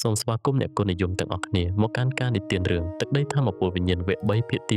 សូមស្វាគមន៍អ្នកគុណនិយមទាំងអស់គ្នាមកកាន់ការនិទានរឿងទឹកដីថាមពលវិញ្ញាណវគ្គ3ភាគទី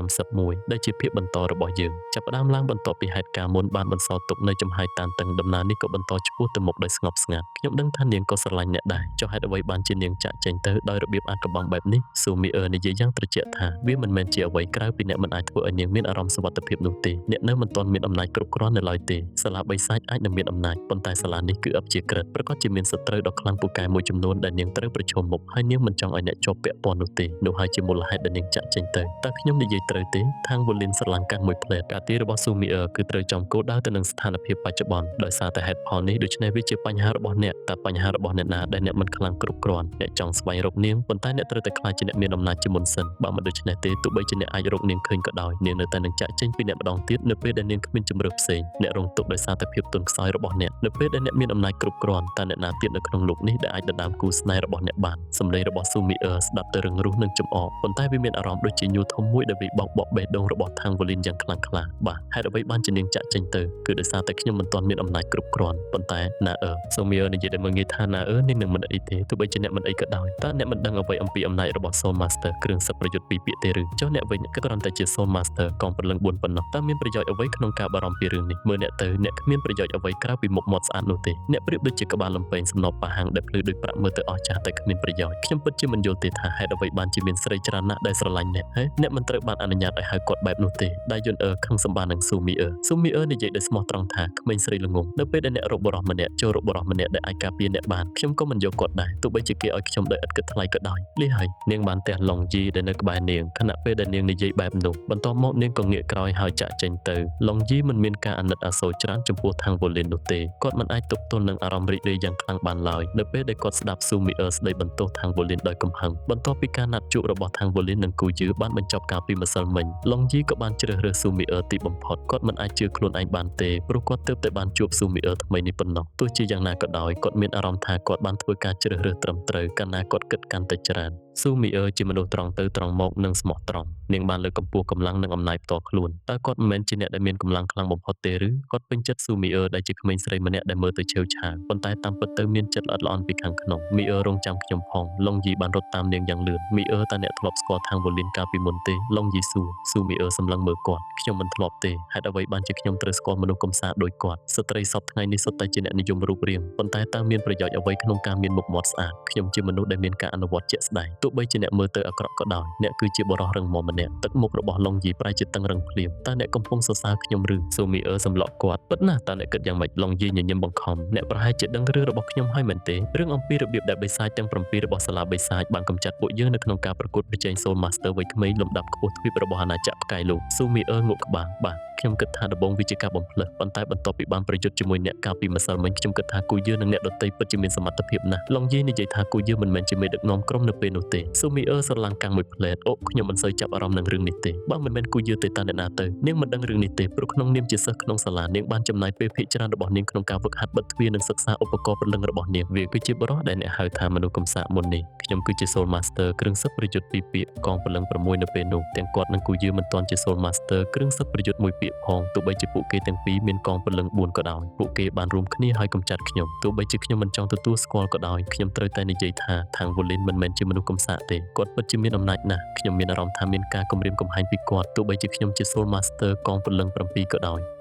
131ដែលជាភាគបន្តរបស់យើងចាប់ផ្ដើមឡើងបន្ទាប់ពីហេតុការណ៍មុនបានបន្សល់ទុកនៅចំហាយតានតឹងដំណើរនេះក៏បន្តឆ្ពោះទៅមុខដោយស្ងប់ស្ងាត់ខ្ញុំដឹងថានាងក៏ស្រឡាញ់អ្នកដែរចុះហេតុអ្វីបានជានាងចាក់ចេញទៅដោយរបៀបអាថ៌កំបាំងបែបនេះស៊ូមីអឺនិយាយយ៉ាងត្រជាក់ថាវាមិនមែនជាអ្វីក្រៅពីអ្នកមិនអាចធ្វើឲ្យនាងមានអារម្មណ៍សុវត្ថិភាពនោះទេអ្នកនៅមិនទាន់មានអំណាចគ្រប់គ្រាន់នៅឡើយទេសាលាបិសាចអាចនឹងមានអំណាចប៉ុន្តែសាលានេះគឺអព្យាក្រឹតប្រកាសជាមានសត្រូវដ៏ខ្លាំងពូកែមួយចំនួនដែលនាងត្រូវប្រឈមមុខហើយនាងមិនចង់ឲ្យអ្នកជាប់ពាក់ព័ន្ធនោះទេនោះហើយជាមូលហេតុដែលនាងចាក់ចេញទៅតើខ្ញុំនិយាយត្រូវទេខាងវូលីនស្រឡាំងកាំងមួយផ្លែតការទីរបស់ស៊ូមីអឺគឺត្រូវចំគោលដៅទៅនឹងស្ថានភាពបច្ចុប្បន្នដោយសារតែហេតុផលនេះដូច្នេះវាជាបញ្ហារបស់អ្នកតើបញ្ហារបស់អ្នកណាដែលអ្នកមិនខ្លាំងគ្រប់គ្រាន់អ្នកចង់ស្វែងរកនាងប៉ុន្តែអ្នកត្រូវតែខ្លាចជាអ្នកមានអំណាចជាមុនសិនបើមិនដូច្នេះទេទោះបីជាអ្នកអាចរកនាងឃើញក៏ដោយនាងនៅតែនឹងចាក់ចេញពីអ្នកម្ដងទៀតនៅពេលដែលនាងគ្មានជម្រើសផ្សេងអ្នករងទុក្ខដោយសារតែភាពទន់ខ្សោយរបស់អ្នកនៅពេលដែលអ្នកមានអំណាចគ្រប់គ្រាន់តើអ្នកណាទៀតនៅក្នុងលោកនេះដែលអាចដណ្ដើមគូស្នេហ៍របស់អ្នកបានសម្លេងរបស់ស៊ូមីអឺស្ដាប់ទៅរឹងរូសនិងចំអកប៉ុន្តែវាមានអារម្មណ៍ដូចជាញូធំមួយដែលវាបោកបក់បេះដូងរបស់ខាងវូលីនយ៉ាងខ្លាំងក្លាបាទហេតុអ្វីបានជានាងចាក់ចេញទៅគឺដោយសារតែខ្ញុំមិនទាន់មានអំណាចគ្រប់គ្រាន់ប៉ុន្តែណាស៊ូមីអឺនិយាយតែមើលងាយថាណានាងនឹងមិនអីទេទោះបីជាអ្នកមិនអីក៏ដោយតើអ្នកមិនដឹងអ្វីអំពីអំណាចរបស់ Soul Master គ្រឿងសឹកប្រយុទ្ធពីរពាក្យទេឬចុះអ្នកវិញក៏គ្រាន់តែជា Soul Master កងព្រលឹង4ប៉ុណ្ណោះតើមានប្រយោជន៍អ្វីក្នុងការបារម្ភពីរឿងនេះមើលអ្នកទៅអ្នកគ្មានប្រយោជន៍អ្វីក្រៅពីមុខមាត់ស្អាតនោះទេអ្នកប្រៀបដូចជាក្បាលលំពែងសំណពប៉ាហាំងដែលភ្លឺដូចប្រាក់មើលទៅអស្ចារ្យតែគ្មានប្រយោជន៍ខ្ញុំពិតជាមិនយល់ទេថាហេតុអ្វីបានជាមានស្រីច្រើនណាស់ដែលស្រឡាញ់អ្នកហើយអ្នកមិនត្រូវបានអនុញ្ញាតឲ្យហៅគាត់បែបនោះទេដែលយន់ខឹងសម្បាននឹងស៊ូមីអឺនិយាយដោយស្មោះត្រង់ថាក្មេងស្រីល្ងងនៅពេលដែលអ្នករកបរិសម្នាក់ចូលរកបរិសម្នាក់ដែលអាចការពារអ្នកបានខ្ញុំក៏មិនយកគាត់ដែរទោះបីជាគេឲ្យខ្ញុំដោយឥតគិតថ្លៃក៏ដោយលីហើយនាងបានទះឡុងជីដែលនៅក្បែរនាងខណៈពេលដែលនាងនិយាយបែបនោះបន្ទាប់មកនាងក៏ងាកក្រោយហើយចាក់ចេញទៅឡុងជីមិនមានការអាណិតអាសូរច្រើនចំពោះខាងវូលីននោះទេគាត់មិនអាចទប់ទល់នឹងអារម្មណ៍រីករាយយ៉ាងខ្លាំងបានឡើយនៅពេលដែលគាត់ស្ដាប់ស៊ូមីអឺស្ដីបន្ទោសខាងវូលីនដោយកំហឹងបន្ទាប់ពីការណាត់ជួបរបស់ខាងវូលីននិងគូយឺបានបញ្ចប់កាលពីម្សិលមិញឡុងជីក៏បានជ្រើសរើសស៊ូមីអឺទីបំផុតគាត់មិនអាចជឿខ្លួនឯងបានទេព្រោះគាត់ទើបតែបានជួបស៊ូមីអឺថ្មីនេះប៉ុណ្ណោះទោះជាយ៉ាងណាក៏ដោយគាត់មានអារម្មណ៍ថាគាត់បានធ្វើការជ្រើសរើសត្រឹមត្រូវកាលណាគាត់គិតកាន់តែច្រើនស៊ូមីអឺជាមនុស្សត្រង់ទៅត្រង់មកនិងស្មោះត្រង់នាងបានលើកកម្ពស់កម្លាំងនិងអំណាចផ្ទាល់ខ្លួនតើគាត់មិនមែនជាអ្នកដែលមានកម្លាំងខ្លាំងបំផុតទេឬគាត់ពេញចិត្តស៊ូមីអឺដែលជាក្មេងស្រីម្នាក់ដែលមើលទៅឆេវឆាវប៉ុន្តែតាមពិតទៅមានចិត្តល្អិតល្អន់ពីខាងក្នុងមីអឺរងចាំខ្ញុំផងឡុងយីបានរត់តាមនាងយ៉ាងលឿនមីអឺតើអ្នកធ្លាប់ស្គាល់ខាងវូលីនកាលពីមុនទេឡុងយីសួរស៊ូមីអឺសម្លឹងមើលគាត់ខ្ញុំមិនធ្លាប់ទេហេតុអ្វីបានជាខ្ញុំត្រូវស្គាល់មនុស្សកំសាដូចគាត់ស្ត្រីសពថ្ងៃនេះសុទ្ធតែជាអ្នកនិយមរូបរាងប៉ុន្តែតើមានប្រយោជន៍អ្វីក្នុងការមានមុខមាត់ស្អាតខ្ញុំជាមនុស្សដែលមានការអនុវត្តជាក់ស្ដែងទោះបីជាអ្នកមើលទៅអាក្រក់ក៏ដោយអ្នកគឺជាបរិសរឹងមាំម្នាក់ទឹកមុខរបស់ឡុងយីប្រែជាតឹងរឹងភ្លាមតើអ្នកកំពុងសរសើរខ្ញុំឬស៊ូមីអឺសម្លក់គាត់ពិតណាស់តើអ្នកគិតយ៉ាងម៉េចឡុងយីញញឹមបង្ខំអ្នកប្រហែលជាដឹងរឿងរបស់ខ្ញុំហើយមែនទេរឿងអំពីរបៀបដែលបិសាចទាំង7របស់សាលាបិសាចបានកម្ចាត់ពួកយើងនៅក្នុងការប្រកួតប្រជែង Soul Master វ័យក្មេងលំដាប់ខ្ពស់ទ្វីបរបស់អាណាចក្រផ្កាយលោកស៊ូមីអឺងក់ក្បាលបាទខ្ញុំគិតថាដំបូងវាជាការបំផ្លើសប៉ុន្តែបន្ទាប់ពីបានប្រយុទ្ធជាមួយអ្នកកាលពីម្សិលមិញខ្ញុំគិតថាគូយឺនិងអ្នកដទៃពិតជាមានសមត្ថភាពណាស់ឡុងយីនិយាយថាគូយឺមិនមែនជាមេដឹកនាំក្រុមនៅពេលនោះទេស៊ូមីអឺស្រឡាំងកាំងមួយផ្លែតអូខ្ញុំមិនសូវចាប់អារម្មណ៍នឹងរឿងនេះទេបើមិនមែនគូយឺទេតើអ្នកណាទៅនាងមិនដឹងរឿងនេះទេព្រោះក្នុងនាមជាសិស្សក្នុងសាលានាងបានចំណាយពេលភាគច្រើនរបស់នាងក្នុងការហ្វឹកហាត់បិទទ្វារនិងសិក្សាឧបករណ៍ព្រលឹងរបស់នាងវាគឺជាបរិសដែលអ្នកហៅថាមនុស្សកំសាកមុននេះខ្ញុំគឺជា Soul Master គ្រឿងសឹកប្រយុទ្ធពីរពាក្យកងព្រលឹង6នៅពេលនោះទាំងគាត់និងគូយឺមិនទាន់ជា Soul Master គ្រឿងសឹកប្រយុទ្ធមួយពាក្យផងទោះបីជាពួកគេទាំងពីរមានកងព្រលឹង4ក៏ដោយពួកគេបានរួមគ្នាហើយកម្ចាត់ខ្ញុំទោះបីជាខ្ញុំមិនចង់ទទួលស្គាល់ក៏ដោយខ្ញុំត្រូវតែនិយាយថាខាងវូលីនមិនមែនជាមនុស្សកំសាកទេគាត់ពិតជាមានអំណាចណាស់ខ្ញុំមានអារម្មណ៍ថាមានការគំរាមកំហែងពីគាត់ទោះបីជាខ្ញុំជា Soul Master កងព្រលឹង7ក៏ដោ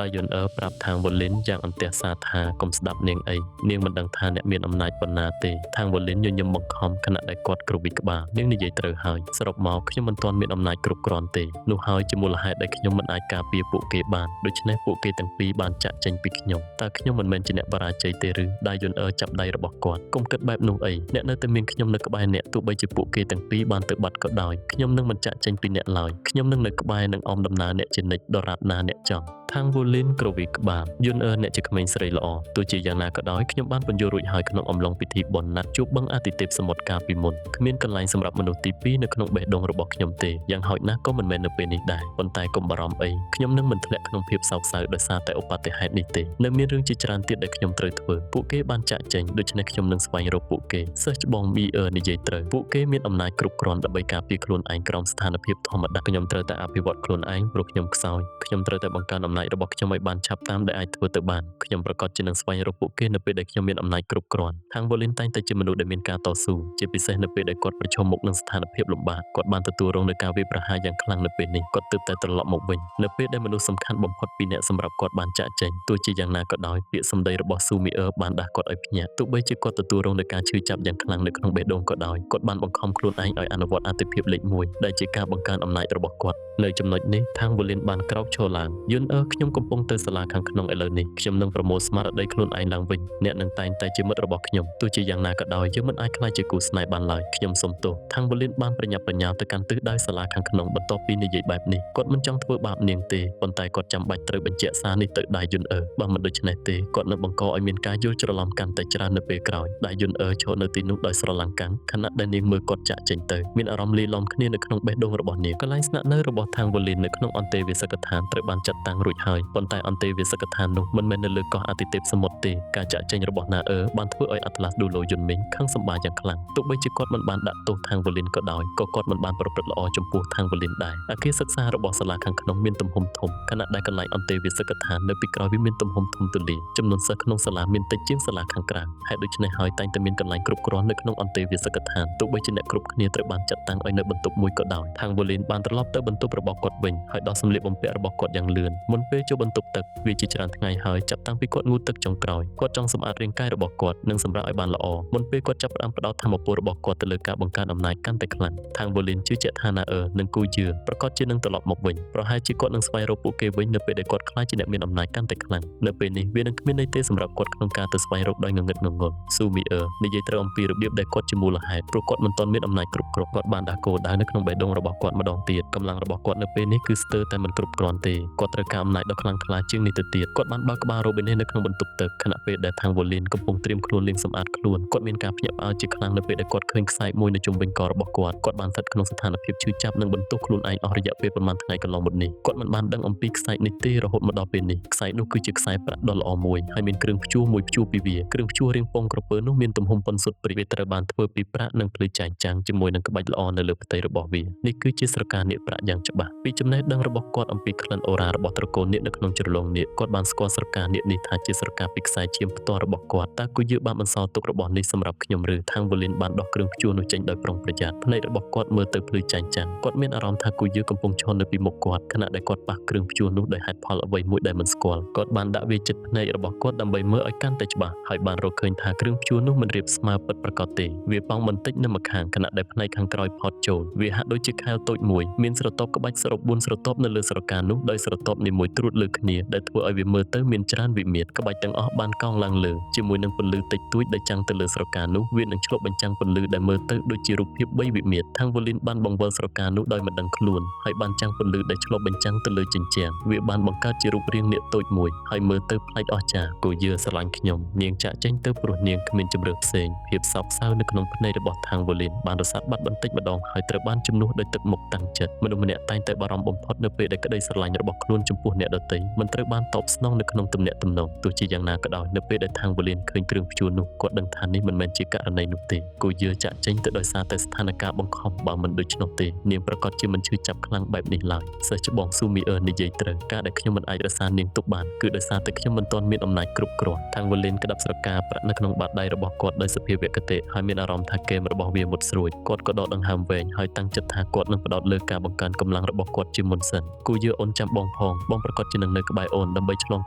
យដោយយន់ប្រាប់ខាងវូលីនយ៉ាងអន្ទះសារថាកុំស្ដាប់នាងអីនាងមិនដឹងថាអ្នកមានអំណាចប៉ុណ្ណាទេខាងវូលីនញញឹមបង្ខំខណៈដែលគាត់គ្រប់វិក្បាលនាងនិយាយត្រូវហើយសរុបមកខ្ញុំមិនទាន់មានអំណាចគ្រប់គ្រាន់ទេនោះហើយជាមូលហេតុដែលខ្ញុំមិនអាចការពារពួកគេបានដូច្នេះពួកគេទាំងពីរបានចាក់ចេញពីខ្ញុំតើខ្ញុំមិនមែនជាអ្នកបរាជ័យទេឬដែលយន់ចាប់ដៃរបស់គាត់កុំគិតបែបនោះអីអ្នកនៅតែមានខ្ញុំនៅក្បែរអ្នកទោះបីជាពួកគេទាំងពីរបានទៅបាត់ក៏ដោយខ្ញុំនឹងមិនចាក់ចេញពីអ្នកឡើយខ្ញុំនឹងនៅក្បែរនិងអមដំណើរអ្នកជានិច្ចដរាបណាអ្នកចង់ខាងវូលីនក្រវីក្បាលយន់អ្នកជាក្មេងស្រីល្អទោះជាយ៉ាងណាក៏ដោយខ្ញុំបានបញ្យល់រួចហើយក្នុងអំឡុងពិធីបុណ្យណាត់ជួបបឹងអាទិទេពសមុទ្រកាលពីមុនគ្មានកន្លែងសម្រាប់មនុស្សទី2នៅក្នុងបេះដូងរបស់ខ្ញុំទេយ៉ាងហោចណាស់ក៏មិនមែននៅពេលនេះដែរប៉ុន្តែកុំបារម្ភអីខ្ញុំនឹងមិនធ្លាក់ក្នុងភាពសោកសៅដោយសារតែឧបទ្ទហេតុនេះទេនៅមានរឿងជាច្រើនទៀតដែលខ្ញុំត្រូវធ្វើពួកគេបានចាក់ចេញដូច្នេះខ្ញុំនឹងស្វែងរកពួកគេសិស្សច្បងមីនិយាយត្រូវពួកគេមានអំណាចគ្រប់គ្រាន់ដើម្បីការពារខ្លួនឯងក្រោមស្ថានភាពធម្មតាខ្ញុំត្រូវតែអភិវឌ្ឍខ្លួនឯងព្រោះខ្ញុំខ្សោយខ្ញុំត្រូវតែបង្កើនអំ ណាចរបស់ខ្ញុំឲ្យបានឆាប់តាមដែលអាចធ្វើទៅបានខ្ញុំប្រកាសជានឹងស្វែងរកពួកគេនៅពេលដែលខ្ញុំមានអំណាចគ្រប់គ្រាន់ខាងវ៉ូលីនតែងតែជាមនុស្សដែលមានការតស៊ូជាពិសេសនៅពេលដែលគាត់ប្រឈមមុខនឹងស្ថានភាពលំបាកគាត់បានទទួលរងនូវការវាយប្រហារយ៉ាងខ្លាំងនៅពេលនេះគាត់ទើបតែត្រឡប់មកវិញនៅពេលដែលមនុស្សសំខាន់បំផុតពីរនាក់សម្រាប់គាត់បានចាក់ចែងទោះជាយ៉ាងណាក៏ដោយពាក្យសម្ដីរបស់ស៊ូមីអឺបានដាស់គាត់ឲ្យភ្ញាក់ទោះបីជាគាត់ទទួលរងនូវការឈឺចាប់យ៉ាងខ្លាំងនៅក្នុងបេះដូងក៏ដោយគាត់បានបង្ខំខ្លួនឯងឲ្យអនុវត្តអត្ថិភាពលេខ1ដែលជាការបង្កើនអំណាចរបស់គាត់នៅចំណុចនេះខាងវ៉ូលីនបានក្រោកឈរឡើងយឺនខ្ញុំកំពុងទៅសាលាខាងក្នុងឥឡូវនេះខ្ញុំនឹងប្រមូលស្មារតីខ្លួនឯងឡើងវិញអ្នកនឹងតែងតែជាមិត្តរបស់ខ្ញុំទោះជាយ៉ាងណាក៏ដោយយើងមិនអាចខ្លាចជាគូស្នេហ៍បានឡើយខ្ញុំសុំទោសខាងវ៉ូលីនបានប្រញាប់ប្រញាល់ទៅកាន់ទិសដៅសាលាខាងក្នុងបន្ទាប់ពីនិយាយបែបនេះគាត់មិនចង់ធ្វើបាបនាងទេប៉ុន្តែគាត់ចាំបាច់ត្រូវបញ្ជាក់សារនេះទៅដៃយឺនបើមិនដូច្នេះទេគាត់នឹងបង្កឲ្យមានការយល់ច្រឡំកាន់តែច្រើននៅពេលក្រោយដៃយឺនឈរនៅទីនោះដោយស្រឡាំងកាំងខណៈដែលនាងមើលគាត់ចាក់ចេញទៅមានអារម្មណ៍លាយឡំគ្នានៅក្នុងបេះដូងរបស់នាងកន្លែងស្នាក់នៅរបស់ខាងវ៉ូលីននៅក្នុងអន្តេវាសិកដ្ឋានត្រូវបានចាត់តាំងរួចហើយប៉ុន្តែអន្តេវាសិកដ្ឋាននោះមិនមែននៅលើកោះអាទិទេពសមុទ្រទេការចាក់ចេញរបស់ណាបានធ្វើឲ្យអាត្លាសឌូឡូយុនមីងខឹងសម្បាយ៉ាងខ្លាំងទោះបីជាគាត់មិនបានដាក់ទោសខាងវ៉ូលីនក៏ដោយក៏គាត់មិនបានប្រព្រឹត្តល្អចំពោះខាងវ៉ូលីនដែរអគារសិក្សារបស់សាលាខាងក្នុងមានទំហំធំខណៈដែលកន្លែងអន្តេវាសិកដ្ឋាននៅពីក្រោយវាមានទំហំធំទូលាយចំនួនសិស្សក្នុងសាលាមានតិចជាងសាលាខាងក្រៅហេតុដូច្នេះហើយតែងតែមានកន្លែងគ្រប់គ្រាន់នៅក្នុងអន្តេវាសិកដ្ឋានទោះបីជាអ្នកគ្រប់គ្នាត្រូវបានចាត់តាំងឲ្យនៅបន្ទប់មួយក៏ដោយខាងវ៉ូលីនបានត្រឡប់ទៅបន្ទប់របស់គាត់វិញហើយដោះសម្លៀកបំពាក់របស់គាត់យ៉ាងលឿនមុនពេលចូលបន្ទប់ទឹកវាជាច្រើនថ្ងៃហើយចាប់តាំងពីគាត់ងូតទឹកចុងក្រោយគាត់ចង់សម្អាតរាងកាយរបស់គាត់និងសម្រាប់ឲ្យបានល្អមុនពេលគាត់ចាប់ផ្ដើមផ្ដោតធម៌ពលរបស់គាត់ទៅលើការបង្កើនអំណាចកាន់តែខ្លាំងខាងវ៉ូលីនជឿជាក់ថាណានិងគូយឺប្រកាសជានឹងត្រឡប់មកវិញប្រហែលជាគាត់នឹងស្វែងរកពួកគេវិញនៅពេលដែលគាត់ខ្លាចជាអ្នកមានអំណាចកាន់តែខ្លាំងនៅពេលនេះវានឹងគ្មានន័យទេសម្រាប់គាត់ក្នុងការទៅស្វែងរកដោយងងឹតងងល់ស៊ូមីនិយាយត្រូវអំពីរបៀបដែលគាត់ជាមូលហេតុព្រោះគាត់មិនទាន់មានអំណាចគ្រប់គ្រាន់គាត់បានដាក់គោលដៅនៅក្នុងបេះដូងរបស់គាត់ម្ដងទៀតកម្លាំងរបស់គាត់នៅពេលនេះគឺស្ទើរតែមិនគ្រប់គ្រាន់ទេគាត់ត្រូវការអំណាចដ៏ខ្លាំងក្លាជាងនេះទៅទៀតគាត់បានបើកក្បាលរ៉ូប៊ីននៅក្នុងបន្ទប់ទឹកខណៈពេលដែលខាងវ៉ូលីនកំពុងត្រៀមខ្លួនលាងសម្អាតខ្លួនគាត់មានការភ្ញាក់ផ្អើលជាខ្លាំងនៅពេលដែលគាត់ឃើញខ្សែមួយនៅជុំវិញករបស់គាត់បានស្ថិតក្នុងស្ថានភាពឈឺចាប់និងបន្ទោសខ្លួនឯងអស់រយៈពេលប្រមាណថ្ងៃកន្លងមកនេះគាត់មិនបានដឹងអំពីខ្សែនេះទេរហូតមកដល់ពេលនេះខ្សែនោះគឺជាខ្សែប្រាក់ដ៏ល្អមួយហើយមានគ្រឿងព្យួរមួយព្យួរពីវាគ្រឿងព្យួររាងពងក្រពើនោះមានទំហំប៉ុនសុទ្ធព្រិចវាត្រូវបានធ្វើពីប្រាក់និងភ្លឺចែងចាំងជាមួយនឹងក្បាច់ល្អនៅលើផ្ទៃរបស់វានេះគឺជាស្រកានាគប្រាក់យ៉ាងច្បាស់ពីចំណេះដឹងរបស់គាត់អំពីក្លិនអូរ៉ារបស់ត្រកូលនាគនៅក្នុងជ្រលងនាគគាត់បានស្គាល់ស្រកានាគនេះថាជាស្រកាពីខ្សែឈាមផ្ទាល់របស់គាត់តើគូយើងបានបន្សល់ទុករបស់នេះសម្រាប់ខ្ញុំឬខាងវ៉ូលីនបានដោះគ្រឿងព្យួរនោះចេញដោយប្រុងប្រយ័ត្នភ្នែករបស់គាត់មើលទៅភ្លឺចែងចាំងគាត់មានអារម្មណ៍ថាគូយើងកំពុងឈរនៅពីមុខគាត់ខណៈដែលគាត់ប៉ះគ្រឿងព្យួរនោះដោយហេតុផលអ្វីមួយដែលមិនស្គាល់គាត់បានដាក់វាជិតភ្នែករបស់គាត់ដើម្បីមើលឲ្យកាន់តែច្បាស់ហើយបានរកឃើញថាគ្រឿងព្យួរនោះមិនរាបស្មើពិតប្រាកដទេវាប៉ង់បន្តិចនៅម្ខាងខណៈដែលផ្នែកខាងក្រោយផុតចូលវាហាក់ដូចជាខែលតូចមួយមានស្រទាប់ក្បាច់សរុប4ស្រទាប់នៅលើស្រកានោះដោយស្រទាប់នីមួយត្រួតលើគ្នាដែលធ្វើឲ្យវាមើលទៅមានច្រើនវិមាត្រក្បាច់ទាំងអស់បានកោងឡើងលើជាមួយនឹងពន្លឺតិចតួចដែលចាំងទៅលើស្រកានោះវានឹងឆ្លុះបញ្ចាំងពន្លឺដែលមើលទៅដូចជារូបភាព3វិមាត្រខាងវ៉ូលីនបានបង្វិលស្រកានោះដោយមិនដឹងខ្លួនហើយបានចាំងពន្លឺដែលឆ្លុះបញ្ចាំងទៅលើជញ្ជាំងវាបានបង្កើតជារូបរាងនាគតូចមួយហើយមើលទៅប្លែកអស្ចារ្យគូយើស្រឡាញ់ខ្ញុំនាងចាក់ចេញទៅព្រោះនាងគ្មានជំរឿផ្សេងភាពសោកសៅនៅក្នុងភ្នែករបស់ខាងវ៉ូលីនបានរសាត់បាត់បន្តិចម្ដងហើយត្រូវបានជំនួសដោយទឹកមុខតាំងចិត្តមនុស្សម្នាក់តែងតែបារម្ភបំផុតនៅពេលដែលក្តីស្រឡាញ់របស់ខ្លួនចំពោះអ្នកដទៃមិនត្រូវបានតបស្នងនៅក្នុងទំនាក់ទំនងទោះជាយ៉ាងណាក៏ដោយនៅពេលដែលខាងវ៉ូលីនឃើញគ្រឿងព្យួរនោះគាត់ដឹងថានេះមិនមែនជាករណីនោះទេគូយើចាក់ចេញទៅដោយសារតែស្ថានភាពបង្ខំបើមិនដូច្នោះទេនាងប្រកាសជាមិនឈឺចាប់ខ្លាំងបែបនេះឡើយសិស្សច្បងស៊ូមីនិយាយត្រូវការដែលខ្ញុំមិនអាចរក្សានាងទុកបានគឺដោយសារតែខ្ញុំមិនទាន់មានអំណាចគ្រប់គ្រាន់ខាងវ៉ូលីនក្តាប់ស្រកាប្រាក់នៅក្នុងបាតដៃរបស់គាត់ដោយសភាវគតិហើយមានអារម្មណ៍ថាហ្គេមរបស់វាមុតស្រួយគាត់ក៏ដកដង្ហើមវែងហើយតាំងចិត្តថាគាត់នឹងផ្ដោតលើការបង្កើនកម្លាំងរបស់គាត់ជាមុនសិនគូយើអូនចាំបងផងបងប្រកាសជានឹងនៅក្បែរអូនដើម្បីឆ្លង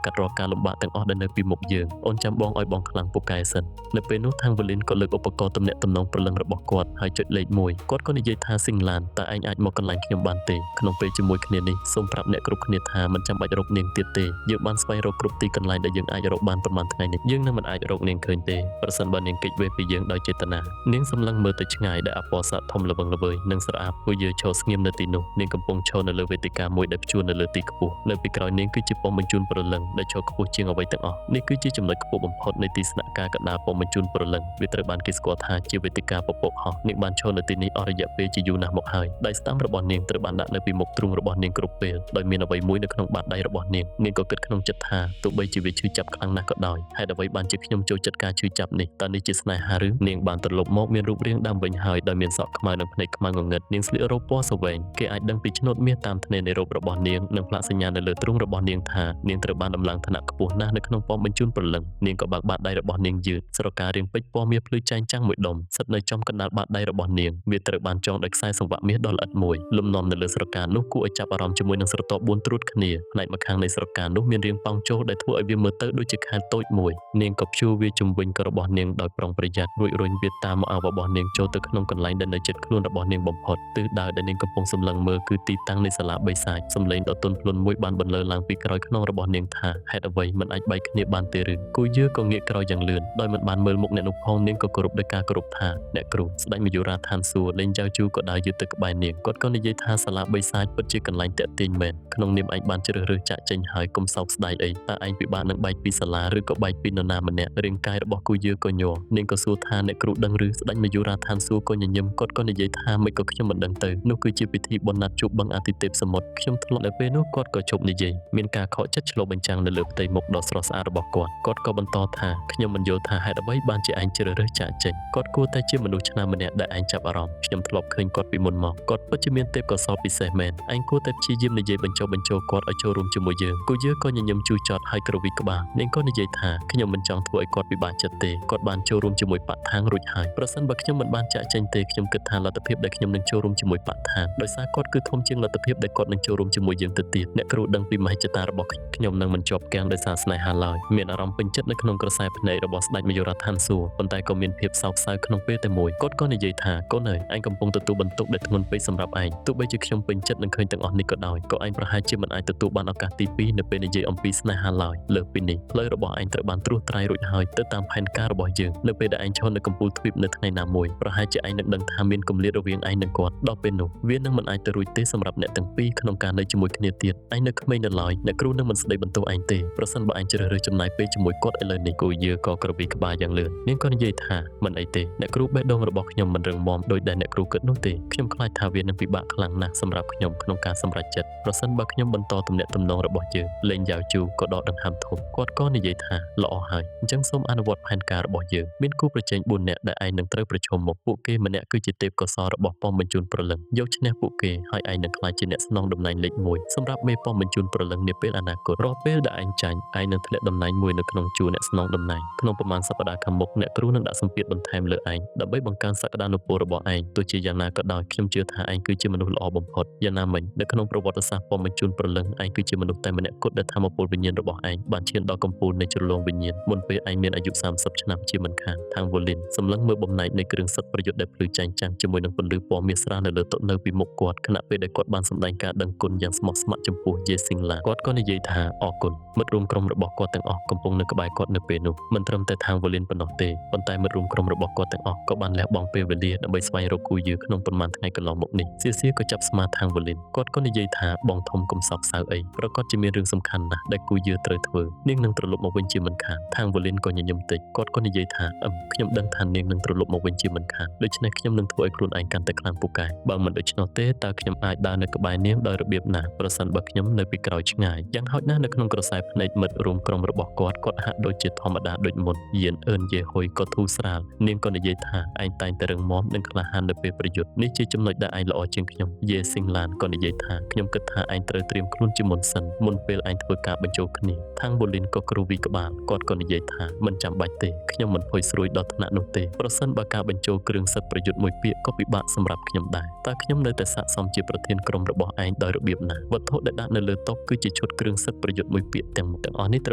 កាត់រាល់ការលំបាកទាំងអស់ដែលនៅពីមុខយើងអូនចាំបងឲ្យបងខ្លាំងពូកែសិននៅពេលនោះខាងវ៉ូលីនក៏លើកឧបករណ៍ទំនាក់ទំនងព្រលឹងរបស់គាត់ហើយចុចលេខ1គាត់ក៏និយាយថាស៊ីងឡានតើឯងអាចមកកន្លែងខ្ញុំបានទេក្នុងពេលជាមួយគ្នានេះសូមប្រាប់អ្នកគ្រប់គ្នាថាមិនចាំបាច់រកនាងទៀតទេយើងបានស្វែងរកគ្រប់ទីកន្លែងដែលយើងអាចរកបានប្រហែលថ្ងៃនេះយើងនឹងមិនអាចរកនាងឃើញទេប្រសិនបើនាងគេចវេសពីយើងដោយចេតនានាងសម្លឹងមើលទៅឆ្ងាយដែលអពណ៌ស័ក្តិធំល្វឹងល្វើយនិងស្រអាប់គូយើឈរស្ងៀមនៅទីនោះនាងកំពុងឈរនៅលើវេទិកាមួយដែលព្យួរនៅលើទីខ្ពស់នៅពីក្រោយនាងគឺជាពំបញ្ជូនព្រលឹងដែលឈរខ្ពស់ជាងអ្វីទាំងអស់នេះគឺជាចំណុចខ្ពស់បំផុតនៃទីស្នាក់ការកណ្ដាលពំបញ្ជូនព្រលឹងវាត្រូវបានគេស្គាល់ថាជាវេទិកាពពកហោះនាងបានឈរនៅទីនេះអស់រយៈពេលជាយូរណាស់មកហើយដៃស្ដាំរបស់នាងត្រូវបានដាក់នៅពីមុខទ្រូងរបស់នាងគ្រប់ពេលដោយមានអ្វីមួយនៅក្នុងបាតដៃរបស់នាងក៏គិតក្នុងចិត្តថាទោះបីជាវាឈឺចាប់ខ្លាំងណាស់ក៏ដោយហេតុអ្វីបានជាខ្ញុំចូលចិត្តការឈឺចាប់នេះតើនេះជាស្នេហាឬនាងបានត្រឡប់មកមានរូបរាងដើមវិញហើយដោយមានសក់ខ្មៅនិងភ្នែកខ្មៅងងឹតនាងស្លៀករ៉ូបពណ៌សវែងគេអាចដឹងពីឆ្នូតមាសតាមធ្នេរនៃរ៉ូបរបស់នាងនិងផ្លាកសញ្ញានៅលើ លើទ្រូងរបស់នាងថានាងត្រូវបានដំឡើងឋានៈខ្ពស់ណាស់នៅក្នុងប៉មបញ្ជូនព្រលឹងនាងក៏បើកបាតដៃរបស់នាងយឺតស្រការាងពេជ្រពណ៌មាសភ្លឺចែងចាំងមួយដុំស្ថិតនៅចំកណ្ដាលបាតដៃរបស់នាងវាត្រូវបានចងដោយខ្សែសង្វាក់មាសដ៏ល្អិតមួយលំនាំនៅលើស្រកានោះគួរឲ្យចាប់អារម្មណ៍ជាមួយនឹងស្រទាប់4ត្រួតគ្នាផ្នែកម្ខាងនៃស្រកានោះមានរាងប៉ោងជោដែលធ្វើឲ្យវាមើលទៅដូចជាខែលតូចមួយនាងក៏ព្យួរវាជំវិញករបស់នាងដោយប្រុងប្រយ័ត្នរួចរុញវាតាមមកអាវរបស់នាងចូលទៅក្នុងកន្លែងដែលនៅជិតខ្លួនរបស់នាងបំផុតទិសដៅដែលនាងកំពុងសម្លឹងមើលគឺទីតាំងនៃសាលាបិសាចសំឡេងដ៏ទន់ភ្លន់មួយបានបន្លឺឡើងពីក្រោយខ្នងរបស់នាងថាហេតុអ្វីមិនអាចបែកគ្នាបានទេឬគូយើក៏ងាកក្រោយយ៉ាងលឿនដោយមិនបានមើលមុខអ្នកនោះផងនាងក៏គោរពដោយការគោរពថាអ្នកគ្រូស្ដេចមយុរាឋានសួគ៌លេងចៅជូក៏ដើរយឺតទៅក្បែរនាងគាត់ក៏និយាយថាសាលាបិសាចពិតជាកន្លែងតាក់ទាញមែនក្នុងនាមឯងបានជ្រើសរើសចាក់ចេញហើយកុំសោកស្ដាយអីតើឯងពិបាកនឹងបែកពីសាលាឬក៏បែកពីនរណាម្នាក់រាងកាយរបស់គូយើក៏ញ័រនាងក៏សួរថាអ្នកគ្រូដឹងឬស្ដេចមយុរាឋានសួគ៌ក៏ញញឹមគាត់ក៏និយាយថាមិនក៏ខ្ញុំមិនដឹងទៅនោះគឺជាពិធីបុណ្យណាត់ជួបបឹងអាទិទេពសមុទ្រខ្ញុំធ្លាប់នៅពេលនោះគាត់ក៏ជប់និយាយមានការខកចិត្តឆ្លុះបញ្ចាំងនៅលើផ្ទៃមុខដ៏ស្រស់ស្អាតរបស់គាត់ក៏បន្តថាខ្ញុំមិនយល់ថាហេតុអ្វីបានជាឯងជ្រើសរើសចាក់ចេញគាត់គួរតែជាមនុស្សឆ្នើមម្នាក់ដែលឯងចាប់អារម្មណ៍ខ្ញុំធ្លាប់ឃើញគាត់ពីមុនមកគាត់ពិតជាមានទេពកោសល្យពិសេសមែនឯងគួរតែព្យាយាមនិយាយបញ្ចុះបញ្ចូលគាត់ឲ្យចូលរួមជាមួយយើងគូយើក៏ញញឹមជូរចត់ហើយក្រវីក្បាលនាងក៏និយាយថាខ្ញុំមិនចង់ធ្វើឲ្យគាត់ពិបាកចិត្តទេគាត់បានចូលរួមជាមួយបកឋានរួចហើយប្រសិនបើខ្ញុំមិនបានចាក់ចេញទេខ្ញុំគិតថាលទ្ធភាពដែលខ្ញុំនឹងចូលរួមជាមួយបកឋានដោយសារគាត់គឺធំជាងលទ្ធភាពដែលគាត់នឹងចូលរួមជាមួយយើងទៅទៀតអ្នកគ្រូដឹងពីមហិច្ឆតារបស់ខ្ញុំនឹងមិនជាប់គាំងដោយសារស្នេហាឡើយមានអារម្មណ៍ពេញចិត្តនៅក្នុងក្រសែភ្នែករបស់ស្ដេចមយុរាឋានសួគ៌ប៉ុន្តែក៏មានភាពសោកសៅក្នុងពេលតែមួយគាត់ក៏និយាយថាកូនអើយឯងកំពុងទទួលបន្ទុកដែលធ្ងន់ពេកសម្រាប់ឯងទោះបីជាខ្ញុំពេញចិត្តនឹងឃើញទាំងអស់នេះក៏ដោយក៏ឯងប្រហែលជាមិនអាចទទួលបានឱកាសទី2នៅពេលនិយាយអំពីស្នេហាឡើយលើសពីនេះផ្លូវរបស់ឯងត្រូវបានត្រួសត្រាយរួចហើយទៅតាមផែនការរបស់យើងនៅពេលដែលឯងឈរនៅកំពូលទ្វីបនៅថ្ងៃណាមួយប្រហែលជាឯងនឹងដឹងថាមានគម្លាតរវាងឯងនិងគាត់ដល់ពេលនោះវានឹងមិនអាចទៅរួចទេសម្រាប់អ្នកទាំងពីរក្នុងការនៅជាមួយគ្នាទៀតឯងនៅក្មេងនៅឡើយអ្នកគ្រូនឹងមិនស្ដីបន្ទោសឯងទេប្រសិនបើឯងជ្រើសរើសចំណាយពេលជាមួយគាត់ឥឡូវនេះគូយើក៏ក្រវីក្បាលយ៉ាងលឿននាងក៏និយាយថាមិនអីទេអ្នកគ្រូបេះដូងរបស់ខ្ញុំមិនរឹងមាំដោយដែលអ្នកគ្រូគិតនោះទេខ្ញុំខ្លាចថាវានឹងពិបាកខ្លាំងណាស់សម្រាប់ខ្ញុំក្នុងការសម្រេចចិត្តប្រសិនបើខ្ញុំបន្តទំនាក់ទំនងរបស់យើងលេងយ៉ាវជូក៏ដកដង្ហើមធំគាត់ក៏និយាយថាល្អហើយអញ្ចឹងសូមអនុវត្តផែនការរបស់យើងមានគូប្រជែង4នាក់ដែលឯងនឹងត្រូវប្រឈមមុខពួកគេម្នាក់គឺជាទេពកោសល្យរបស់ប៉មបញ្ជូនព្រលឹងយកឈ្នះពួកគេហើយឯងនឹងក្លាយជាអ្នកស្នងតំណែងលេខ1សម្រាប់មេប៉មបញ្ជូនព្រលឹងនាពេលអនាគតរាល់ពេលដែលឯងចាញ់ឯងនឹងធ្លាក់តំណែងមួយនៅក្នុងជួរអ្នកស្នងតំណែងក្នុងប្រមាណសប្តាហ៍ខាងមុខអ្នកគ្រូនឹងដាក់សម្ពាធបន្ថែមលើឯងដើម្បីបង្កើនសក្តានុពលរបស់ឯងទោះជាយ៉ាងណាក៏ដោយខ្ញុំជឿថាឯងគឺជាមនុស្សល្អបំផុតយ៉ាងណាមិញនៅក្នុងប្រវត្តិសាស្ត្រប៉មបញ្ជូនព្រលឹងឯងគឺជាមនុស្សតែម្នាក់គត់ដែលធម៌ពលវិញ្ញាណរបស់ឯងបានឈានដល់កំពូលនៃជ្រលងវិញ្ញាណមុនពេលឯងមានអាយុ30ឆ្នាំជាមិនខានខាងវូលីនសម្លឹងមើលបំណែកនៃគ្រឿងសឹកប្រយុទ្ធដែលភ្លឺចែងចាំងជាមួយនឹងពន្លឺពណ៌មាសស្រាលនៅលើតុនៅពីមុខគាត់ខណៈពេលដែលគាត់បានសម្ដែងការដឹងគុណយ៉ាងស្មោះស្ម័គ្រចំពោះយេស៊ីងឡាគាត់ក៏និយាយថាអរគុណមិត្តរួមក្រុមរបស់គាត់ទាំងអស់កំពុងនៅក្បែរគាត់នៅពេលនោះមិនត្រឹមតែខាងវូលីនប៉ុណ្ណោះទេប៉ុន្តែមិត្តរួមក្រុមរបស់គាត់ទាំងអស់ក៏បានលះបង់ពេលវេលាដើម្បីស្វែងរកគូយើក្នុងប៉ុន្មានថ្ងៃកន្លងមកនេះសៀសៀក៏ចាប់ស្មាខាងវូលីនគាត់ក៏និយាយថាបងធំកុំសោកសៅអីប្រកាសជាមានរឿងសំខាន់ណាស់ដែលគូយើត្រូវធ្វើនាងនឹងត្រឡប់មកវិញជាមិនខានខាងវូលីនក៏ញញឹមតិចគាត់ក៏និយាយថាខ្ញុំដឹងថានាងនឹងត្រឡប់មកវិញជាមិនខានដូច្នេះខ្ញុំនឹងធ្វើឲ្យខ្លួនឯងកាន់តែខ្លាំងពូកែបើមិនដូច្នោះទេតើខ្ញុំអាចដើរនៅក្បែរនាងដោយរបៀបណាប្រសិនបើខ្ញុំនៅពីក្រោយឆ្ងាយយ៉ាងហោចណាស់នៅក្នុងក្រសែភ្នែកមិត្តរួមក្រុមរបស់គាត់ហាក់ដូចជាធម្មតាដូចមុនយានអឿនយេហុយក៏ធូរស្រាលនាងក៏និយាយថាឯងតែងតែរឹងមាំនិងក្លាហាននៅពេលប្រយុទ្ធនេះជាចំណុចដែលឯងល្អជាងខ្ញុំយេស៊ីងឡានក៏និយាយថាខ្ញុំគិតថាឯងត្រូវត្រៀមខ្លួនជាមុនសិនមុនពេលឯងធ្វើការបញ្ចូលគ្នាខាងបូលីនក៏គ្រូវីក្បាលគាត់ក៏និយាយថាមិនចាំបាច់ទេខ្ញុំមិនភ័យស្រួយដល់ថ្នាក់នោះទេប្រសិនបើការបញ្ចូលគ្រឿងសឹកប្រយុទ្ធមួយពាក្យក៏ពិបាកសម្រាប់ខ្ញុំដែរតើខ្ញុំនៅតែស័ក្តិសមជាប្រធានក្រុមរបស់ឯងដោយរបៀបណាវត្ថុដែលដាក់នៅលើតុគឺជាឈុតគ្រឿងសឹកប្រយុទ្ធមួយពាក្យទាំងអស់នេះត្រ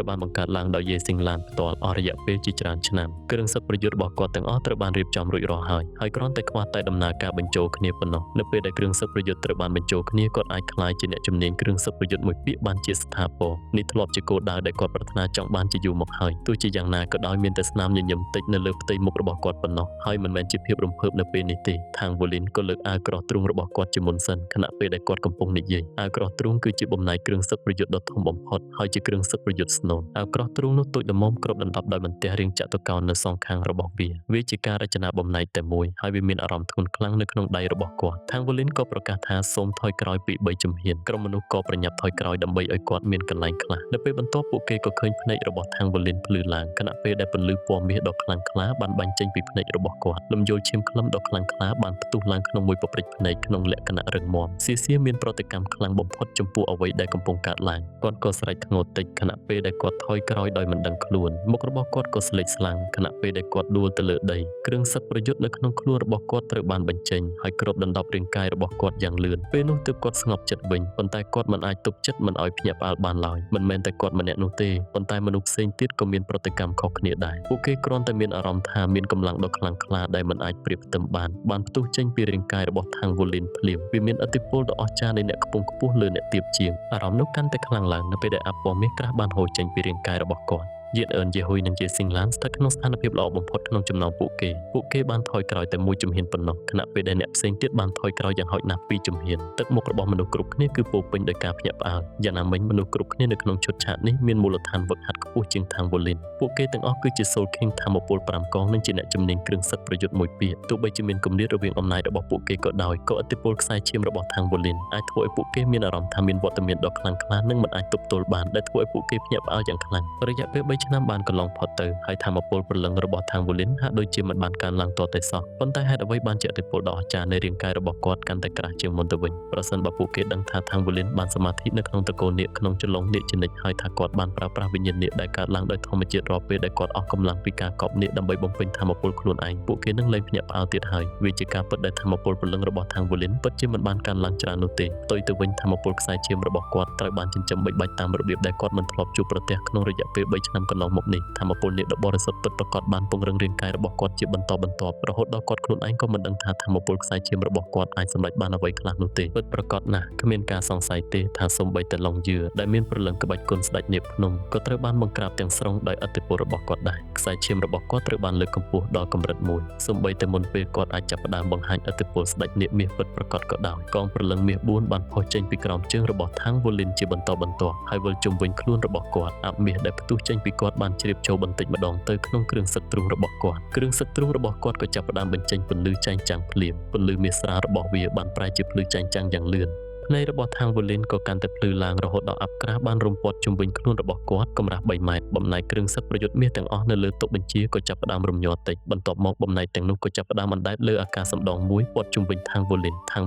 ូវបានបង្កើតឡើងដោយយេស៊ីងឡានផ្ទាល់អស់រយៈពេលជាច្រើនឆ្នាំគ្រឿងសឹកប្រយុទ្ធរបស់គាត់ទាំងអស់ត្រូវបានរៀបចំរួចរាល់ហើយគ្រាន់តែខ្វះតែដំណើរការបញ្ចូលគ្នាប៉ុណ្ណោះនៅពេលដែលគ្រឿងសឹកប្រយុទ្ធត្រូវបានបញ្ចូលគ្នាគាត់អាចក្លាយជាអ្នកជំនាញគ្រឿងសឹកប្រយុទ្ធមួយពាក្យបានជាស្ថាពរនេះធ្លាប់ជាគោលដៅដែលគាត់ប្រាថ្នាចង់បានជាយូរមកហើយទោះជាយ៉ាងណាក៏ដោយមានតែស្នាមញញឹមតិចនៅលើផ្ទៃមុខរបស់គាត់ប៉ុណ្ណោះហើយមិនមែនជាភាពរំភើបនៅពេលនេះទេខាងវូលីនក៏លើកអាវក្រោះទ្រូងរបស់គាត់ជាមុនសិនខណៈពេលដែលគាត់កំពុងនិយាយអាវក្រោះទ្រូងគឺជាបំណែកគ្រឿងសឹកប្រយុទ្ធដ៏ធំបំផុតហើយជាគ្រឿងសឹកប្រយុទ្ធស្នូលអាវក្រោះទ្រូងនោះទូចល្មមគ្របដណ្ដប់ដោយបន្ទះរាងចតុកោណនៅសងខាងរបស់វាជាការរចនាបំណែកតែមួយហើយវាមានអារម្មណ៍ធ្ងន់ខ្លាំងនៅក្នុងដៃរបស់គាត់ខាងវូលីនក៏ប្រកាសថាសូមថយក្រោយពី3ជំហានក្រុមមនុស្សក៏ប្រញាប់ថយក្រោយដើម្បីឲ្យគាត់មានកន្លែងខ្លះនៅពេលបន្ទាប់ពួកគេក៏ឃើញភ្នែករបស់ខាងវូលីនភ្លឺឡើងខណៈពេលដែលពន្លឺពណ៌មាសដ៏ខ្លាំងក្លាបានបាញ់ចេញពីភ្នែករបស់គាត់លំយោលឈាមក្លឹមដ៏ខ្លាំងក្លាបានផ្ទុះឡើងក្នុងមួយពព្រិចភ្នែកក្នុងលក្ខណៈរឹងមាំសៀសៀមានប្រតិកម្មខ្លាំងបំផុតចំពោះអ្វីដែល កំពុងកាត់ឡើងគាត់ក៏ស្រែកធ្ងន់តិចខណៈពេលដែលគាត់ថយក្រោយដោយមិនដឹងខ្លួនមុខរបស់គាត់ក៏ស្លេកស្លាំងខណៈពេលដែលគាត់ដួលទៅលើដីគ្រឿងសឹកប្រយុទ្ធនៅក្នុងខ្លួនរបស់គាត់ត្រូវបានបញ្ចេញហើយគ្របដណ្ដប់រាងកាយរបស់គាត់យ៉ាងលឿនពេលនោះទើបគាត់ស្ងប់ចិត្តវិញប៉ុន្តែគាត់មិនអាចទប់ចិត្តមិនឲ្យភ្ញាក់ផ្អើលបានឡើយមិនមែនតែគាត់ម្នាក់នោះទេប៉ុន្តែមនុស្សផ្សេងទៀតក៏មានប្រតិកម្មខុសគ្នាដែរពួកគេគ្រាន់តែមានអារម្មណ៍ថាមានកម្លាំងដ៏ខ្លាំងក្លាដែលមិនអាចប្រៀបផ្ទឹមបានផ្ទុះចេញពីរាងកាយរបស់ខាងវូលីនភ្លាមវាមានឥទ្ធិពលដ៏អស្ចារ្យនៃអ្នកខ្ពង់ខ្ពស់លើអ្នកទាបជាងអារម្មណ៍នោះកាន់តែខ្លាំងឡើងនៅពេលដែលអាប់ពណ៌មាសក្រាស់បានហូរចេញពីរាងកាយរបស់គាត់យៀតអឺនយេហ៊ុយនិងយេស៊ីងឡានស្ថិតក្នុងស្ថានភាពល្អបំផុតក្នុងចំណោមពួកគេបានថយក្រោយតែមួយជំហានប៉ុណ្ណោះខណៈពេលដែលអ្នកផ្សេងទៀតបានថយក្រោយយ៉ាងហោចណាស់2ជំហានទឹកមុខរបស់មនុស្សគ្រប់គ្នាគឺពោពេញដោយការភ្ញាក់ផ្អើលយ៉ាងណាមិញមនុស្សគ្រប់គ្នានៅក្នុងឈុតឆាកនេះមានមូលដ្ឋានវឹកហាត់ខ្ពស់ជាងខាងវូលីនពួកគេទាំងអស់គឺជា Soul King ថាមពល5កងនិងជាអ្នកជំនាញគ្រឿងសឹកប្រយុទ្ធមួយពាក្យទោះបីជាមានគម្លាតរវាងអំណាចរបស់ពួកគេក៏ដោយក៏ឥទ្ធិពលខ្សែឈាមរបស់ខាងវូលីនអាចធ្វើឲ្យពួកគេមានអារម្មណ៍ថាមានវត្តមានដ៏ខ្លាំងក្លានិងមិនអាចទប់ទល់បានដែលធ្វើឲ្យពួកគេភ្ញាក់ផ្អើលយ៉ាងខ្លាំងរយៈពេល3ឆ្នាំបានកន្លងផុតទៅហើយថាមពលព្រលឹងរបស់ខាងវូលីនហាក់ដូចជាមិនបានកើនឡើងទាល់តែសោះប៉ុន្តែហេតុអ្វីបានជាឥទ្ធិពលដ៏អស្ចារ្យនៃរាងកាយរបស់គាត់កាន់តែក្រាស់ជាងមុនទៅវិញប្រសិនបើពួកគេដឹងថាខាងវូលីនបានសមាធិនៅក្នុងតកូលនាគក្នុងចលងនាគជានិច្ចហើយថាគាត់បានប្រើប្រាស់វិញ្ញាណនាគដែលកើតឡើងដោយធម្មជាតិរាល់ពេលដែលគាត់អស់កម្លាំងពីការកប់នាគដើម្បីបំពេញថាមពលខ្លួនឯងពួកគេនឹងលែងភ្ញាក់ផ្អើលទៀតហើយវាជាការពិតដែលថាមពលព្រលឹងរបស់ខាងវូលីនពិតជាមិនបានកើនឡើងច្រើននោះទេផ្ទុយទៅវិញថាមពលខ្សែឈាមរបស់គាត់ត្រូវបានចិញ្ចឹមបីបាច់តាមរបៀបដែលគាត់មិនធ្លាប់ជួបប្រទះក្នុងរយៈពេល3ឆ្នាំកន្លងមកនេះថាមពលនាគដ៏បរិសុទ្ធពិតប្រាកដបានពង្រឹងរាងកាយរបស់គាត់ជាបន្តបន្ទាប់រហូតដល់គាត់ខ្លួនឯងក៏មិនដឹងថាថាមពលខ្សែឈាមរបស់គាត់អាចសម្រេចបានអ្វីខ្លះនោះទេពិតប្រាកដណាស់គ្មានការសង្ស័យទេថាសូម្បីតែឡុងយឺដែលមានព្រលឹងក្បាច់គុណស្ដេចនាគភ្នំក៏ត្រូវបានបង្ក្រាបទាំងស្រុងដោយឥទ្ធិពលរបស់គាត់ដែរខ្សែឈាមរបស់គាត់ត្រូវបានលើកកម្ពស់ដល់កម្រិតមួយសូម្បីតែមុនពេលគាត់អាចចាប់ផ្ដើមបង្ហាញឥទ្ធិពលស្ដេចនាគមាសពិតប្រាកដក៏ដោយកងព្រលឹងមាស4បានផុសចេញពីក្រោមជើងរបស់ខាងវូលីនជាបន្តបន្ទាប់ហើយវិលជុំវិញខ្លួនរបស់គាត់អាប់មាសដែលផ្ទុះចេញពីគាត់បានជ្រាបចូលបន្តិចម្ដងទៅក្នុងគ្រឿងសឹកទ្រូងរបស់គាត់គ្រឿងសឹកទ្រូងរបស់គាត់ក៏ចាប់ផ្ដើមបញ្ចេញពន្លឺចែងចាំងភ្លាមពន្លឺមាសស្រាលរបស់វាបានប្រែជាភ្លឺចែងចាំងយ៉ាងលឿនភ្នែករបស់ខាងវូលីនក៏កាន់តែភ្លឺឡើងរហូតដល់អាប់ក្រាស់បានរុំព័ទ្ធជុំវិញខ្លួនរបស់គាត់កម្រាស់3ម៉ែត្របំណែកគ្រឿងសឹកប្រយុទ្ធមាសទាំងអស់នៅលើតុបញ្ជាក៏ចាប់ផ្ដើមរំញ័រតិចបន្ទាប់មកបំណែកទាំងនោះក៏ចាប់ផ្ដើមអណ្ដែតលើអាកាសម្ដងមួយព័ទ្ធជុំវិញខាងវ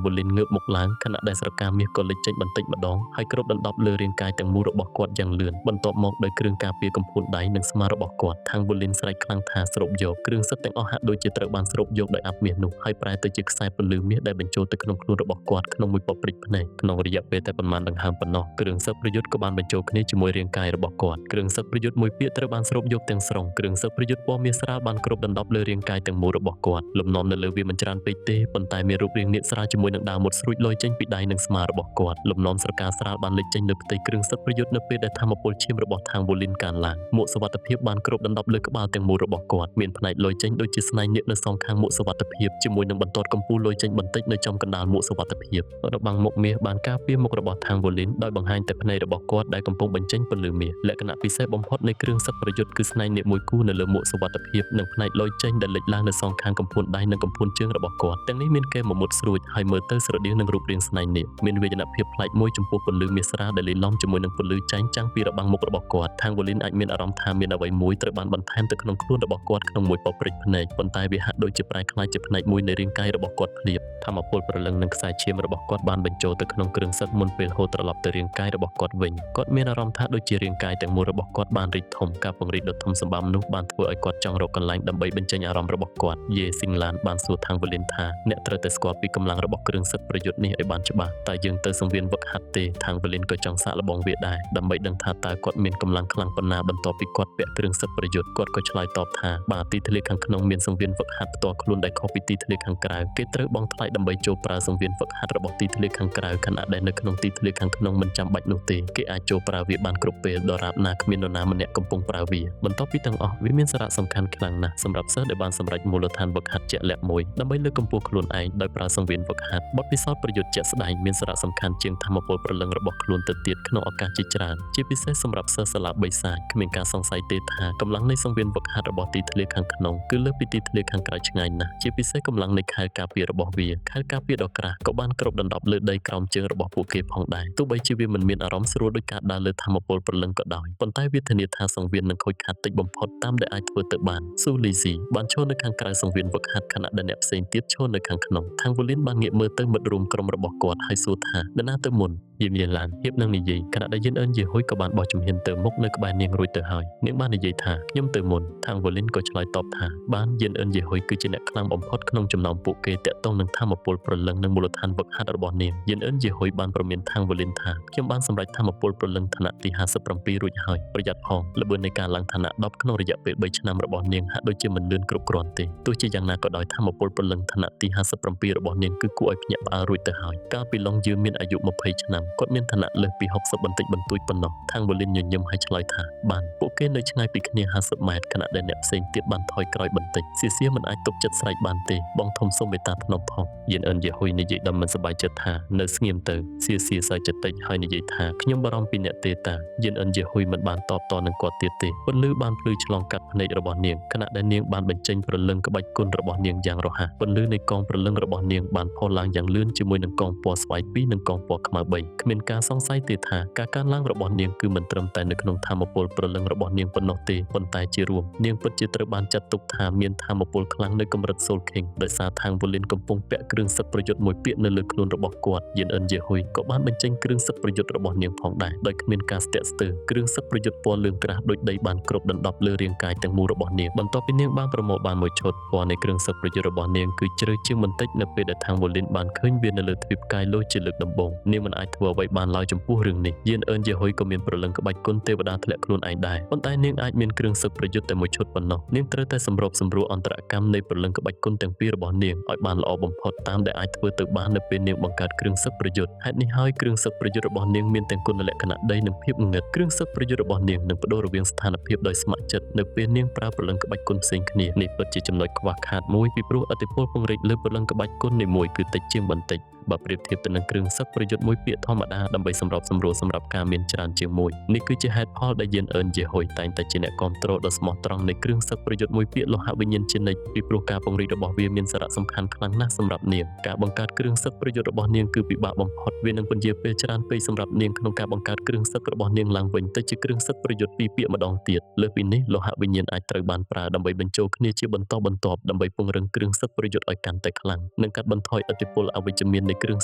ូលីនងើបមុខឡើងខណៈដែលស្រកាមាសក៏លេចចេញបន្តិចម្ដងហើយគ្របដណ្ដប់លើរាងកាយទាំងមូលរបស់គាត់យ៉ាងលឿនបន្ទាប់មកដោយគ្រឿងការពារកំភួនដៃនិងស្មារបស់គាត់ខាងវូលីនស្រែកខ្លាំងថាស្រូបយកគ្រឿងសឹកទាំងអស់ហាក់ដូចជាត្រូវបានស្រូបយកដោយអាប់មាសនោះហើយប្រែទៅជាខ្សែពន្លឺមាសដែលបញ្ចូលទៅក្នុងខ្លួនរបស់គាត់ក្នុងមួយប៉ព្រិចភ្នែកក្នុងរយៈពេលតែប៉ុន្មានដង្ហើមប៉ុណ្ណោះគ្រឿងសឹកប្រយុទ្ធក៏បានបញ្ចូលគ្នាជាមួយរាងកាយរបស់គាត់គ្រឿងសឹកប្រយុទ្ធមួយពាក្យត្រូវបានស្រូបយកទាំងស្រុងគ្រឿងសឹកប្រយុទ្ធពណ៌មាសស្រាលបានគ្របដណ្ដប់លើរាងកាយទាំងមូលរបស់គាត់លំនាំនៅលើវាមិនច្រើនពេកទេប៉ុន្តែមានរូបរាងនាគស្រាលជាមួយនឹងដាវមុតស្រួចលយចេញពីដៃនិងស្មារបស់គាត់លំនាំស្រកាស្រាលបានលេចចេញលើផ្ទៃគ្រឿងសឹកប្រយុទ្ធនៅពេលដែលថាមពលឈាមរបស់ខាងវូលីនកើនឡើងមួកសុវត្ថិភាពបានគ្របដណ្ដប់លើក្បាលទាំងមូលរបស់គាត់មានផ្នែកលយចេញដូចជាស្នែងនាគនៅសងខាងមួកសុវត្ថិភាពជាមួយនឹងបន្ទាត់កម្ពស់លយចេញបន្តិចនៅចំកណ្ដាលមួកសុវត្ថិភាពរបាំងមុខមាសបានការពារមុខរបស់ខាងវូលីនដោយបង្ហាញតែភ្នែករបស់គាត់ដែលកំពុងបញ្ចេញពន្លឺមាសលក្ខណៈពិសេសបំផុតនៃគ្រឿងសឹកប្រយុទ្ធគឺស្នែងនាគមួយគូនៅលើមួកសុវត្ថិភាពនិងផ្នែកលយចេញដែលលេចឡើងនៅសងខាងកំភួនដៃនិងកំភួនជើងរបស់គាត់ទាំងនេះមានកេរ្តិ៍មុតស្រួចហើយមើលទៅស្រដៀងនឹងរូបរាងស្នែងនាគមានវេទនភាពប្លែកមួយចំពោះពន្លឺមាសស្រាលដែលលាយឡំជាមួយនឹងពន្លឺចែងចាំងពីរបាំងមុខរបស់គាត់ខាងវូលីនអាចមានអារម្មណ៍ថាមានអ្វីមួយត្រូវបានបន្ថែមទៅក្នុងខ្លួនរបស់គាត់ក្នុងមួយប៉ព្រិចភ្នែកប៉ុន្តែវាហាក់ដូចជាប្រែក្លាយជាផ្នែកមួយនៃរាងកាយរបស់គាត់ភ្លាមថាមពលព្រលឹងនិងខ្សែឈាមរបស់គាត់បានបញ្ចូលទៅក្នុងគ្រឿងសឹកមុនពេលហូរត្រឡប់ទៅរាងកាយរបស់គាត់វិញគាត់មានអារម្មណ៍ថាដូចជារាងកាយទាំងមូលរបស់គាត់បានរីកធំការពង្រីកដ៏ធំសម្បើមនោះបានធ្វើឲ្យគាត់ចង់រកកន្លែងដើម្បីបញ្ចេញអារម្មណ៍របស់គាត់យេស៊ីងឡានបានសួរខាងវូលីនថាអ្នកត្រូវតែស្គាល់ពីកម្លាំងរបស់គ្រឿងសឹកប្រយុទ្ធនេះឲ្យបានច្បាស់តែយើងទៅសង្វៀនវឹកហាត់ទេខាងវូលីនក៏ចង់សាកល្បងវាដែរដើម្បីដឹងថាតើគាត់មានកម្លាំងខ្លាំងប៉ុណ្ណាបន្ទាប់ពីគាត់ពាក់គ្រឿងសឹកប្រយុទ្ធគាត់ក៏ឆ្លើយតបថាបាទទីធ្លាខាងក្នុងមានសង្វៀនវឹកហាត់ផ្ទាល់ខ្លួនដែលខុសពីទីធ្លាខាងក្រៅគេត្រូវបង់ថ្លៃដើម្បីចូលប្រើសង្វៀនវឹកហាត់របស់ទីធ្លាខាងក្រៅខណៈដែលនៅក្នុងទីធ្លាខាងក្នុងមិនចាំបាច់នោះទេគេអាចចូលប្រើវាបានគ្រប់ពេលដរាបណាគ្មាននរណាម្នាក់កំពុងប្រើវាបន្ទាប់ពីទាំងអស់វាមានសារៈសំខាន់ខ្លាំងណាស់សម្រាប់សិស្សដែលបានសម្រេចមូលដ្ឋានវឹកហាត់ជាក់លាក់មួយដើម្បីលើកកម្ពស់ខ្លួនឯងដោយប្រើសង្វៀនវឹកហាត់បទពិសោធន៍ប្រយុទ្ធជាក់ស្ដែងមានសារៈសំខាន់ជាងថាមពលព្រលឹងរបស់ខ្លួនទៅទៀតក្នុងឱកាសជាច្រើនជាពិសេសសម្រាប់សិស្សសាលាបិសាចគ្មានការសង្ស័យទេថាកម្លាំងនៃសង្វៀនវឹកហាត់របស់ទីធ្លាខាងក្នុងគឺលើសពីទីធ្លាខាងក្រៅឆ្ងាយណាស់ជាពិសេសកម្លាំងនៃខែលការពាររបស់វាខែលការពារដ៏ក្រាស់ក៏បានគ្របដណ្ដប់លើដីក្រោម មជើងរបស់ពួកគេផងដែរទោះបីជាវាមិនមានអារម្មណ៍ស្រួលដោយការដើរលើធម្មពលព្រលឹងក៏ដោយប៉ុន្តែវាធានាថាសង្វៀននឹងខូចខាតតិចបំផុតតាមដែលអាចធ្វើទៅបានស៊ូលីស៊ីបានឈរនៅខាងក្រៅសង្វៀនវឹកហាត់ខណៈដែលអ្នកផ្សេងទៀតឈរនៅខាងក្នុងខាងវូលីនបានងាកមើលទៅមិត្តរួមក្រុមរបស់គាត់ហើយសួរថានរណាទៅមុនយាមយាឡានហៀបនឹងនិយាយខណៈដែលយិនអិនយេហ៊ុយក៏បានបោះជំហានទៅមុខនៅក្បែរនាងរួចទៅហើយនាងបាននិយាយថាខ្ញុំទៅមុនខាងវូលីនក៏ឆ្លើយតបថាបានយិនអិនយេហ៊ុយគឺជាអ្នកខ្លាំងបំផុតក្នុងចំណោមពួកគេតាក់ទងនឹងធម្មពលព្រលឹងនិងមូលដ្ឋានវឹកហាត់របស់នាងយិនអិនយេហ៊ុយបានប្រមានខាងវូលីនថាខ្ញុំបានសម្រេចធម្មពលព្រលឹងឋានៈទី57រួចហើយប្រយ័ត្នផងល្បឿននៃការឡើងឋានៈ10ក្នុងរយៈពេល3ឆ្នាំរបស់នាងហាក់ដូចជាមិនលឿនគ្រប់គ្រាន់ទេទោះជាយ៉ាងណាក៏ដោយធម្មពលព្រលឹងឋានៈទី57របស់នាងគឺគួរឲ្យភ្ញាក់ផ្អើលរួចទៅហើយកាលពីឡុងយឺមានអាយុ20ឆ្នាំគាត់មានឋានៈលើសពី60បន្តិចបន្តួចប៉ុណ្ណោះខាងវូលីនញញឹមហើយឆ្លើយថាបានពួកគេនៅឆ្ងាយពីគ្នា50ម៉ែត្រខណៈដែលអ្នកផ្សេងទៀតបានថយក្រោយបន្តិចសៀសៀមិនអាចទប់ចិត្តស្រែកបានទេបងធំសូមមេត្តាថ្នមផងយិនអិនយេហ៊ុយនិយាយដល់មិនសប្បាយចិត្តថានៅស្ងៀមទៅសៀសើចចិត្តតិចហើយនិយាយថាខ្ញុំបារម្ភពីអ្នកទេតាយិនអិនយេហ៊ុយមិនបានតបតនឹងគាត់ទៀតទេពន្លឺបានភ្លឺឆ្លងកាត់ភ្នែករបស់នាងខណៈដែលនាងបានបញ្ចេញព្រលឹងក្បាច់គុណរបស់នាងយ៉ាងរហ័សពន្លឺនៃកងព្រលឹងរបស់នាងបានផុសឡើងយ៉ាងលឿនជាមួយនឹងកងពណ៌ស្វាយ2និងកងពណ៌ខ្មៅ3គ្មានការសង្ស័យទេថាការកើនឡើងរបស់នាងគឺមិនត្រឹមតែនៅក្នុងធម៌ពលព្រលឹងរបស់នាងប៉ុណ្ណោះទេប៉ុន្តែជារួមនាងពិតជាត្រូវបានចាត់ទុកថាមានធម៌ពលខ្លាំងនៅកម្រិតសូលខេងដោយសារខាងវូលីនកំពុងពាក់គ្រឿងសឹកប្រយុទ្ធមួយពាក្យនៅលើខ្លួនរបស់គាត់យិនអិនយេហ៊ុយក៏បានបញ្ចេញគ្រឿងសឹកប្រយុទ្ធរបស់នាងផងដែរដោយគ្មានការស្ទាក់ស្ទើរគ្រឿងសឹកប្រយុទ្ធពណ៌លឿងក្រាស់ដូចដីបានគ្របដណ្ដប់លើរាងកាយទាំងមូលរបស់នាងបន្ទាប់ពីនាងបានប្រមូលបានមួយឈុតពណ៌នៃគ្រឿងសឹកប្រយុទ្ធរបស់នាងគឺជ្រៅជាងបន្តិចនៅពេលដែលខាងវូលីនបានឃើញវានៅលើទ្វីបកាយលោជាលើកដំបូងនាងមិនអាចធ្វើអ្វីបានឡើយចំពោះរឿងនេះយិនអិនយេហ៊ុយក៏មានព្រលឹងក្បាច់គុណទេវតាធ្លាក់ខ្លួនឯងដែរប៉ុន្តែនាងអាចមានគ្រឿងសឹកប្រយុទ្ធតែមួយឈុតប៉ុណ្ណោះនាងត្រូវតែសម្របសម្រួលអន្តរកម្មនៃព្រលឹងក្បាច់គុណទាំងពីររបស់នាងឲ្យបានល្អបំផុតតាមដែលអាចធ្វើទៅបាននៅពេលនាងបង្កើតគ្រឿងសឹកប្រយុទ្ធហេតុនេះហើយគ្រឿងសឹកប្រយុទ្ធរបស់នាងមានទាំងគុណលក្ខណៈដីនិងភាពងឹតគ្រឿងសឹកប្រយុទ្ធរបស់នាងនឹងបដូររវាងស្ថានភាពដោយស្ម័គ្រចិត្តនៅពេលនាងប្រើព្រលឹងក្បាច់គុណផ្សេងគ្នានេះពិតជាចំណុចខ្វះខាតមួយពីព្រោះឥទ្ធិពលពង្រីកលើព្រលឹងក្បាច់គុណនីមួយគឺតិចជាងបន្តិចបើប្រៀបធៀបទៅនឹងគ្រឿងសឹកប្រយុទ្ធមួយពាក្យធម្មតាដើម្បីសម្របសម្រួលសម្រាប់ការមានច្រើនជាងមួយនេះគឺជាហេតុផលដែលយិនអិនយេហ៊ុយតែងតែជាអ្នកគ្រប់គ្រងដ៏ស្មោះត្រង់នៃគ្រឿងសឹកប្រយុទ្ធមួយពាក្យលោហៈវិញ្ញាណជានិច្ចពីព្រោះការពង្រីករបស់វាមានសារៈសំខាន់ខ្លាំងណាស់សម្រាប់នាងការបង្កើតគ្រឿងសឹកប្រយុទ្ធរបស់នាងគឺពិបាកបំផុតវានឹងពន្យាពេលច្រើនពេកសម្រាប់នាងក្នុងការបង្កើតគ្រឿងសឹករបស់នាងឡើងវិញទៅជាគ្រឿងសឹកប្រយុទ្ធពីរពាក្យម្ដងទៀតលើសពីនេះលោហៈវិញ្ញាណអាចត្រូវបានប្រើដើម្បីបញ្ចូលគ្នាជាបន្តបន្ទាប់ដើម្បីពង្រឹងគ្រឿងសឹកប្រយុទ្ធឲ្យកាន់តែខ្លាំងនិងកាត់បន្ថយឥទ្ធិពលអវិជ្ជមាននៃគ្រឿ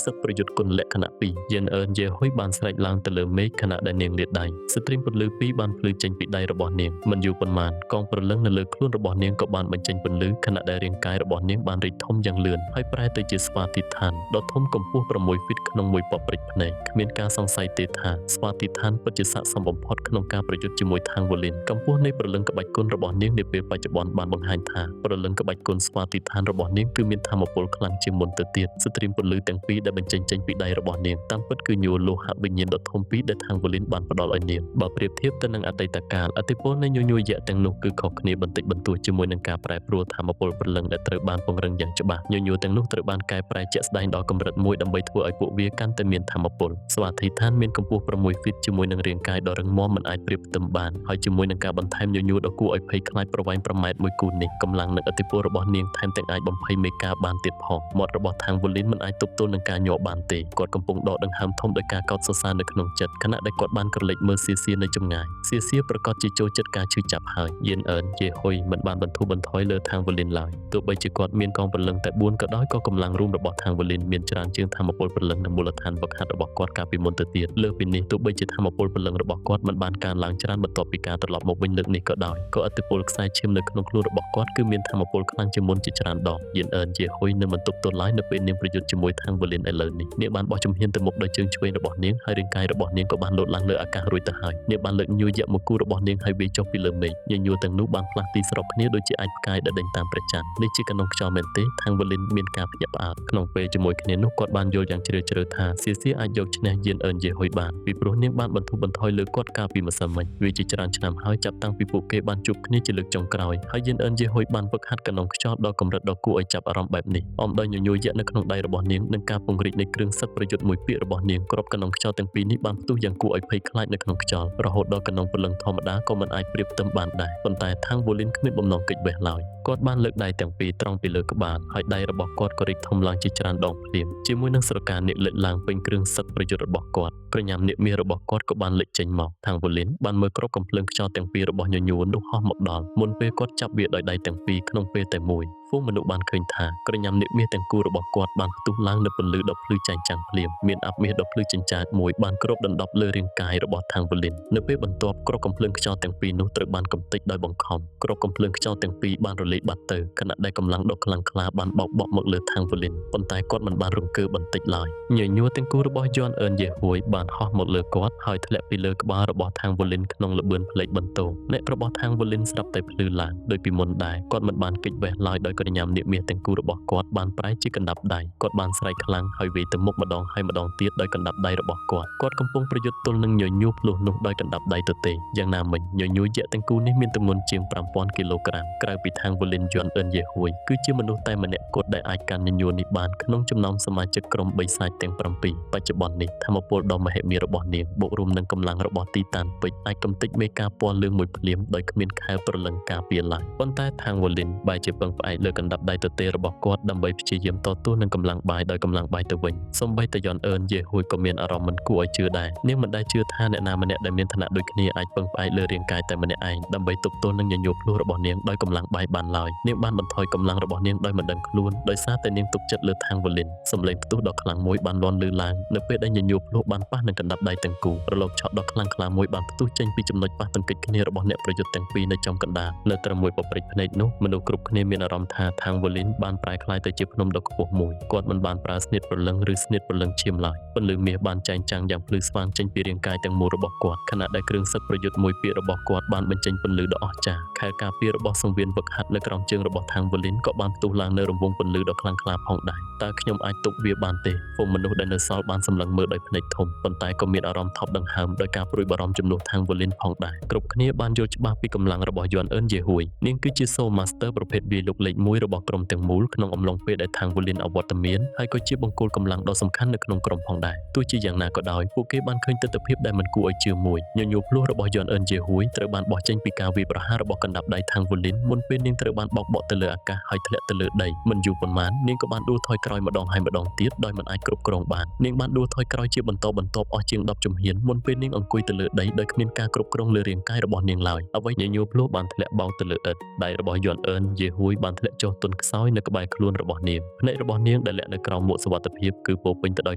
ងសឹកប្រយុទ្ធគុណលក្ខណៈ2យិនអិនយេហ៊ុយបានស្រែកឡើងទៅលើមេឃខណៈដែលនាងលាតដៃស្ទ្រីមពន្លឺពីរបានភ្លឺចេញពីដៃរបស់នាងមិនយូរប៉ុន្មានកងព្រលឹងនៅលើខ្លួនរបស់នាងក៏បានបញ្ចេញពន្លឺខណៈដែលរាងកាយរបស់នាងបានរីកធំយ៉ាងលឿនហើយប្រែទៅជាស្វាទីឋានដ៏ធំកម្ពស់6ហ្វីតក្នុងមួយប៉ព្រិចភ្នែកគ្មានការសង្ស័យទេថាស្វាទីឋានពិតជាស័ក្តិសមបំផុតក្នុងការប្រយុទ្ធជាមួយខាងវូលីនកម្ពស់នៃព្រលឹងក្បាច់គុណរបស់នាងនាពេលបច្ចុប្បន្នបានបង្ហាញថាព្រលឹងក្បាច់គុណស្វាទីឋានរបស់នាងគឺមានធម៌ពលខ្លាំងជាងមុនទៅទៀតស្ទ្រីមពន្លឺទាំងពីរដែលបញ្ចេញចេញពីដៃរបស់នាងតាមពិតគឺញួរលោហៈវិញ្ញាណដ៏ធំពីរដែលខាងវូលីនបានផ្ដល់ឲ្យនាងបើប្រៀបធៀបទៅនឹងអតីតកាលឥទ្ធិពលនៃញញួរយក្សទាំងនោះគឺខុសគ្នាបន្តិចបន្តួចជាមួយនឹងការប្រែប្រួលធម៌ពលព្រលឹងដែលត្រូវបានពង្រឹងយ៉ាងច្បាស់ញញួរទាំងនោះត្រូវបានកែប្រែជាក់ស្ដែងដល់កម្រិតមួយដើម្បីធ្វើឲ្យពួកវាកាន់តែមានធម៌ពលស្វាធីឋានមានកម្ពស់6ហ្វីតជាមួយនឹងរាងកាយដ៏រឹងមាំមិនអាចប្រៀបផ្ទឹមបានហើយជាមួយនឹងការបន្ថែមញញួរដ៏គួរឲ្យភ័យខ្លាចប្រវែង5ម៉ែត្រមួយគូនេះកម្លាំងនិងឥទ្ធិពលរបស់នាងថែមទាំងអាចបំភ័យមេកាបានទៀតផងមាត់របស់ខាងវូលីនមិនអាចទប់ទល់នឹងការញាប់បានទេគាត់កំពុងដកដង្ហើមធំដោយការកោតសរសើរនៅក្នុងចិត្តខណៈដែលគាត់បានក្រឡេកមើលសៀសៀនៅចម្ងាយសៀសៀប្រកាសជាចូលចិត្តការឈឺចាប់ហើយយិនអិនយេហ៊ុយមិនបានបន្ធូរបន្ថយលើខាងវូលីនឡើយទោះបីជាគាត់មានកងព្រលឹងតែ4ក៏ដោយក៏កម្លាំងរួមរបស់ខាងវូលីនមានច្រើនជាងធម៌ពលព្រលឹងនិងមូលដ្ឋានវឹកហាត់របស់គាត់កាលពីមុនទៅទៀតលើសពីនេះទោះបីជាធម៌ពលព្រលឹងរបស់គាត់មិនបានកើនឡើងច្រើនបន្ទាប់ពីការត្រឡប់មកវិញលើកនេះក៏ដោយក៏ឥទ្ធិពលខ្សែឈាមនៅក្នុងខ្លួនរបស់គាត់គឺមានធម៌ពលខ្លាំងជាងមុនជាច្រើនដងយិនអិនយេហ៊ុយនៅមិនទប់ទល់ឡើយនៅពេលនាងប្រយុទ្ធជាមួយខាងវូលីនឥឡូវនេះនាងបានបោះជំហានទៅមុខដោយជើងឆ្វេងរបស់នាងហើយរាងកាយរបស់នាងក៏បានលោតឡើងលើអាកាសរួចទៅហើយនាងបានលើកញយយក្សមកគូរបស់នាងហើយវាយចុះពីលើមេឃញញួរទាំងនោះបានផ្លាស់ទីស្របគ្នាដូចជាអាចផ្កាយដែលដេញតាមព្រះច័ន្ទនេះជាកណ្ដុងខ្យល់មែនទេខាងវូលីនមានការភ្ញាក់ផ្អើលក្នុងពេលជាមួយគ្នានោះគាត់បានយល់យ៉ាងជ្រាលជ្រៅថាសៀសៀអាចយកឈ្នះយិនអិនយេហ៊ុយបានពីព្រោះនាងបានបន្ធូរបន្ថយលើគាត់កាលពីម្សិលមិញវាជាច្រើនឆ្នាំហើយចាប់តាំងពីពួកគេបានជួបគ្នាជាលើកចុងក្រោយហើយយិនអិនយេហ៊ុយបានហ្វឹកហាត់កណ្ដុងខ្យល់ដល់កម្រិតដ៏គួរឲ្យចាប់អារម្មណ៍បែបនេះអមដោយញញួរយក្សនៅក្នុងដៃរបស់នាងនិង ការពង្រីកនៃគ្រឿងសឹកប្រយុទ្ធមួយពាក្យរបស់នាងគ្រាប់កណ្ដុងខ្យល់ទាំងពីរនេះបានផ្ទុះយ៉ាងគួរឲ្យភ័យខ្លាចនៅក្នុងខ្យល់រហូតដល់កណ្ដុងព្រលឹងធម្មតាក៏មិនអាចប្រៀបផ្ទឹមបានដែរប៉ុន្តែថាងវូលីនគ្មានបំណងគេចវេះឡើយគាត់បានលើកដៃទាំងពីរត្រង់ពីលើក្បាលហើយដៃរបស់គាត់ក៏រីកធំឡើងជាច្រើនដងភ្លាមជាមួយនឹងស្រកានាគលេចឡើងពេញគ្រឿងសឹកប្រយុទ្ធរបស់គាត់ក្រញាំនាគមាសរបស់គាត់ក៏បានលេចចេញមកថាងវូលីនបានមើលគ្រាប់កំភ្លើងខ្យល់ទាំងពីររបស់ញញួរនោះហោះមកដល់មុនពេលគាត់ចាប់វាដោយដៃទាំងពីរក្នុងពេលតែមួយហ្វូងមនុស្សបានឃើញថាក្រញាំនាគមាសទាំងគូរបស់គាត់បានផ្ទុះឡើងនៅពន្លឺដ៏ភ្លឺចែងចាំងភ្លាមមានអាប់មាសដ៏ភ្លឺចិញ្ចាចមួយបានគ្របដណ្ដប់លើរាងកាយរបស់ថាងវូលីននៅពេលបន្ទាប់គ្រាប់កំភ្លើងខ្យល់ទាំងពីរនោះត្រូវបានកំទេចដោយបង្ខំគ្រាប់កំភ្លើងខ្យល់ទាំងពីរបានរលាយបាត់ទៅខណៈដែលកម្លាំងដ៏ខ្លាំងក្លាបានបោកបក់មកលើថាងវូលីនប៉ុន្តែគាត់មិនបានរង្គើបន្តិចឡើយញញួរទាំងគូរបស់យន់អឺនយេហួយបានហោះមកលើគាត់ហើយធ្លាក់ពីលើក្បាលរបស់ថាងវូលីនក្នុងល្បឿនផ្លេកបន្ទោអ្នករបស់ថាងវូលីនស្រាប់តែភ្លឺឡើងដោយពីមុនដែរគាត់មិនបានគេចវេះឡើយដោយក្រញាំនាគមាសទាំងគូរបស់គាត់បានប្រែជាកណ្ដាប់ដៃគាត់បានស្រែកខ្លាំងហើយវាយទៅមុខម្ដងហើយម្ដងទៀតដោយកណ្ដាប់ដៃរបស់គាត់កំពុងប្រយុទ្ធទល់នឹងញញួរភ្លោះនោះដោយកណ្ដាប់ដៃទៅទេយ៉ាងណាមិញញញួរយក្សទាំងគូនេះមានទម្ងន់ជាង 5000 គីឡូក្រាមក្រៅពីថាងវូលីនយន់អឺនយេហួយគឺជាមនុស្សតែម្នាក់គត់ដែលអាចកាន់ញញួរនេះបានក្នុងចំណោមសមាជិកក្រុមបិសាចទាំង7បច្ចុប្បន្ននេះថាមពលដ៏មហិមារបស់នាងបូករួមនឹងកម្លាំងរបស់ទីតានពេជ្រអាចកំទេចមេការពណ៌លឿងមួយភ្លាមដោយគ្មានខែលព្រលឹងការពារឡើយប៉ុន្តែថាងវូលីនបែរជាពឹងផ្អែកលើកណ្ដាប់ដៃទទេរបស់គាត់ដើម្បីព្យាយាមតទល់នឹងកម្លាំងបាយដោយកម្លាំងបាយទៅវិញសូម្បីតែយន់អឺនយេហួយក៏មានអារម្មណ៍មិនគួរឲ្យជឿដែរនាងមិនដែលជឿថាអ្នកណាម្នាក់ដែលមានឋានៈដូចគ្នាអាចពឹងផ្អែកលើរាងកាយតែម្នាក់ឯងដើម្បីទប់ទល់នឹងញញួរភ្លោះរបស់នាងដោយកម្លាំងបាយបានឡើយនាងបានបន្ថយកម្លាំងរបស់នាងដោយមិនដឹងខ្លួនដោយសារតែនាងទុកចិត្តលើថាងវូលីនសម្លេងផ្ទុះដ៏ខ្លាំងមួយបានលាន់លឺឡើងនៅពេលដែលញញួរភ្លោះបានប៉ះនឹងកណ្ដាប់ដៃទាំងគូរលកឆក់ដ៏ខ្លាំងក្លាមួយបានផ្ទុះចេញពីចំណុចប៉ះទង្គិចគ្នារបស់អ្នកប្រយុទ្ធទាំងពីរនៅចំកណ្ដាលនៅត្រឹមមួយពព្រិចភ្នែកនោះមនុស្សគ្រប់គ្នាមានអារម្មណ៍ថាថាងវូលីនបានប្រែក្លាយទៅជាភ្នំដ៏ខ្ពស់មួយគាត់មិនបានប្រើស្នៀតព្រលឹងឬស្នៀតព្រលឹងឈាមឡើយពន្លឺមាសបានចែងចាំងយ៉ាងភ្លឺស្វាងចេញពីរាងកាយទាំងមូលរបស់គាត់ខណៈដែលគ្រឿងសឹកប្រយុទ្ធមួយពាក្យរបស់គាត់បានបញ្ចេញពន្លឺដ៏អស្ចារ្យខែលការពាររបស់សង្វៀនវឹកហាត់នៅក្រោមជើងរបស់ថាងវូលីនក៏បានផ្ទុះឡើងនៅរង្វង់ពន្លឺដ៏ខ្លាំងក្លាផងដែរតើខ្ញុំអាចទប់វាបានទេហ្វូងមនុស្សដែលនៅសល់បានសម្លឹងមើលដោយភ្នែកធំប៉ុន្តែក៏មានអារម្មណ៍ថប់ដង្ហើមដោយការព្រួយបារម្ភជំនួសថាងវូលីនផងដែរគ្រប់គ្នាបានយល់ច្បាស់ពីកម្លាំងរបស់យន់អឺនយេហួយនាងគឺជា Soul Master ប្រភេទវាយលុកលេខ1របស់ក្រុមទាំងមូលក្នុងអំឡុងពេលដែលថាងវូលីនអវត្តមានហើយក៏ជាបង្គោលកម្លាំងដ៏សំខាន់នៅក្នុងក្រុមផងដែរទោះជាយ៉ាងណាក៏ដោយពួកគេបានឃើញទិដ្ឋភាពដែលមិនគួរឲ្យជឿមួយញញួរភ្លោះរបស់យន់អឺនយេហួយត្រូវបានបោះចេញពីការវាយប្រហាររបស់កណ្ដាប់ដៃថាងវូលីនមុនពេលនាងត្រូវបានបោកបក់ទៅលើអាកាសហើយធ្លាក់ទៅលើដីមិនយូរប៉ុន្មាននាងក៏បានដួលថយក្រោយម្ដងហើយម្ដងទៀតដោយមិនអាចគ្រប់គ្រងបាននាងបានដួលថយក្រោយជាបន្តបន្ទាប់អស់ជាង10ជំហានមុនពេលនាងអង្គុយទៅលើដីដោយគ្មានការគ្រប់គ្រងលើរាងកាយរបស់នាងឡើយអ្វីញញួរភ្លោះបានធ្លាក់បោកទៅលើឥដ្ឋដៃរបស់យន់អឺនយេហួយបានធ្លាក់ចុះទន់ខ្សោយនៅក្បែរខ្លួនរបស់នាងភ្នែករបស់នាងដែលលាក់នៅក្រោមមួកសុវត្ថិភាពគឺពោពេញទៅដោយ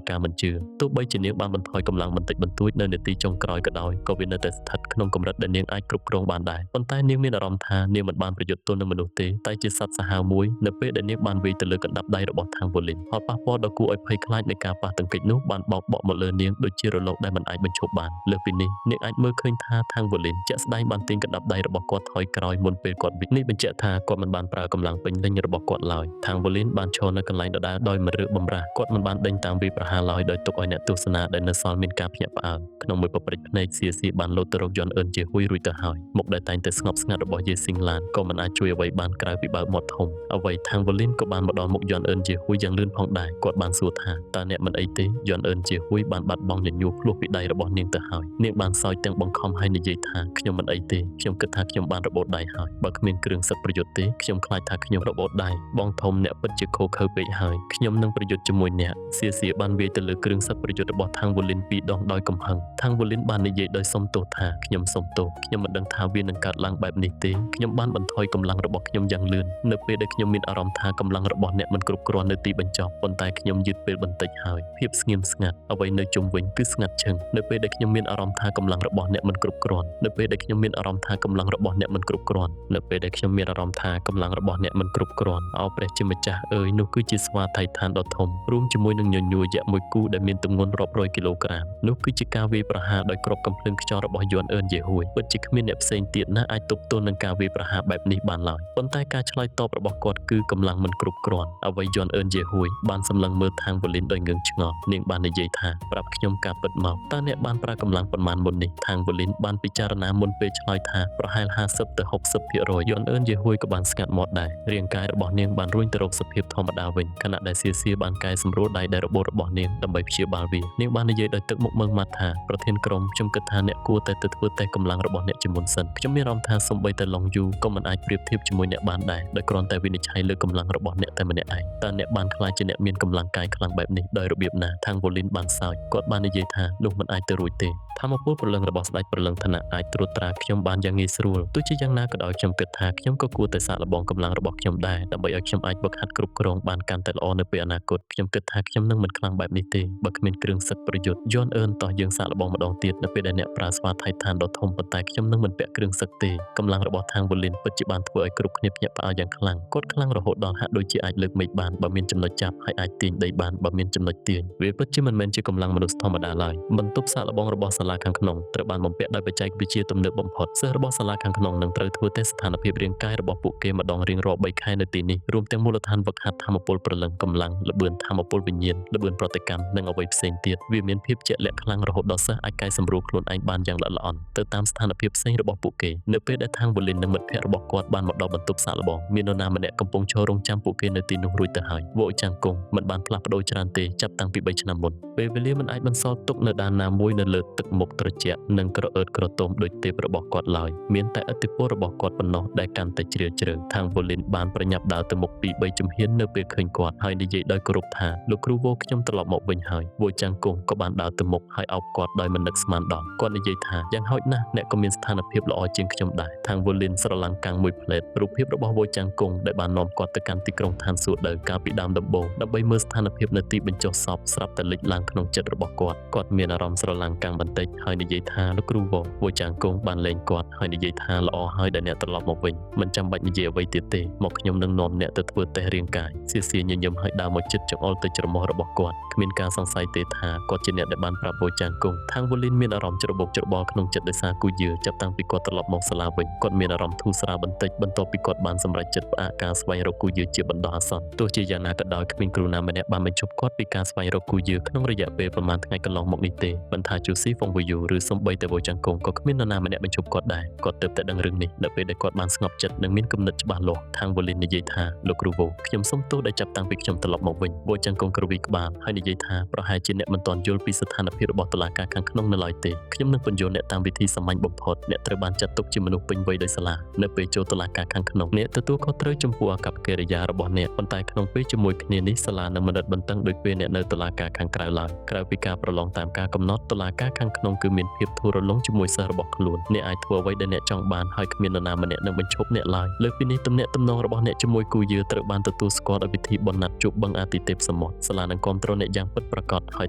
ការមិនជឿទោះបីជានាងបានបន្ថយកម្លាំងបន្តិចបន្តួចនៅនាទីចុងក្រោយក៏ដោយក៏វានៅតែស្ថិតក្នុងកម្រិតដែលនាងអាចគ្រប់គ្រងបានដែរប៉ុន្តែនាងមានអារម្មណ៍ថានាងមិនបានប្រយុទ្ធទល់នឹងមនុស្សទេតែជាសត្វសាហាវមួយនៅពេលដែលនាងបានវាយទៅលើកណ្ដាប់ដៃរបស់ថាងវូលីនផលប៉ះពាល់ដ៏គួរឲ្យភ័យខ្លាចនៃការប៉ះទង្គិចនោះបានបោកបក់មកលើនាងដូចជារលកដែលមិនអាចបញ្ឈប់បានលើសពីនេះនាងអាចមើលឃើញថាថាងវូលីនជាក់ស្ដែងបានទាញកណ្ដាប់ដៃរបស់គាត់ថយក្រោយមុនពេលគាត់វិនេះបញ្ជាក់ថាគាត់មិនបានប្រើកម្លាំងពេញលេញរបស់គាត់ឡើយថាងវូលីនបានឈរនៅកន្លែងដដែលដោយមិនរើបំរាស់គាត់មិនបានដេញតាមវាយប្រហារឡើយដោយទុកឲ្យអ្នកទស្សនាដែលនៅសល់មានការភ្ញាក់ផ្អើលក្នុងមួយពព្រិចភ្នែកសៀបានលោតទៅរកយន់អឺនជាហួយរួចទៅហើយមុខដែលតែងតែស្ងប់ស្ងាត់របស់យេស៊ីងឡានក៏មិនអាចជួយអ្វីបានក្រៅពីបើកមាត់ធំអ្វីថាងវូលីនក៏បានមកដល់មុខយន់អឺនជាហួយយ៉ាងលឿនផងដែរគាត់បានសួរថាតើអ្នកមិនអីទេយន់អឺនជាហួយបានបាត់បង់ញញួរភ្លោះពីដៃរបស់នាងទៅហើយនាងបានសោយទាំងបង្ខំហើយនិយាយថាខ្ញុំមិនអីទេខ្ញុំគិតថាខ្ញុំបានរបូតដៃហើយបើគ្មានគ្រឿងសឹកប្រយុទ្ធទេខ្ញុំខ្លាចថាខ្ញុំរបូតដៃបងធំអ្នកពិតជាខូខើពេកហើយខ្ញុំនឹងប្រយុទ្ធជាមួយអ្នកសៀបានវាយទៅលើគ្រឿងសឹកប្រយុទ្ធរបស់ថាងវូលីនពីរដងដោយកំហឹងថាងវូលីនបាននិយាយដោយសុំទោសថាខ្ញុំសុំទោសខ្ញុំមិនដឹងថាវានឹងកើតឡើងបែបនេះទេខ្ញុំបានបន្ថយកម្លាំងរបស់ខ្ញុំយ៉ាងលឿននៅពេលដែលខ្ញុំមានអារម្មណ៍ថាកម្លាំងរបស់អ្នកមិនគ្រប់គ្រាន់នៅទីបញ្ចប់ប៉ុន្តែខ្ញុំយឺតពេលបន្តិចហើយភាពស្ងៀមស្ងាត់អ្វីនៅជុំវិញគឺស្ងាត់ឈឹងនៅពេលដែលខ្ញុំមានអារម្មណ៍ថាកម្លាំងរបស់អ្នកមិនគ្រប់គ្រាន់នៅពេលដែលខ្ញុំមានអារម្មណ៍ថាកម្លាំងរបស់អ្នកមិនគ្រប់គ្រាន់នៅពេលដែលខ្ញុំមានអារម្មណ៍ថាកម្លាំងរបស់អ្នកមិនគ្រប់គ្រាន់អោព្រះជាម្ចាស់អើយនោះគឺជាស្វាថៃឋានដ៏ធំរួមជាមួយនឹងញញួរយក្សមួយគូដែលមានទម្ងន់រាប់រយគីឡូក្រាមនោះគឺជាការវាយប្រហារដោយគ្រាប់កំភ្លើងខ្យល់របស់យន់អឺនយេហួយពិតជាគ្មានអ្នកផ្សេងទៀតណាអាចទប់ទល់នឹងការវាយប្រហារបែបនេះបានឡើយប៉ុន្តែការឆ្លើយតបរបស់គាត់គឺកម្លាំងមិនគ្រប់គ្រាន់អ្វីយន់អឺនយេហួយបានសម្លឹងមើលថាងវូលីនដោយងឿងឆ្ងល់នាងបាននិយាយថាប្រាប់ខ្ញុំការពិតមកតើអ្នកបានប្រើកម្លាំងប៉ុន្មានមុននេះថាងវូលីនបានពិចារណាមុនពេលឆ្លើយថាប្រហែល50ទៅ60%យន់អឺនយេហួយក៏បានស្ងាត់មាត់ដែររាងកាយរបស់នាងបានរួញទៅរកសភាពធម្មតាវិញខណៈដែលសៀបាន កែសម្រួលដៃដែលរបូតរបស់នាងដើម្បីព្យាបាលវានាងបាននិយាយដោយទឹកមុខមើងម៉ាត់ថាប្រធានក្រុមខ្ញុំគិតថាអ្នកគួរតែទៅធ្វើតេស្តកម្លាំងរបស់អ្នកជាមុនសិនខ្ញុំមានអារម្មណ៍ថាសូម្បីតែឡុងយូក៏មិនអាចប្រៀបធៀបជាមួយអ្នកបានដែរដោយគ្រាន់តែវិនិច្ឆ័យលើកម្លាំងរបស់អ្នកតែម្នាក់ឯងតើអ្នកបានខ្លាចជាអ្នកមានកម្លាំងកាយខ្លាំងបែបនេះដោយរបៀបណាខាងវូលីនបានសើចគាត់បាននិយាយថានោះមិនអាចទៅរួចទេថាមពលព្រលឹងរបស់ស្ដេចព្រលឹងឋានៈអាចត្រួតត្រាខ្ញុំបានយ៉ាងងាយស្រួលទោះជាយ៉ាងណាក៏ដោយខ្ញុំគិតថាខ្ញុំក៏គួរតែសាកល្បងកម្លាំងរបស់ខ្ញុំដែរដើម្បីឲ្យខ្ញុំអាចវឹកហាត់គ្រប់គ្រងបានកាន់តែល្អនៅពេលអនាគតខ្ញុំគិតថាខ្ញុំនឹងមិនខ្លាំងបែបនេះទេបើគ្មានគ្រឿងសិតប្រយុទ្ធយន់អឺនតោះយើងសាកល្បងម្ដងទៀតនៅពេលដែលអ្នកប្រើស្វាថៃឋានដ៏ធំប៉ុន្តែខ្ញុំនឹងមិនពាក់គ្រឿងសិតទេកម្លាំងរបស់ខាងវូលីនពិតជាបានធ្វើឲ្យគ្រប់គ្នាភ្ញាក់ផ្អើលយ៉ាងខ្លាំងគាត់ខ្លាំងរហូតដល់ហាក់ដូចជាអាចលើកមេឃបានបើមានចំណុចចាប់ហើយអាចទាញដីបានបើមានចំណុចទាញវាពិតជាមិនមែនជាកម្លាំងមនុស្សធម្មតាឡើយបន្ទប់សាកល្បងរបស់សាលាខាងក្នុងត្រូវបានបំពាក់ដោយបច្ចេកវិទ្យាទំនើបបំផុតសិស្សរបស់សាលាខាងក្នុងនឹងត្រូវធ្វើតេស្តស្ថានភាពរាងកាយរបស់ពួកគេម្ដងរៀងរាល់3ខែនៅទីនេះរួមទាំងមូលដ្ឋានវឹកហាត់ថាមពលព្រលឹងកម្លាំងល្បឿនថាមពលវិញ្ញាណល្បឿនប្រតិកម្មនិងអ្វីផ្សេងទៀតវាមានភាពជាក់លាក់ខ្លាំងរហូតដល់សិស្សអាចកែសម្រួលខ្លួនឯងបានយ៉ាងល្អិតល្អន់ទៅតាមស្ថានភាពផ្សេងរបស់ពួកគេនៅពេលដែលខាងវូលីននិងមិត្តភ័ក្តិរបស់គាត់បានមកដល់បន្ទប់សាកល្បងមាននរណាម្នាក់កំពុងឈររងចាំពួកគេនៅទីនោះរួចទៅហើយវ៉ូចាំងគង់មិនបានផ្លាស់ប្ដូរច្រើនទេចាប់តាំងពី3ឆ្នាំមុនពេលវេលាមិនអាចបន្សល់ទុកនៅដានណាមួយនៅលើទឹកមុខត្រជាក់និងក្រអឺតក្រទមដោយទេពរបស់គាត់ឡើយមានតែឥទ្ធិពលរបស់គាត់ប៉ុណ្ណោះដែលកាន់តែជ្រាលជ្រៅខាងវូលីនបានប្រញាប់ដើរទៅមុខពី3ជំហាននៅពេលឃើញគាត់ហើយនិយាយដោយគោរពថាលោកគ្រូវ៉ូខ្ញុំត្រឡប់មកវិញហើយវ៉ូចាំងគង់ក៏បានដើរទៅមុខហើយអោបគាត់ដោយមិននឹកស្មានដល់គាត់និយាយថាយ៉ាងហោចណាស់អ្នកក៏មានស្ថានភាពល្អជាងខ្ញុំដែរខាងវូលីនស្រឡាំងកាំងមួយផ្លេតរូបភាពរបស់វ៉ូចាំងគង់ដែលបាននាំគាត់ទៅកាន់ទីក្រុងឋានសួគ៌ដើកាលពីដើមដំបូងដើម្បីមើលស្ថានភាពនៅទីបញ្ចុះសពស្រាប់តែលេចឡើងក្នុងចិត្តរបស់គាត់មានអារម្មណ៍ស្រឡាំងកាំងបន្តិចហើយនិយាយថាលោកគ្រូវ៉ូចាំងគង់បានលែងគាត់ហើយនិយាយថាល្អហើយដែលអ្នកត្រឡប់មកវិញមិនចាំបាច់និយាយអ្វីទៀតទេមកខ្ញុំនឹងនាំអ្នកទៅធ្វើតេស្តរាងកាយសៀសៀញញឹមហើយដើរមកជិតចង្អុលទៅច្រមុះរបស់គាត់គ្មានការសង្ស័យទេថាគាត់ជាអ្នកដែលបានប្រាប់វ៉ូចាំងគង់ខាងវូលីនមានអារម្មណ៍ច្របូកច្របល់ក្នុងចិត្តដោយសារគូយើចាប់តាំងពីគាត់ត្រឡប់មកសាលាវិញគាត់មានអារម្មណ៍ធូរស្រាលបន្តិចបន្ទាប់ពីគាត់បានសម្រេចចិត្តផ្អាកការស្វែងរកគូយើជាបណ្ដោះអាសន្នទោះជាយ៉ាងណាក៏ដោយគ្មានគ្រូណាម្នាក់បានបញ្ឈប់គាត់ពីការស្វែងរកគូយើក្នុងរយៈពេលប្រហែលថ្ងៃកន្លងមកនេះទេមិនថាជូស៊ីហ្វុងវ៉ូយូឬសូម្បីតែវ៉ូចាំងគង់ក៏គ្មាននរណាម្នាក់បញ្ឈប់គាត់ដែរគាត់ទើបតែដឹងរឿងនេះនៅពេលដែលគាត់បានស្ងប់ចិត្តនិងមានគំនិតច្បាស់លាស់ខាងវូលីននិយាយថាលោកគ្រូវ៉ូខ្ញុំសុំទោសដែលចាប់តាំងពីខ្ញុំត្រឡប់មកវិញវ៉ូចាំងគង់ក្រវីក្បាលហើយនិយាយថាប្រហែលជាអ្នកមិនទាន់យល់ពីស្ថានភាពរបស់តុលាការខាងក្នុងនៅឡើយទេខ្ញុំនឹងបញ្យល់អ្នកតាមវិធីសាមញ្ញបំផុតអ្នកត្រូវបានចាត់ទុកជាមនុស្សពេញវ័យដោយសាលានៅពេលចូលតុលាការខាងក្នុងអ្នកទទួលខុសត្រូវចំពោះអាកប្បកិរិយារបស់អ្នកប៉ុន្តែក្នុងពេលជាមួយគ្នានេះសាលានឹងមិនរឹតបន្តឹងដោយពេលអ្នកនៅតុលាការខាងក្រៅឡើយក្រៅពីការប្រឡងតាមការកំណត់តុលាការខាងក្នុងគឺមានភាពធូររលុងជាមួយសិស្សរបស់ខ្លួនអ្នកអាចធ្វើអ្វីដែលអ្នកចង់បានហើយគ្មាននរណាម្នាក់នឹងបញ្ឈប់អ្នកឡើយលើពីនេះទំនាក់ទំនងរបស់អ្នកជាមួយគូយើត្រូវបានទទួលស្គាល់ដោយវិធីបណ្ណាត់ជួបបឹងអាទិទេពសមុទ្រសាលានឹងគ្រប់គ្រងអ្នកយ៉ាងពិតប្រាកដហើយ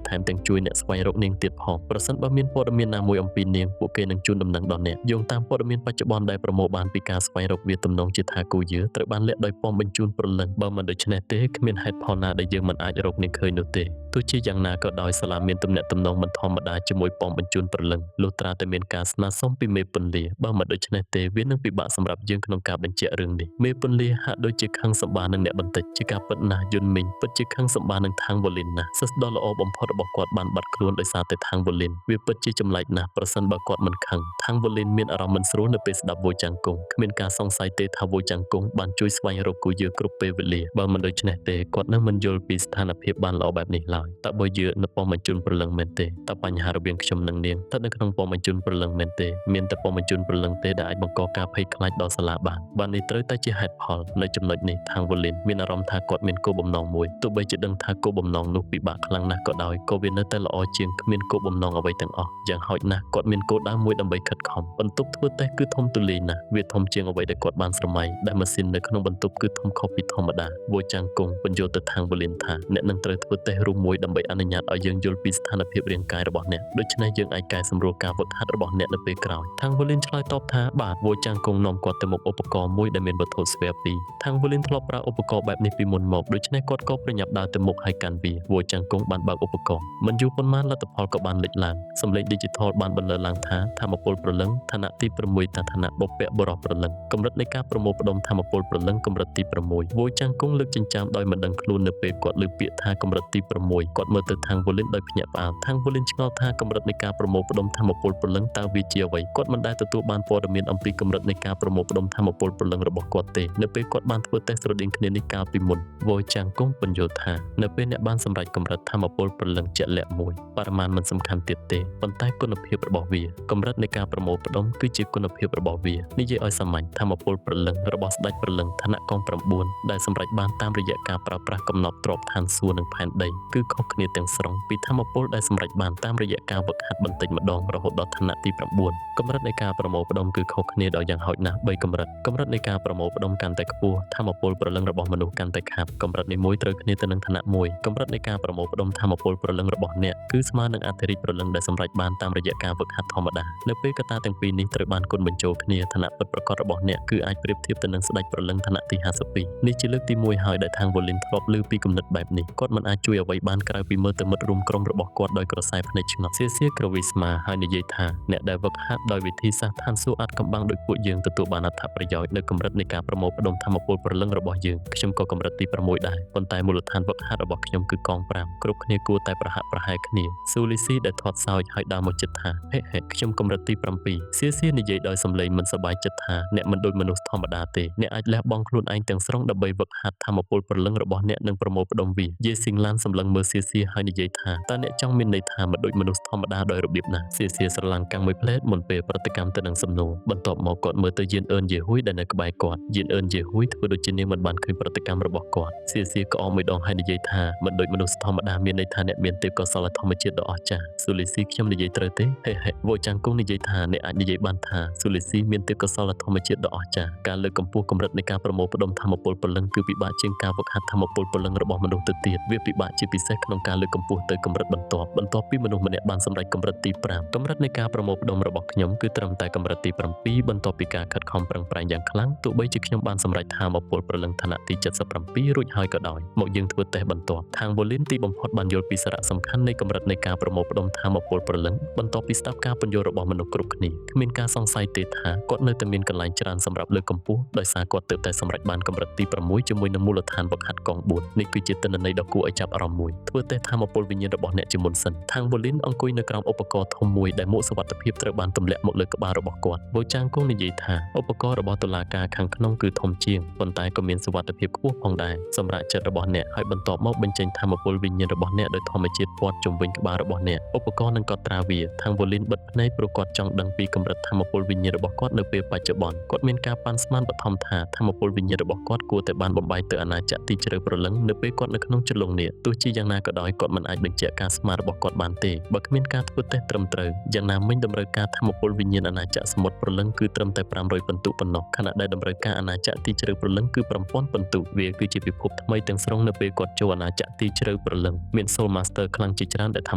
ថែមទាំងជួយអ្នកស្វែងរកនាងទៀតផងប្រសិនបើមានព័ត៌មានណាមួយអំពីនាងពួកគេនឹងជូនដំណឹងដល់អ្នកយោងតាមព័ត៌មានបច្ចុប្បន្នដែលប្រមូលបានពីការស្វែងរកវាទំនងជាថាគូយើត្រូវបានលាក់ដោយពំបញ្ជូនព្រលឹងបើមិនដូច្នេះទេគ្មានហេតុផលណាដែលយើងមិនអាចរកនាងឃើញនោះទេទោះជាយ៉ាងណាក៏ដោយសាលាមានទំនាក់ទំនងមិនធម្មតាជាមួយពំបញ្ជូនព្រលឹងលុះត្រាតែមានការស្នើសុំពីមេពន្លាបើមិនដូច្នេះទេវានឹងពិបាកសម្រាប់យើងក្នុងការបញ្ជាក់រឿងនេះមេពន្លាហាក់ដូចជាខឹងសម្បានឹងអ្នកបន្តិចជាការពិតណាស់យុនមីងពិតជាខឹងសម្បានឹងខាងវូលីនណាស់សិស្សដ៏ល្អបំផុតរបស់គាត់បានបាត់ខ្លួនដោយសារតែខាងវូលីនវាពិតជាចម្លែកណាស់ប្រសិនបើគាត់មិនខឹងខាងវូលីនមានអារម្មណ៍មិនស្រួលនៅពេលស្ដាប់វ៉ូចាំងគង់គ្មានការសង្ស័យទេថាវ៉ូចាំងគង់បានជួយស្វែងរកគូយើគ្រប់ពេលវេលាបើមិនដូច្នេះទេគាត់នឹងមិនយល់ពីស្ថានភាពបានល្អបែបនេះឡើយតើបើយើនៅពំបញ្ជូនព្រលឹងមែនទេតើបញ្ហារវាងខ្ញុំនិងនាងស្ថិតនៅក្នុងពំបញ្ជូនព្រលឹងមែនទេមានតែពំបញ្ជូនព្រលឹងទេដែលអាចបង្កការភ័យខ្លាចដល់សាលាបាននេះត្រូវតែជាហេតុផលនៅចំណុចនេះខាងវូលីនមានអារម្មណ៍ថាគាត់មានគោលបំណងមួយទោះបីជាដឹងថាគោលបំណងនោះពិបាកខ្លាំងណាស់ក៏ដោយក៏វានៅតែល្អជាងគ្មានគោលបំណងអ្វីទាំងអស់យ៉ាងហោចណាស់គាត់មានគោលដៅមួយដើម្បីខិតខំបន្ទប់ធ្វើតេស្តគឺធំទូលាយណាស់វាធំជាងអ្វីដែលគាត់បានស្រមៃដែលម៉ាស៊ីននៅក្នុងបន្ទប់គឺធំខុសពីធម្មតាវ៉ូចាំងគង់បញ្យល់ទៅខាងវូលីនថាអ្នកនឹងត្រូវធ្វើតេស្តរួមមួយដើម្បីអនុញ្ញាតឲ្យយើងយល់ពីស្ថានភាពរាងកាយរបស់អ្នកដូច្នេះយើងអាចកែសម្រួលការហ្វឹកហាត់របស់អ្នកនៅពេលក្រោយខាងវូលីនឆ្លើយតបថាបាទវ៉ូចាំងគង់នាំគាត់ទៅមុខឧបករណ៍មួយដែលមានវត្ថុស្វែពីរខាងវូលីនធ្លាប់ប្រើឧបករណ៍បែបនេះពីមុនមកដូច្នេះគាត់ក៏ប្រញាប់ដើរទៅមុខហើយកាន់វាវ៉ូចាំងគង់បានបើកឧបករណ៍មិនយូរប៉ុន្មានលទ្ធផលក៏បានលេចឡើងសម្លេង Digital បានបន្លឺឡើងថាថាមពលព្រលឹងឋានៈទី6ថាឋានៈបុព្វបុរសព្រលឹងកម្រិតនៃការប្រមូលផ្ដុំថាមពលព្រលឹងកម្រិតទី6វ៉ូចាំងគង់លើកចិញ្ចើមដោយមិនដឹងខ្លួននៅពេលគាត់លើពាក្យថាកម្រិតទី6 គាត់មើលទៅខាងវូលីនដោយភ្ញាក់ផ្អើលខាងវូលីនឆ្ងល់ថាកម្រិតនៃការប្រមូលផ្ដុំថាមពលព្រលឹងតើវាជាអ្វីគាត់មិនដែលទទួលបានព័ត៌មានអំពីកម្រិតនៃការប្រមូលផ្ដុំថាមពលព្រលឹងរបស់គាត់ទេនៅពេលគាត់បានធ្វើតេស្តស្រដៀងគ្នានេះកាលពីមុនវ៉ូចាំងគង់ពន្យល់ថានៅពេលអ្នកបានសម្រេចកម្រិតថាមពលព្រលឹងជាក់លាក់មួយបរិមាណមិនសំខាន់ទៀតទេប៉ុន្តែគុណភាពរបស់វាកម្រិតនៃការប្រមូលផ្ដុំគឺជាគុណភាពរបស់វានិយាយឲ្យសាមញ្ញថាមពលព្រលឹងរបស់ស្ដេចព្រលឹងឋានៈកង9ដែលសម្រេចបានតាមរយៈការប្រើប្រាស់កំណត់ទ្របឋានសួគ៌និងផែនដីគឺខុសគ្នាទាំងស្រុងពីថាមពលដែលសម្រេចបានតាមរយៈការវឹកហាត់បន្តិចម្ដងរហូតដល់ឋានៈទី9កម្រិតនៃការប្រមូលផ្ដុំគឺខុសគ្នាដោយយ៉ាងហោចណាស់3កម្រិតនៃការប្រមូលផ្ដុំកាន់តែខ្ពស់ថាមពលព្រលឹងរបស់មនុស្សកាន់តែខាប់កម្រិតនេះមួយត្រូវគ្នាទៅនឹងឋានៈមួយកម្រិតនៃការប្រមូលផ្ដុំថាមពលព្រលឹងរបស់អ្នកគឺស្មើនឹងអធិរាជព្រលឹងដែលសម្រេចបានតាមរយៈការវឹកហាត់ធម្មតានៅពេលកត្តាទាំងពីរនេះត្រូវបានគុណបញ្ចូលគ្នាឋានៈពិតប្រាកដរបស់អ្នកគឺអាចប្រៀបធៀបទៅនឹងស្ដេចព្រលឹងឋានៈទី52នេះជាលើកទី1ហើយដែលខាងវូលីនធ្លាប់ឮពីគំនិតបែបនេះគាត់មិនអាចជួយអ្វីបានក្រៅពីមើលទៅមិត្តរួមក្រុមរបស់គាត់ដោយក្រសែភ្នែកឆ្ងល់សៀសៀក្រវីស្មាហើយនិយាយថាអ្នកដែលវឹកហាត់ដោយវិធីសាស្ត្រឋានសួគ៌អាចកំបាំងដោយពួកយើងទទួលបានអត្ថប្រយោជន៍នៅកម្រិតនៃការប្រមូលផ្ដុំថាមពលព្រលឹងរបស់យើងខ្ញុំក៏កម្រិតទី6ដែរប៉ុន្តែមូលដ្ឋានវឹកហាត់របស់ខ្ញុំគឺកង5គ្រប់គ្នាគួរតែប្រហាក់ប្រហែលគ្នាស៊ូលីស៊ីដែលធាត់សោចហើយដើរមកជិតថាហេខ្ញុំកម្រិតទី7សៀសៀនិយាយដោយសំឡេងមិនសប្បាយចិត្តថាអ្នកមិនដូចមនុស្សធម្មតាទេអ្នកអាចលះបង់ខ្លួនឯងទាំងស្រុងដើម្បីវឹកហាត់ថាមពលព្រលឹងរបស់អ្នកនិងប្រមូលផ្ដុំវាយេស៊ីងឡានសម្លឹងមើលសៀសៀហើយនិយាយថាតើអ្នកចង់មានន័យថាមិនដូចមនុស្សធម្មតាដោយរបៀបណាសៀសៀស្រឡាំងកាំងមួយផ្លែតមុនពេលប្រតិកម្មទៅនឹងសំណួរបន្ទាប់មកគាត់មើលទៅយៀនអឿនយេហ៊ុយដែលនៅក្បែរគាត់យៀនអឿនយេហ៊ុយធ្វើដូចជានាងមិនបានឃើញប្រតិកម្មរបស់គាត់សៀសៀក្អមមួយដងហើយនិយាយថាមិនដូចមនុស្សធម្មតាមានន័យថាអ្នកមានទេពកោសល្យធម្មជាតិដ៏អស្ចារ្យស៊ូលីស៊ីខ្ញុំនិយាយត្រូវទេវ៉ូចាំងគង់និយាយថាអ្នកអាចនិយាយបានថាស៊ូលីស៊ីមានទេពកោសល្យធម្មជាតិដ៏អស្ចារ្យការលើកកម្ពស់កម្រិតនៃការប្រមូលផ្ដុំថាមពលព្រលឹងគឺពិបាកជាងការវឹកហាត់ថាមពលព្រលឹងរបស់មនុស្សទៅទៀតវាពិបាកជាពិសេសក្នុងការលើកកម្ពស់ទៅកម្រិតបន្ទាប់ពីមនុស្សម្នាក់បានសម្រេចកម្រិតទី5កម្រិតនៃការប្រមូលផ្ដុំរបស់ខ្ញុំគឺត្រឹមតែកម្រិតទី7បន្ទាប់ពីការខិតខំប្រឹងប្រែងយ៉ាងខ្លាំងទោះបីជាខ្ញុំបានសម្រេចថាមពលព្រលឹងឋានៈទី77រួចហើយក៏ដោយមកយើងធ្វើតេស្តបន្ទាប់ខាងវូលីនទីបំផុតបានយល់ពីសារៈសំខាន់នៃកម្រិតនៃការប្រមូលផ្ដុំថាមពលព្រលឹងបន្ទាប់ពីស្ដាប់ការពន្យល់របស់មនុស្សគ្រប់គ្នាគ្មានការសង្ស័យទេថាគាត់នៅតែមានកន្លែងច្រើនសម្រាប់លើកកម្ពស់ដោយសារគាត់ទើបតែសម្រេចបានកម្រិតទី6ជាមួយនឹងមូលដ្ឋានវឹកហាត់កង4នេះគឺជាទិន្នន័យដ៏គួរឲ្យចាប់អារម្មណ៍មួយធ្វើតេស្តថាមពលវិញ្ញាណរបស់អ្នកជាមុនសិនខាងវូលីនអង្គុយនៅក្រោមឧបករណ៍ធំមួយដែលមួកសុវត្ថិភាពត្រូវបានទម្លាក់មកលើក្បាលរបស់គាត់វ៉ូចាំងគង់និយាយថាឧបករណ៍របស់តុលាការខាងក្នុងគឺធំជាងប៉ុន្តែក៏មានសុវត្ថិភាពខ្ពស់ផងដែរសម្រាប់ចិត្តរបស់អ្នកហើយបន្ទាប់មកបញ្ចេញថាមពលវិញ្ញាណរបស់អ្នកដោយធម្មជាតិព័ទ្ធជុំវិញក្បាលរបស់អ្នកឧបករណ៍នឹងកត់ត្រាវាខាងវូលីនបិទភ្នែកព្រោះគាត់ចង់ដឹងពីកម្រិតថាមពលវិញ្ញាណរបស់គាត់នៅពេលបច្ចុប្បន្នគាត់មានការប៉ាន់ស្មានបឋមថាថាមពលវិញ្ញាណរបស់គាត់គួរតែបានបំបែកទៅអាណាចក្រទីជ្រៅព្រលឹងនៅពេលគាត់នៅក្នុងជលុងនេះទោះជាយ៉ាងណាក៏ដោយគាត់មិនអាចបញ្ជាក់ការស្មានរបស់គាត់បានទេបើគ្មានការធ្វើតេស្តត្រឹមត្រូវយ៉ាងណាមិញតម្រូវការថាមពលវិញ្ញាណអាណាចក្រសមុទ្រព្រលឹងគឺត្រឹមតែ500ពិន្ទុប៉ុណ្ណោះខណៈដែលតម្រូវការអាណាចក្រទីជ្រៅព្រលឹងគឺ5000ពិន្ទុវាគឺជាពិភពថ្មីទាំងស្រុងនៅពេលគាត់ចូលអាណាចក្រទីជ្រៅព្រលឹងមាន Soul Master ខ្លាំងជាច្រើនដែលថា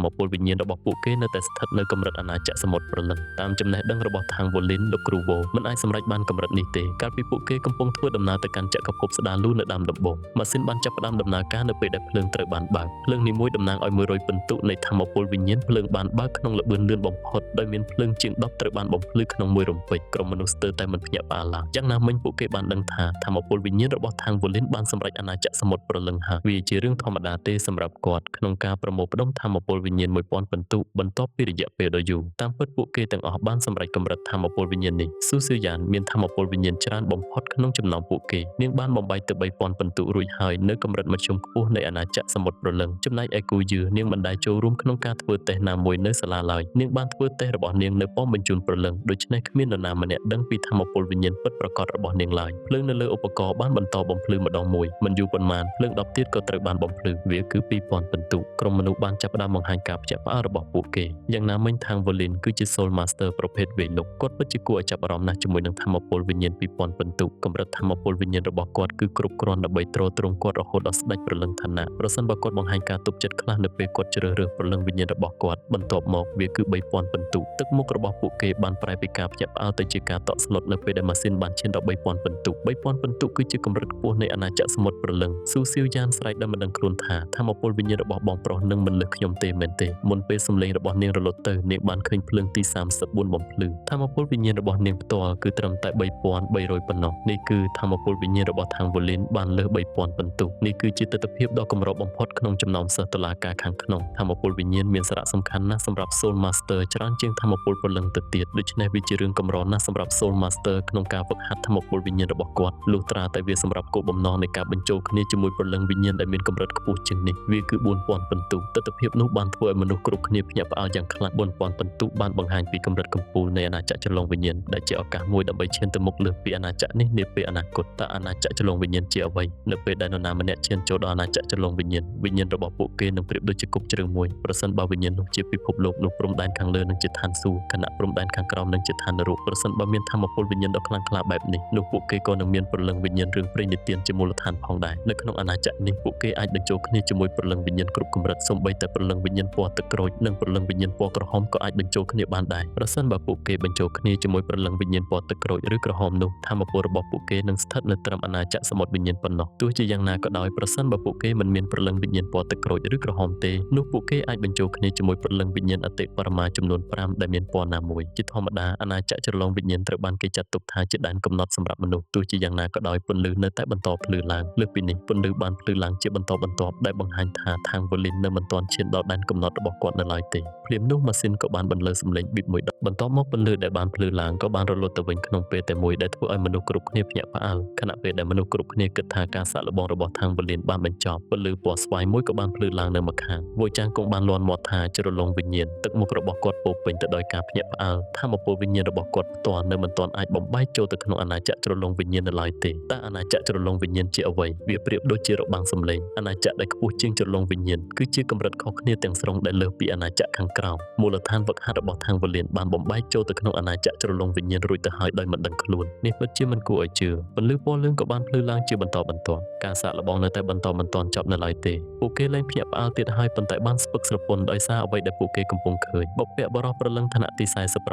មពលវិញ្ញាណរបស់ពួកគេនៅតែស្ថិតនៅកម្រិតអាណាចក្រសមុទ្រព្រលឹងតាមចំណេះដឹងរបស់ខាងវូលីនលោកគ្រូវ៉ូមិនអាចសម្រេចបានកម្រិតនេះទេកាលពីពួកគេកំពុងធ្វើដំណើរទៅកាន់ចក្រភពស្ដារលូនៅដើមដំបូងម៉ាស៊ីនបានចាប់ផ្ដើមដំណើរការនៅពេលដែលភ្លើងត្រូវបានបើកភ្លើងនីមួយតំណាងឲ្យ100ពិន្ទុនៃថាមពលវិញ្ញាណភ្លើងបានបើកក្នុងល្បឿនលឿនបំផុតដោយមានភ្លើងជាង10ត្រូវបានបំភ្លឺក្នុងមួយរំពេចក្រុមមនុស្សស្ទើរតែមិនភ្ញាក់ផ្អើលឡើយយ៉ាងណាមិញពួកគេបានដឹងថាថាមពលវិញ្ញាណរបស់ខាងវូលីនបានសម្រេចអាណាចក្រសមុទ្រព្រលឹងហើយវាជារឿងធម្មតាទេសម្រាប់គាត់ក្នុងការប្រមូលផ្ដុំថាមពលវិញ្ញាណ1000ពិន្ទុបន្ទាប់ពីរយៈពេលដ៏យូរតាមពិតពួកគេទាំងអស់បានសម្រេចកម្រិតថាមពលវិញ្ញាណនេះស៊ូស៊ឺយ៉ានមានថាមពលវិញ្ញាណច្រើនបំផុតក្នុងចំណោមពួកគេនាងបានបំបែកទៅ3000ពិន្ទុរួចហើយនៅកម្រិតមធ្យមខ្ពស់នៃអាណាចក្រសមុទ្រព្រលឹងចំណែកឯគូយឺនាងមិនដែលចូលរួមក្នុងការធ្វើតេស្តណាមួយនៅសាលាឡើយនាងបានធ្វើតេស្តរបស់នាងនៅប៉មបញ្ជូនព្រលឹងដូច្នេះគ្មាននរណាម្នាក់ដឹងពីថាមពលវិញ្ញាណពិតប្រាកដរបស់នាងឡើយភ្លើងនៅលើឧបករណ៍បានបន្តបំភ្លឺម្ដងមួយមិនយូរប៉ុន្មានភ្លើង10ទៀតក៏ត្រូវបានបំភ្លឺវាគឺ2000ពិន្ទុក្រុមមនុស្សបានចាប់ផ្ដើមបង្ហាញការភ្ញាក់ផ្អើលរបស់ពួកគេយ៉ាងណាមិញខាងវូលីនគឺជា Soul Master ប្រភេទវេលុកគាត់ពិតជាគួរឲ្យចាប់អារម្មណ៍ណាស់ជាមួយនឹងថាមពលវិញ្ញាណ2000ពិន្ទុកម្រិតថាមពលវិញ្ញាណរបស់គាត់គឺគ្រប់គ្រាន់ដើម្បីទ្រទ្រង់គាត់រហូតដល់ស្ដេចព្រលឹងឋានៈប្រសិនបើគាត់បង្ហាញការទុកចិត្តខ្លះនៅពេលគាត់ជ្រើសរើសព្រលឹងវិញ្ញាណរបស់គាត់បន្ទាប់មកវាគឺ3000ពិន្ទុទឹកមុខរបស់ពួកគេបានប្រែពីការភ្ញាក់ផ្អើលទៅជាការតក់ស្លុតនៅពេលដែលម៉ាស៊ីនបានឈានដល់3000ពិន្ទុ3000ពិន្ទុគឺជាកម្រិតខ្ពស់នៃអាណាចក្រសមុទ្រព្រលឹងស៊ូស៊ីវយ៉ានស្រែកដោយមិនដឹងខ្លួនថាថាមពលវិញ្ញាណរបស់បងប្រុសនឹងមិនលើសខ្ញុំទេមែនទេមុនពេលសំឡេងរបស់នាងរលត់ទៅនាងបានឃើញភ្លើងទី34បំភ្លឺថាមពលវិញ្ញាណរបស់នាងផ្ទាល់គឺត្រឹមតែ3300ប៉ុណ្ណោះនេះគឺថាមពលវិញ្ញាណរបស់ខាងវូលីនបានលើស3000ពិន្ទុនេះគឺជាទិដ្ឋភាពដ៏កម្របំផុតក្នុងចំណ ចំណោមសិស្សតុលាការខាងក្នុងធម្មពលវិញ្ញាណមានសារៈសំខាន់ណាស់សម្រាប់ Soul Master ច្រើនជាងធម្មពលព្រលឹងទៅទៀតដូច្នេះវាជារឿងកម្រណាស់សម្រាប់ Soul Master ក្នុងការហ្វឹកហាត់ធម្មពលវិញ្ញាណរបស់គាត់លុះត្រាតែវាសម្រាប់គោលបំណងនៃការបញ្ចូលគ្នាជាមួយព្រលឹងវិញ្ញាណដែលមានកម្រិតខ្ពស់ជាងនេះវាគឺ 4000 ពិន្ទុទស្សនភាពនោះបានធ្វើឲ្យមនុស្សគ្រប់គ្នាភ្ញាក់ផ្អើលយ៉ាងខ្លាំង 4000 ពិន្ទុបានបង្ហាញពីកម្រិតកំពូលនៃអាណាចក្រចលងវិញ្ញាណដែលជាឱកាសមួយដើម្បីឈានទៅមុខលើសពីអាណាចក្រនេះនាពេលអនាគតតើអាណាចក្រចលងវិញ្ញាណជាអ្វីនៅពេលដែលនរណាម្នាក់ឈានចូលដល់អាណាចក្រចលងវិញ្ញាណរបស់ពួកគេនឹងប្រៀបដូចជាគប់ជ្រៅមួយប្រសិនបើវិញ្ញាណនោះជាពិភពលោកនោះព្រំដែនខាងលើនឹងជាឋានសួគ៌ខណៈព្រំដែនខាងក្រោមនឹងជាឋាននរកប្រសិនបើមានធម្មពលវិញ្ញាណដ៏ខ្លាំងក្លាបែបនេះនោះពួកគេក៏នឹងមានព្រលឹងវិញ្ញាណរឿងព្រេងនិទានជាមូលដ្ឋានផងដែរនៅក្នុងអាណាចក្រនេះពួកគេអាចបញ្ចូលគ្នាជាមួយព្រលឹងវិញ្ញាណគ្រប់កម្រិតសូម្បីតែព្រលឹងវិញ្ញាណពណ៌ទឹកក្រូចនិងព្រលឹងវិញ្ញាណពណ៌ក្រហមក៏អាចបញ្ចូលគ្នាបានដែរប្រសិនបើពួកគេបញ្ចូលគ្នាជាមួយព្រលឹងវិញ្ញាណពណ៌ទឹកក្រូចឬក្រហមនោះធម្មពលរបស់ពួកគេនឹងស្ថិតនៅត្រឹមអាណាចក្រសមុទ្រវិញ្ញាណប៉ុណ្ណោះទោះជាយ៉ាងណាក៏ដោយប្រសិនបើពួកគេមិនមានព្រលឹងវិញ្ញាណពណ៌ទឹកក្រូចឬក្រហមទេនោះពួកគេអាចបញ្ចូលគ្នាជាមួយព្រលឹងវិញ្ញាណអតិបរមាចំនួន5ដែលមានពណ៌ណាមួយជាធម្មតាអាណាចក្រចរលងវិញ្ញាណត្រូវបានគេចាត់ទុកថាជាដែនកំណត់សម្រាប់មនុស្សទោះជាយ៉ាងណាក៏ដោយពន្លឺនៅតែបន្តភ្លឺឡើងលើសពីនេះពន្លឺបានភ្លឺឡើងជាបន្តបន្ទាប់ដែលបង្ហាញថាខាងវ៉ូលីននៅមិនទាន់ឈានដល់ដែនកំណត់របស់គាត់នៅឡើយទេភ្លាមនោះម៉ាស៊ីនក៏បានបន្លឺសំឡេងប៊ីបមួយដងបន្ទាប់មកពន្លឺដែលបានភ្លឺឡើងក៏បានរលត់ទៅវិញក្នុងពេលតែមួយដែលធ្វើឲ្យមនុស្សគ្រប់គ្នាភ្ញាក់ផ្អើលខណៈពេលដែលមនុស្សគ្រប់គ្នាគិតថាការសាកល្បងរបស់ខាងវ៉ូលីនបានបញ្ចប់ពន្លឺពណ៌ស្វាយមួយក៏បានភ្លឺឡើងនៅម្ខាងវ៉ូចាងគង់បានលាន់មាត់ថាជ្រលងវិញ្ញាណទឹកមុខរបស់គាត់ពោពេញទៅដោយការភ្ញាក់ផ្អើលថាមពលវិញ្ញាណរបស់គាត់ផ្ទាល់នៅមិនទាន់អាចបំបែកចូលទៅក្នុងអាណាចក្រជ្រលងវិញ្ញាណនៅឡើយទេតើអាណាចក្រជ្រលងវិញ្ញាណជាអ្វីវាប្រៀបដូចជារបាំងសំឡេងអាណាចក្រដែលខ្ពស់ជាងជ្រលងវិញ្ញាណគឺជាកម្រិតខុសគ្នាទាំងស្រុងដែលលើសពីអាណាចក្រខាងក្រោមមូលដ្ឋានវឹកហាត់របស់ខាងវ៉ូលីនបានបំបែកចូលទៅក្នុងអាណាចក្រជ្រលងវិញ្ញាណរួចទៅហើយដោយមិនដឹងខ្លួននេះពិតជាមិនគួរឲ្យជឿពន្លឺពណ៌លឿងក៏បានភ្លឺឡើងជាបន្តបន្ទាប់ការសាកល្បងនៅតែបន្តមិនទាន់ចប់នៅឡើយទេពួកគេលែងភ្ញាក់ផ្អើលទៀតហើយប៉ុន្តែបានស្ពឹកស្រពន់ដោយសារអ្វីដែលពួកគេកំពុងឃើញបុព្វបុរសប្រលឹងឋានៈទី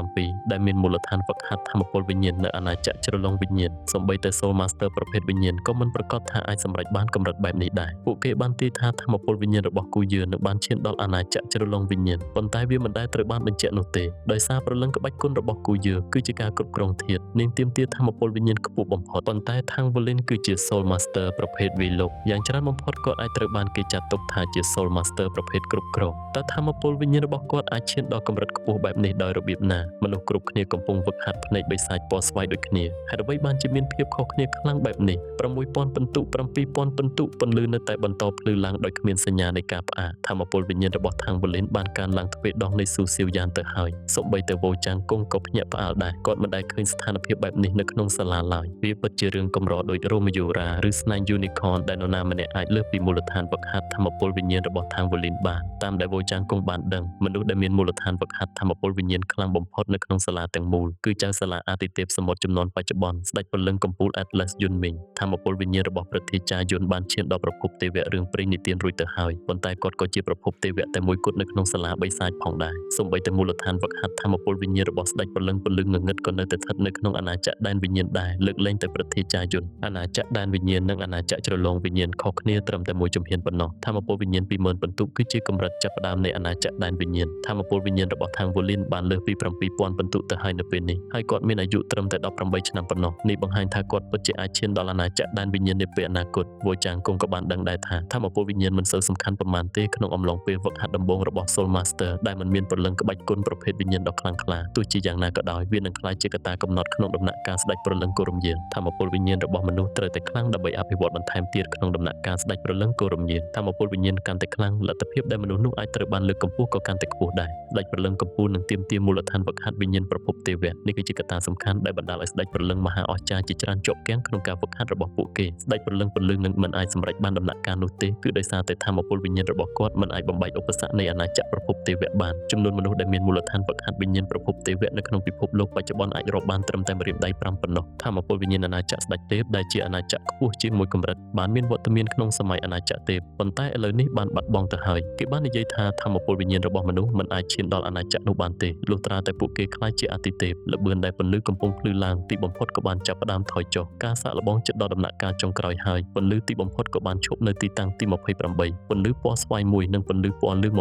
47ដែលមានមូលដ្ឋានវឹកហាត់ធម្មពលវិញ្ញាណនៅអាណាចក្រជ្រលងវិញ្ញាណសូម្បីតែ Soul Master ប្រភេទវិញ្ញាណក៏មិនប្រកាសថាអាចសម្រេចបានកម្រិតបែបនេះដែរពួកគេបានទាយថាធម្មពលវិញ្ញាណរបស់គូយានឹងបានឈានដល់អាណាចក្រជ្រលងវិញ្ញាណប៉ុន្តែវាមិនដែលត្រូវបានបញ្ជាក់នោះទេដោយសារព្រលឹងក្បាច់គុណរបស់គូយាគឺជាការគ្រប់គ្រងធាតុនាងទាមទារធម្មពលវិញ្ញាណខ្ពស់បំផុតប៉ុន្តែខាង Volin គឺជា Soul Master ប្រភេទវិលោកយ៉ាងច្រើនបំផុតគាត់អាចត្រូវបានគេចាត់ទុកថាជា Soul Master ប្រភេទគ្រប់គ្រងតើធម្មពលវិញ្ញាណរបស់គាត់អាចឈានដល់កម្រិតខ្ពស់បែបនេះដោយរបៀបណាមនុស្សគ្រប់គ្នាកំពុងវឹកហាត់ភ្នែកបិសាចពណ៌ស្វាយដូចគ្នាហេតុអ្វីបានជាមានភាពខុសគ្នាខ្លាំងបែបនេះ6000ពិន្ទុ7000ពិន្ទុពន្លឺនៅតែបន្តភ្លឺឡើងដោយគ្មានសញ្ញានៃការផ្អាកធម្មពលវិញ្ញាណរបស់ខាង Volin បានកើនឡើងទ្វេដងនៃស៊ូសៀវយ៉ាងទៅហើយសូម្បីតែវោចាងគង់ក៏ភ្ញាក់ផ្អើលដែរគាត់មិនដែលឃើញស្ថានភាពបែបនេះនៅក្នុងសាលាឡើយវាពិតជារឿងកម្រដូចរ៉ូមីយ៉ូរ៉ាឬស្នែង Unicorn ដែលនរណាម្នាក់អាចលើសពីមូលដ្ឋានវឹកហាត់ធម្មពលវិញ្ញាណរបស់ខាង Volin បានតាមដែលវោចាងគង់បានដឹងមនុស្សដែលមានមូលដ្ឋានវឹកហាត់ធម្មពលវិញ្ញាណខ្លាំងបំផុតនៅក្នុងសាលាទាំងមូលគឺចៅសាលាអាទិទេពសមុទ្រជំនាន់បច្ចុប្បន្នស្ដេចព្រលឹងកំពូល Atlas យុនមីងធម្មពលវិញ្ញាណរបស់ព្រឹទ្ធាចារ្យយុនបានឈានដល់ប្រភពទេវៈរឿងព្រេងនិទានរួចទៅហើយប៉ុន្តែគាត់ក៏ជាប្រភពទេវៈតែមួយគត់នៅក្នុងសាលាបិសាចផងដែរសូម្បីតែមូលដ្ឋានវឹកហាត់ធម្មពលវិញ្ញាណរបស់ស្ដេចព្រលឹងពលឹងងងឹតក៏នៅតែស្ថិតនៅក្នុងអាណាចក្រដែនវិញ្ញាណដែរលើកលែងតែព្រឹទ្ធាចារ្យយុនអាណាចក្រដែនវិញ្ញាណនិងអាណាចក្រជ្រលងវិញ្ញាណខុសគ្នាត្រឹមតែមួយជំហានប៉ុណ្ណោះធម្មពលវិញ្ញាណ20000ពិន្ទុគឺជាកម្រិតចាប់ផ្ដើមនៃអាណាចក្រដែនវិញ្ញាណធម្មពលវិញ្ញាណរបស់ខាង Volin បានលើសពី7000ពិន្ទុទៅហើយនៅពេលនេះហើយគាត់មានអាយុត្រឹមតែ18ឆ្នាំប៉ុណ្ណោះនេះបង្ហាញថាគាត់ពិតជាអាចឈានដល់អាណាចក្រដែនវិញ្ញាណនាពេលអនាគតវោចាងគង់ក៏បានដឹងដែរថាធម្មពលវិញ្ញាណមិនសូវសំខាន់ប៉ុន្មានទេក្នុងអំឡុងពេលវឹកហាត់ដំបូងរបស់ Soul Master ដែលមិនមានព្រលឹងក្បាច់គុណប្រភេទវិញ្ញាណដ៏ខ្លាំងក្លាទោះជាយ៉ាងណាក៏ដោយវានឹងក្លាយជាកត្តាកំណត់ក្នុងដំណាក់កាលស្ដេចព្រលឹងគោរមយានធម្មពលវិញ្ញាណរបស់មនុស្សត្រូវតែខ្លាំងដើម្បីអភិវឌ្ឍបន្ថែមទៀតក្នុងដំណាក់កាលស្ដេចព្រលឹងគោរមយានធម្មពលវិញ្ញាណកាន់តែខ្លាំងលទ្ធភាពដែលមនុស្សនោះអាចត្រូវបានលើកកម្ពស់ក៏កាន់តែខ្ពស់ដែរស្ដេចព្រលឹងកំពូលនឹងទាមទារមូលដ្ឋានវឹកហាត់វិញ្ញាណប្រភពទេវៈនេះគឺជាកត្តាសំខាន់ដែលបណ្ដាលឲ្យស្ដេចព្រលឹងមហាអស្ចារ្យជាច្រើនជាប់គាំងក្នុងការវឹកហាត់របស់ពួកគេស្ដេចព្រលឹងពលឹងនឹងមិនអាចសម្រេចបានដំណាក់កាលនោះទេគឺដោយសារតែធម្មពលវិញ្ញាណរបស់គាត់មិនអាចបំបែកឧបសគ្គនៃអាណាចក្រប្រភពទេវៈបានចំនួនមនុស្សដែលមានមូលដ្ឋានវឹកហាត់វិញ្ញាណប្រភពទេវៈនៅក្នុងពិភពលោកបច្ចុប្បន្នអាចរាប់បានត្រឹមតែម្រាមដៃ5ប៉ុណ្ណោះធម្មពលវិញ្ញាណអាណាចក្រស្ដេចទេពដែលជាអាណាចក្រខ្ពស់ជាងមួយកម្រិតបានមានវត្តមានក្នុងសម័យអាណាចក្រទេពប៉ុន្តែឥឡូវនេះបានបាត់បង់ទៅហើយគេបាននិយាយថាធម្មពលវិញ្ញាណរបស់មនុស្សមិនអាចឈានដល់អាណាចក្រនោះបានទេលុះត្រាតែពួកគេខ្លាចជាអាទិទេពល្បឿនដែលពន្លឺកំពុងភ្លឺឡើងទីបំផុតក៏បានចាប់ផ្ដើមថយចុះការសាកល្បងជិតដល់ដំណាក់កាលចុងក្រោយហើយពន្លឺទីបំផុតក៏បានឈប់នៅទីតាំងទី28ពន្លឺពណ៌ស្វាយមួយនិងពន្លឺពណ៌លឿង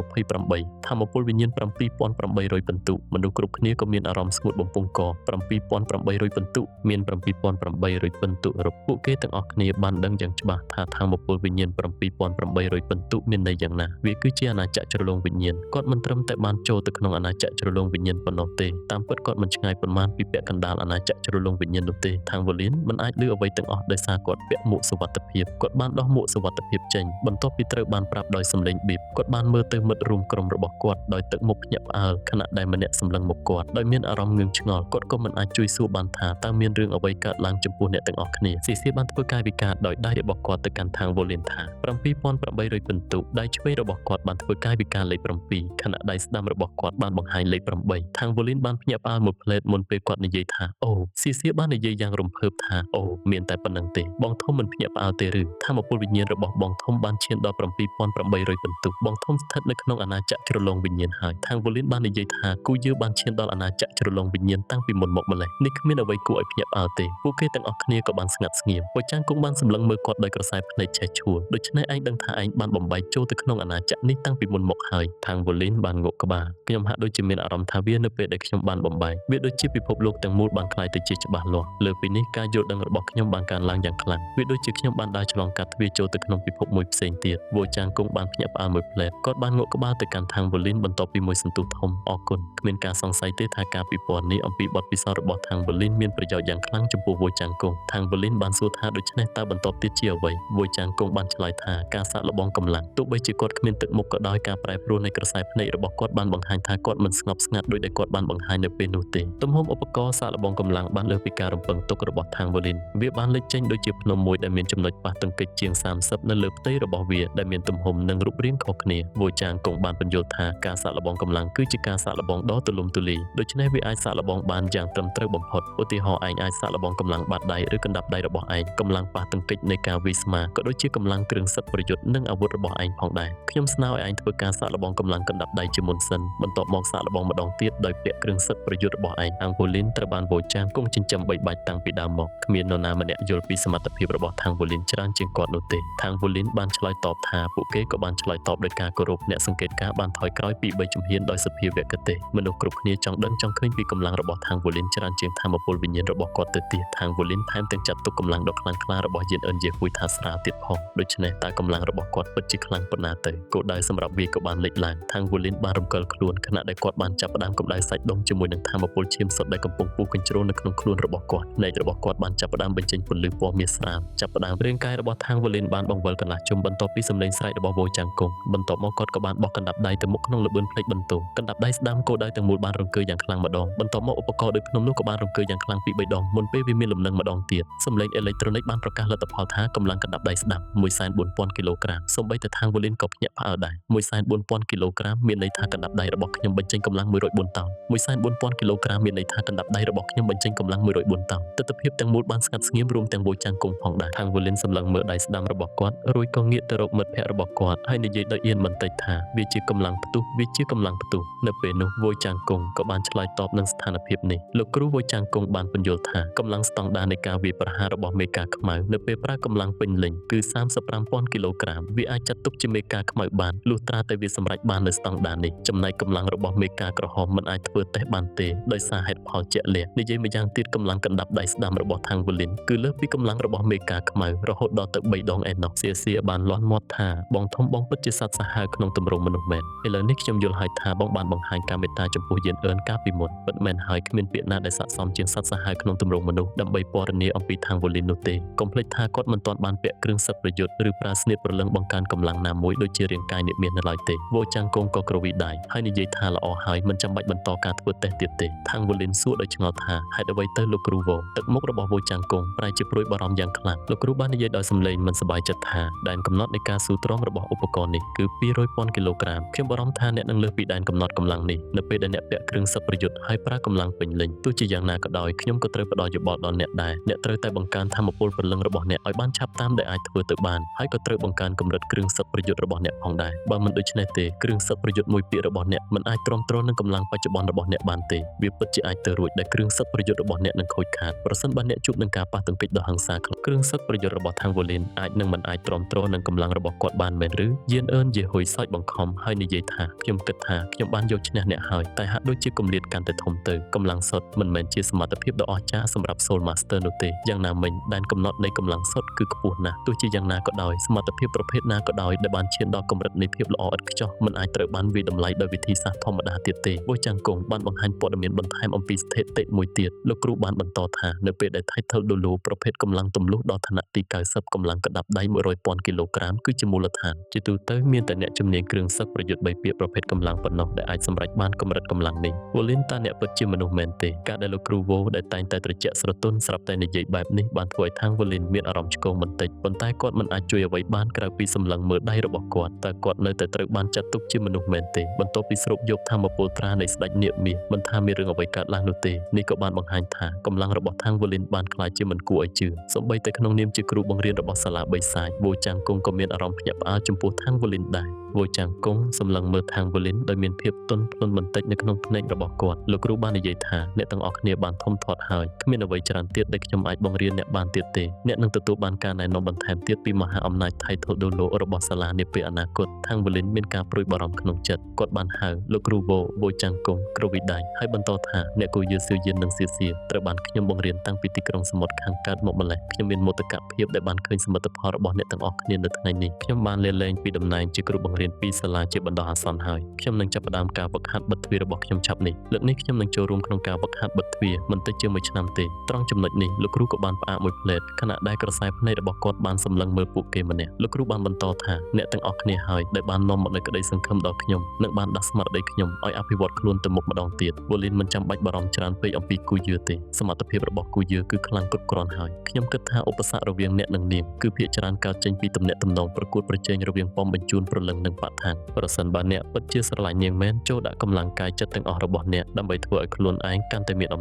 28ធម្មពលវិញ្ញាណ7800ពិន្ទុមនុស្សគ្រប់គ្នាក៏មានអារម្មណ៍ស្ងួតបំពង់ក7800ពិន្ទុមាន7800ពិន្ទុរកពួកគេទាំងអស់គ្នាបានដឹងយ៉ាងច្បាស់ថាធម្មពលវិញ្ញាណ7800 បន្ទុមានន័យយ៉ាងណាវាគឺជាអាណាចក្រជ្រលងវិញ្ញាណគាត់មិនត្រឹមតែបានចូលទៅក្នុងអាណាចក្រជ្រលងវិញ្ញាណប៉ុណ្ណោះទេតាមពិតគាត់មិនឆ្ងាយប៉ុន្មានពីពាក់កណ្ដាលអាណាចក្រជ្រលងវិញ្ញាណនោះទេខាងវ៉ូលីនមិនអាចលឺអ្វីទាំងអស់ដោយសារគាត់ពាក់មួកសុវត្ថិភាពគាត់បានដោះមួកសុវត្ថិភាពចេញបន្ទាប់ពីត្រូវបានប្រាប់ដោយសំឡេងប៊ីបគាត់បានមើលទៅមិត្តរួមក្រុមរបស់គាត់ដោយទឹកមុខភ្ញាក់ផ្អើលខណៈដែលម្នាក់សម្លឹងមកគាត់ដោយមានអារម្មណ៍ងឿងឆ្ងល់គាត់ក៏មិនអាចជួយសួរបានថាតើមានរឿងអ្វីកើតឡើងចំពោះអ្នកទាំងអស់គ្នាស៊ីសៀបានធ្វើកាយវិការដោយដៃរបស់គាត់ទៅកាន់ខាងវ៉ូលីនថា7800ពិន្ទុដៃឆ្វេងរបស់គាត់បានធ្វើកាយវិការលេខ7ខណៈដៃស្ដាំរបស់គាត់បានបង្ហាញលេខ8ខាងវ៉ូលីនបានភ្ញាក់ផ្អើលមួយផ្លេតមុនពេលគាត់និយាយថាអូស៊ីសៀបាននិយាយយ៉ាងរំភើបថាអូមានតែប៉ុណ្្នឹងទេបងធំមិនភ្ញាក់ផ្អើលទេឬថាមពលវិញ្ញាណរបស់បងធំបានឈានដល់7800ពិន្ទុបងធំស្ថិតនៅក្នុងអាណាចក្រជ្រលងវិញ្ញាណហើយខាងវ៉ូលីនបាននិយាយថាគូយើបានឈានដល់អាណាចក្រជ្រលងវិញ្ញាណតាំងពីមុនមកម្លេះនេះគ្មានអ្វីគួរឲ្យភ្ញាក់ផ្អើលទេពួកគេទាំងអស់គ្នាក៏បានស្ងាត់ស្ងៀមពូចាំងគង់បានសម្លឹងមើលគាត់ដោយក្រសែភ្នែកឆេះឆួលដូច្នេះឯងដឹងថាឯងបានបំបែកចូលទៅក្នុងអាណាចក្រនេះតាំងពីមុនមកហើយខាងវ៉ូលីនបានងក់ក្បាលខ្ញុំហាក់ដូចជាមានអារម្មណ៍ថាវានៅពេលដែលខ្ញុំបានបំបែកវាដូចជាពិភពលោកទាំងមូលបានក្លាយទៅជាច្បាស់លាស់លើពីនេះការយល់ដឹងរបស់ខ្ញុំបានកើនឡើងយ៉ាងខ្លាំងវាដូចជាខ្ញុំបានដើរឆ្លងកាត់ទ្វារចូលទៅក្នុងពិភពមួយផ្សេងទៀតវ៉ូចាំងគង់បានភ្ញាក់ផ្អើលមួយផ្លែតគាត់បានងក់ក្បាលទៅកាន់ខាងវ៉ូលីនបន្ទាប់ពីមួយសន្ទុះធំអរគុណគ្មានការសង្ស័យទេថាការពិពណ៌នេះអំពីបទពិសោធន៍របស់ខាងវ៉ូលីនមានប្រយោជន៍យ៉ាងខ្លាំងចំពោះវ៉ូចាំងគង់ខាងវ៉ូលីនបានសួរថាដូច្នេះតើបន្ទាប់ទៀតជាអ្វីវ៉ូចាំងគង់បានឆ្លើយថាការសាកល្បងកម្លាំងទោះបីជាគាត់គ្មានទឹកមុខក៏ដោយការប្រែប្រួលនៃក្រសែភ្នែករបស់គាត់បានបង្ហាញថាគាត់មិនស្ងប់ស្ងាត់ដោយដែលគាត់បានបង្ហាញនៅពេលនោះទេទំហំឧបករណ៍សាកល្បងកម្លាំងបានលើសពីការរំពឹងទុករបស់ខាងវ៉ូលីនវាបានលេចចេញដូចជាភ្នំមួយដែលមានចំណុចប៉ះទង្គិចជាង30នៅលើផ្ទៃរបស់វាដែលមានទំហំនិងរូបរាងខុសគ្នាវ៉ូចាំងគង់បានបញ្យល់ថាការសាកល្បងកម្លាំងគឺជាការសាកល្បងដ៏ទូលំទូលាយដូច្នេះវាអាចសាកល្បងបានយ៉ាងត្រឹមត្រូវបំផុតឧទាហរណ៍ឯងអាចសាកល្បងកម្លាំងបាតដៃឬកណ្ដាប់ដៃរបស់ឯងកម្លាំងប៉ះទង្គិចនៃការវាយស្មាក៏ដូចជាកម្លាំងគ្រឿងសិតប្រយុទ្ធនិងអាវុធរបស់ឯងផងដែរខ្ញុំស្នើឲ្យឯងធ្វើការសាកល្បងកម្លាំងកណ្ដាប់ដៃជាមុនសិនបន្ទាប់មកសាកល្បងម្ដងទៀតដោយពាក់គ្រឿងសិតប្រយុទ្ធរបស់ឯងអាំងវ៉ូលីនត្រូវបានវ៉ូចាំងគង់ចិញ្ចឹមបីបាច់តាំងពីដើមមកគ្មាននរណាម្នាក់យល់ពីសមត្ថភាពរបស់ខាងវ៉ូលីនច្រើនជាងគាត់នោះទេខាងវ៉ូលីនបានឆ្លើយតបថាពួកគេក៏បានឆ្លើយតបដោយការគោរពអ្នកសង្កេតការណ៍បានថយក្រោយពី3ជំហានដោយសភាវគតិមនុស្សគ្រប់គ្នាចង់ដឹងចង់ឃើញពីកម្លាំងរបស់ខាងវ៉ូលីនច្រើនជាងថាមពលវិញ្ញាណរបស់គាត់ទៅទៀតខាងវ៉ូលីនថែមទាំងចាត់ទុកកម្លាំងដ៏ខ្លាំងក្លារបស់យានអិនយេហ៊ុយថាស្រាលទៀតផងដូច្នេះតើកម្លាំងរបស់គាត់ពិតជាខ្លាំងប៉ុណ្ណាទៅគោលដៅសម្រាប់វាក៏បានលេចឡើងខាងវ៉ូលីនបានរំកិលខ្លួនខណៈដែលគាត់បានចាប់ផ្ដើមកម្ដៅសាច់ដុំជាមួយនឹងថាមពលឈាមសុទ្ធដែលកំពុងពុះកញ្ជ្រោលនៅក្នុងខ្លួនរបស់គាត់ភ្នែករបស់គាត់បានចាប់ផ្ដើមបញ្ចេញពន្លឺពណ៌មាសស្រាលចាប់ផ្ដើមរាងកាយរបស់ខាងវ៉ូលីនបានបង្វិលកន្លះជុំបន្ទាប់ពីសំឡេងស្រែករបស់វ៉ូចាំងគង់បន្ទាប់មកគាត់ក៏បានបោះកណ្ដាប់ដៃទៅមុខក្នុងល្បឿនភ្លេចបន្ទោកណ្ដាប់ដៃស្ដាំគោលដៅទាំងមូលបានរង្គើយ៉ាងខ្លាំងម្ដងបន្ទាប់មកឧបករណ៍ដូចភ្នំនោះក៏បានរង្គើយ៉ាងខ្លាំងពី3ដងមុនពេលវាមានលំនឹងម្ដងទៀតសំឡេងអេឡិចត្រូនិកបានប្រកាសលទ្ធផលថាកម្លាំងកណ្ដាប់ដៃស្ដាំ 140,000 គីឡូក្រាមសូម្បីតែខាងវ៉ូលីនក៏ភ្ញាក់ផ្អើលដែរ 140,000 គីឡូក្រាមមានន័យថាកណ្ដាប់ដៃរបស់ខ្ញុំបញ្ចេញកម្លាំង104តោន 140,000 គីឡូក្រាមមានន័យថាកណ្ដាប់ដៃរបស់ខ្ញុំបញ្ចេញកម្លាំង104តោនទិដ្ឋភាពទាំងមូលបានស្ងាត់ស្ងៀមរួមទាំងវ៉ូចាំងគង់ផងដែរខាងវ៉ូលីនសម្លឹងមើលដៃស្ដាំរបស់គាត់រួចក៏ងាកទៅរកមិត្តភ័ក្តិរបស់គាត់ហើយនិយាយដោយអៀនបន្តិចថាវាជាកម្លាំងផ្ទុះវាជាកម្លាំងផ្ទុះនៅពេលនោះវ៉ូចាំងគង់ក៏បានឆ្លើយតបនឹងស្ថានភាពនេះលោកគ្រូវ៉ូចាំងគង់បានពន្យល់ថាកម្លាំងស្តង់ដារនៃការវាយប្រហាររបស់មេកាខ្មៅនៅពេលប្រើកម្លាំងពេញលេញគឺ 35,000 គីឡូក្រាមវាអាចចាត់ទុកជាមេកាខ្មៅបានលុះត្រាតែវាសម្រេចបាននៅស្តង់ដារនេះចំណែកកម្លាំងរបស់មេកាក្រហមមិនអាចធ្វើតេស្តបានទេដោយសារហេតុផលជាក់លាក់និយាយម្យ៉ាងទៀតកម្លាំងកណ្ដាប់ដៃស្ដាំរបស់ខាងវ៉ូលីនគឺលើសពីកម្លាំងរបស់មេកាខ្មៅរហូតដល់ទៅ3ដងឯណោះសៀបានលាន់មាត់ថាបងធំបងពិតជាសត្វសាហាវក្នុងទម្រង់មនុស្សមែនឥឡូវនេះខ្ញុំយល់ហើយថាបងបានបង្ហាញការមេត្តាចំពោះយានអឿនកាលពីមុនពិតមែនហើយគ្មានពាក្យណាដែលស័ក្តិសមជាងសត្វសាហាវក្នុងទម្រង់មនុស្សដើម្បីពណ៌នាអំពីខាងវ៉ូលីននោះទេកុំភ្លេចថាគាត់មិនទាន់បានពាក់គ្រឿងសិទ្ធិប្រយុទ្ធឬប្រើស្នៀតព្រលឹងបង្កើនកម្លាំងណាមួយដូចជារាងកាយអ្នកមាននៅឡើយទេវ៉ូចាំងគង់ក៏ក្រវីដៃហើយនិយាយថាល្អហើយមិនចាំបាច់បន្តការធ្វើតេស្តទៀតទេខាងវ៉ូលីនសួរដោយឆ្ងល់ថាហេតុអ្វីទៅលោកគ្រូវ៉ូទឹកមុខរបស់វ៉ូចាំងគង់ប្រែជាព្រួយបារម្ភយ៉ាងខ្លាំងលោកគ្រូបាននិយាយដោយសំឡេងមិនសប្បាយចិត្តថាដែនកំណត់នៃការស៊ូទ្រាំរបស់ឧបករណ៍នេះគឺ 200,000 គីឡូក្រាមខ្ញុំបារម្ភថាអ្នកនឹងលើសពីដែនកំណត់កម្លាំងនេះនៅពេលដែលអ្នកពាក់គ្រឿងសិទ្ធិប្រយុទ្ធហើយប្រើកម្លាំងពេញលេញទោះជាយ៉ាងណាក៏ដោយខ្ញុំក៏ត្រូវផ្ដល់យោបល់ដល់អ្នកដែរអ្នកត្រូវតែបង្កើនថាមពលព្រលឹងរបស់អ្នកឲ្យបានឆាប់តាមដែលអាចធ្វើទៅបានហើយក៏ត្រូវបង្កើនកម្រិតគ្រឿងសិទ្ធិប្រយុទ្ធរបស់អ្នកផងដែរបើមិនដូច្នេះទេគ្រឿងសិទ្ធិប្រយុទ្ធមួយពាក្យរបស់អ្នកមិនអាចទ្រាំទ្រនឹងកម្លាំងបច្ចុប្បន្នរបស់អ្នកបានទេវាពិតជាអាចទៅរួចដែលគ្រឿងសិទ្ធិប្រយុទ្ធរបស់អ្នកនឹងខូចខាតប្រសិនបើអ្នកជួបនឹងការប៉ះទង្គិចដ៏ហិង្សាគ្រឿងសិទ្ធិប្រយុទ្ធរបស់ខាងវ៉ូលីនអាចនឹងមិនអាចទ្រាំទ្រនឹងកម្លាំងរបស់គាត់បានមែនឬយានអឿនយេហ៊ុយសើចបង្ខំហើយនិយាយថាខ្ញុំគិតថាខ្ញុំបានយកឈ្នះអ្នកហើយតែហាក់ដូចជាគម្លាតកាន់តែធំទៅកម្លាំងសុទ្ធមិនមែនជាសមត្ថភាពដ៏អស្ចារ្យសម្រាប់ Soul Master នោះទេយ៉ាងណាមិញដែនកំណត់នៃកម្លាំងសុទ្ធគឺខ្ពស់ណាស់ទោះជាយ៉ាងណាក៏ដោយសមត្ថភាពប្រភេទណា ណាក៏ដោយដែលបានឈានដល់កម្រិតនៃភាពល្អឥតខ្ចោះមិនអាចត្រូវបានវិតម្លៃដោយវិធីសាស្ត្រធម្មតាទៀតទេវោចាំងគង់បានបង្ហាញព័ត៌មានបន្ថែមអំពីស្ថិតិមួយទៀតលោកគ្រូបានបន្តថានៅពេលដែល Title Dolo ប្រភេទកម្លាំងទម្លុះដល់ឋានៈទី90កម្លាំងកដាប់ដៃ 100,000 គីឡូក្រាមគឺជាមូលដ្ឋានជាទូទៅមានតែអ្នកជំនាញគ្រឿងសឹកប្រយុទ្ធ3ពាក្យប្រភេទកម្លាំងប៉ុណ្ណោះដែលអាចសម្រេចបានកម្រិតកម្លាំងនេះវ៉ូលីនតាអ្នកពិតជាមនុស្សមែនទេការដែលលោកគ្រូវ៉ូដែលតែងតែត្រជាក់ស្រទន់ស្រាប់តែនិយាយបែបនេះបានធ្វើឲ្យខាងវ៉ូលីនមានអារម្មណ៍ឆ្គងបន្តិចប៉ុន្តែគាត់មិនអាចជួយអ្វីបានក្រៅពីសម្លឹងមើលដៃរបស់គាត់តែគាត់នៅតែត្រូវបានចាត់ទុកជាមនុស្សមែនទេបន្ទាប់ពីស្រូបយកធម្មពលត្រានៃស្ដេចនាគមាសមិនថាមានរឿងអ្វីកើតឡើងនោះទេនេះក៏បានបង្ហាញថាកម្លាំងរបស់ខាងវ៉ូលីនបានក្លាយជាមិនគួរឲ្យជឿសូម្បីតែក្នុងនាមជាគ្រូបង្រៀនរបស់សាលាបិសាចវ៉ូចាំងគង់ក៏មានអារម្មណ៍ភ្ញាក់ផ្អើលចំពោះខាងវ៉ូលីនដែរវ៉ូចាំងគង់សម្លឹងមើលខាងវ៉ូលីនដោយមានភាពទន់ភ្លន់បន្តិចនៅក្នុងភ្នែករបស់គាត់លោកគ្រូបាននិយាយថាអ្នកទាំងអស់គ្នាបានធំធាត់ហើយគ្មានអ្វីច្រើនទៀតដែលខ្ញុំអាចបង្រៀនអ្នកបានទៀតទេអ្នកនឹងទទួលបានការណែនាំបន្ថែមទៀតពីមហាអំណាច Title Dolo របស់សាលានាពេលអនាគតខាងវ៉ូលីនមានការព្រួយបារម្ភក្នុងចិត្តគាត់បានហៅលោកគ្រូវ៉ូចាំងគង់គ្រូវិដ័យហើយបន្តថាអ្នកគូយាសឿយៀននិងសៀសៀត្រូវបានខ្ញុំបង្រៀនតាំងពីទីក្រុងសមុទ្រខាងកើតមកម្លេះខ្ញុំមានមោទកភាពដែលបានឃើញសមិទ្ធផលរបស់អ្នកទាំងអស់គ្នានៅថ្ងៃនេះខ្ញុំបានលាលែងពីតំណែងជាគ្រូបង្រៀនពីសាលាជាបណ្ដោះអាសន្នហើយខ្ញុំនឹងចាប់ផ្ដើមការហ្វឹកហាត់បិទទ្វាររបស់ខ្ញុំឆាប់នេះលើកនេះខ្ញុំនឹងចូលរួមក្នុងការហ្វឹកហាត់បិទទ្វារមិនតិចជាង1ឆ្នាំទេត្រង់ចំណុចនេះលោកគ្រូក៏បានផ្អាកមួយផ្លែតខណៈដែលក្រសែភ្នែករបស់គាត់បានសម្លឹងមើលពួកគេម្នាក់លោកគ្រូបានបន្តថាអ្នកទាំងអស់គ្នាហើយដែលបាននាំមកនូវក្តីសង្ឃឹមដល់ខ្ញុំនិងបានដាស់ស្មារតីខ្ញុំឲ្យអភិវឌ្ឍខ្លួនទៅមុខម្ដងទៀតវ៉ូលីនមិនចាំបាច់បារម្ភច្រើនពេកអំពីគូយឺទេសមត្ថភាពរបស់គូយឺគឺខ្លាំងគ្រប់គ្រាន់ហើយខ្ញុំគិតថាឧបសគ្គរវាងអ្នកនិងនាងគឺភាគច្រើនកើតចេញពីទំនាក់ទំនងប្រកួតប្រជែងរវាងប៉មបញ្ជូនព្រលឹងនិងបឋានប្រសិនបើអ្នកពិតជាស្រឡាញ់នាងមែនចូលដាក់កម្លាំងកាយចិត្តទាំងអស់របស់អ្នកដើម្បីធ្វើឲ្យខ្លួនឯងកាន់តែមានអ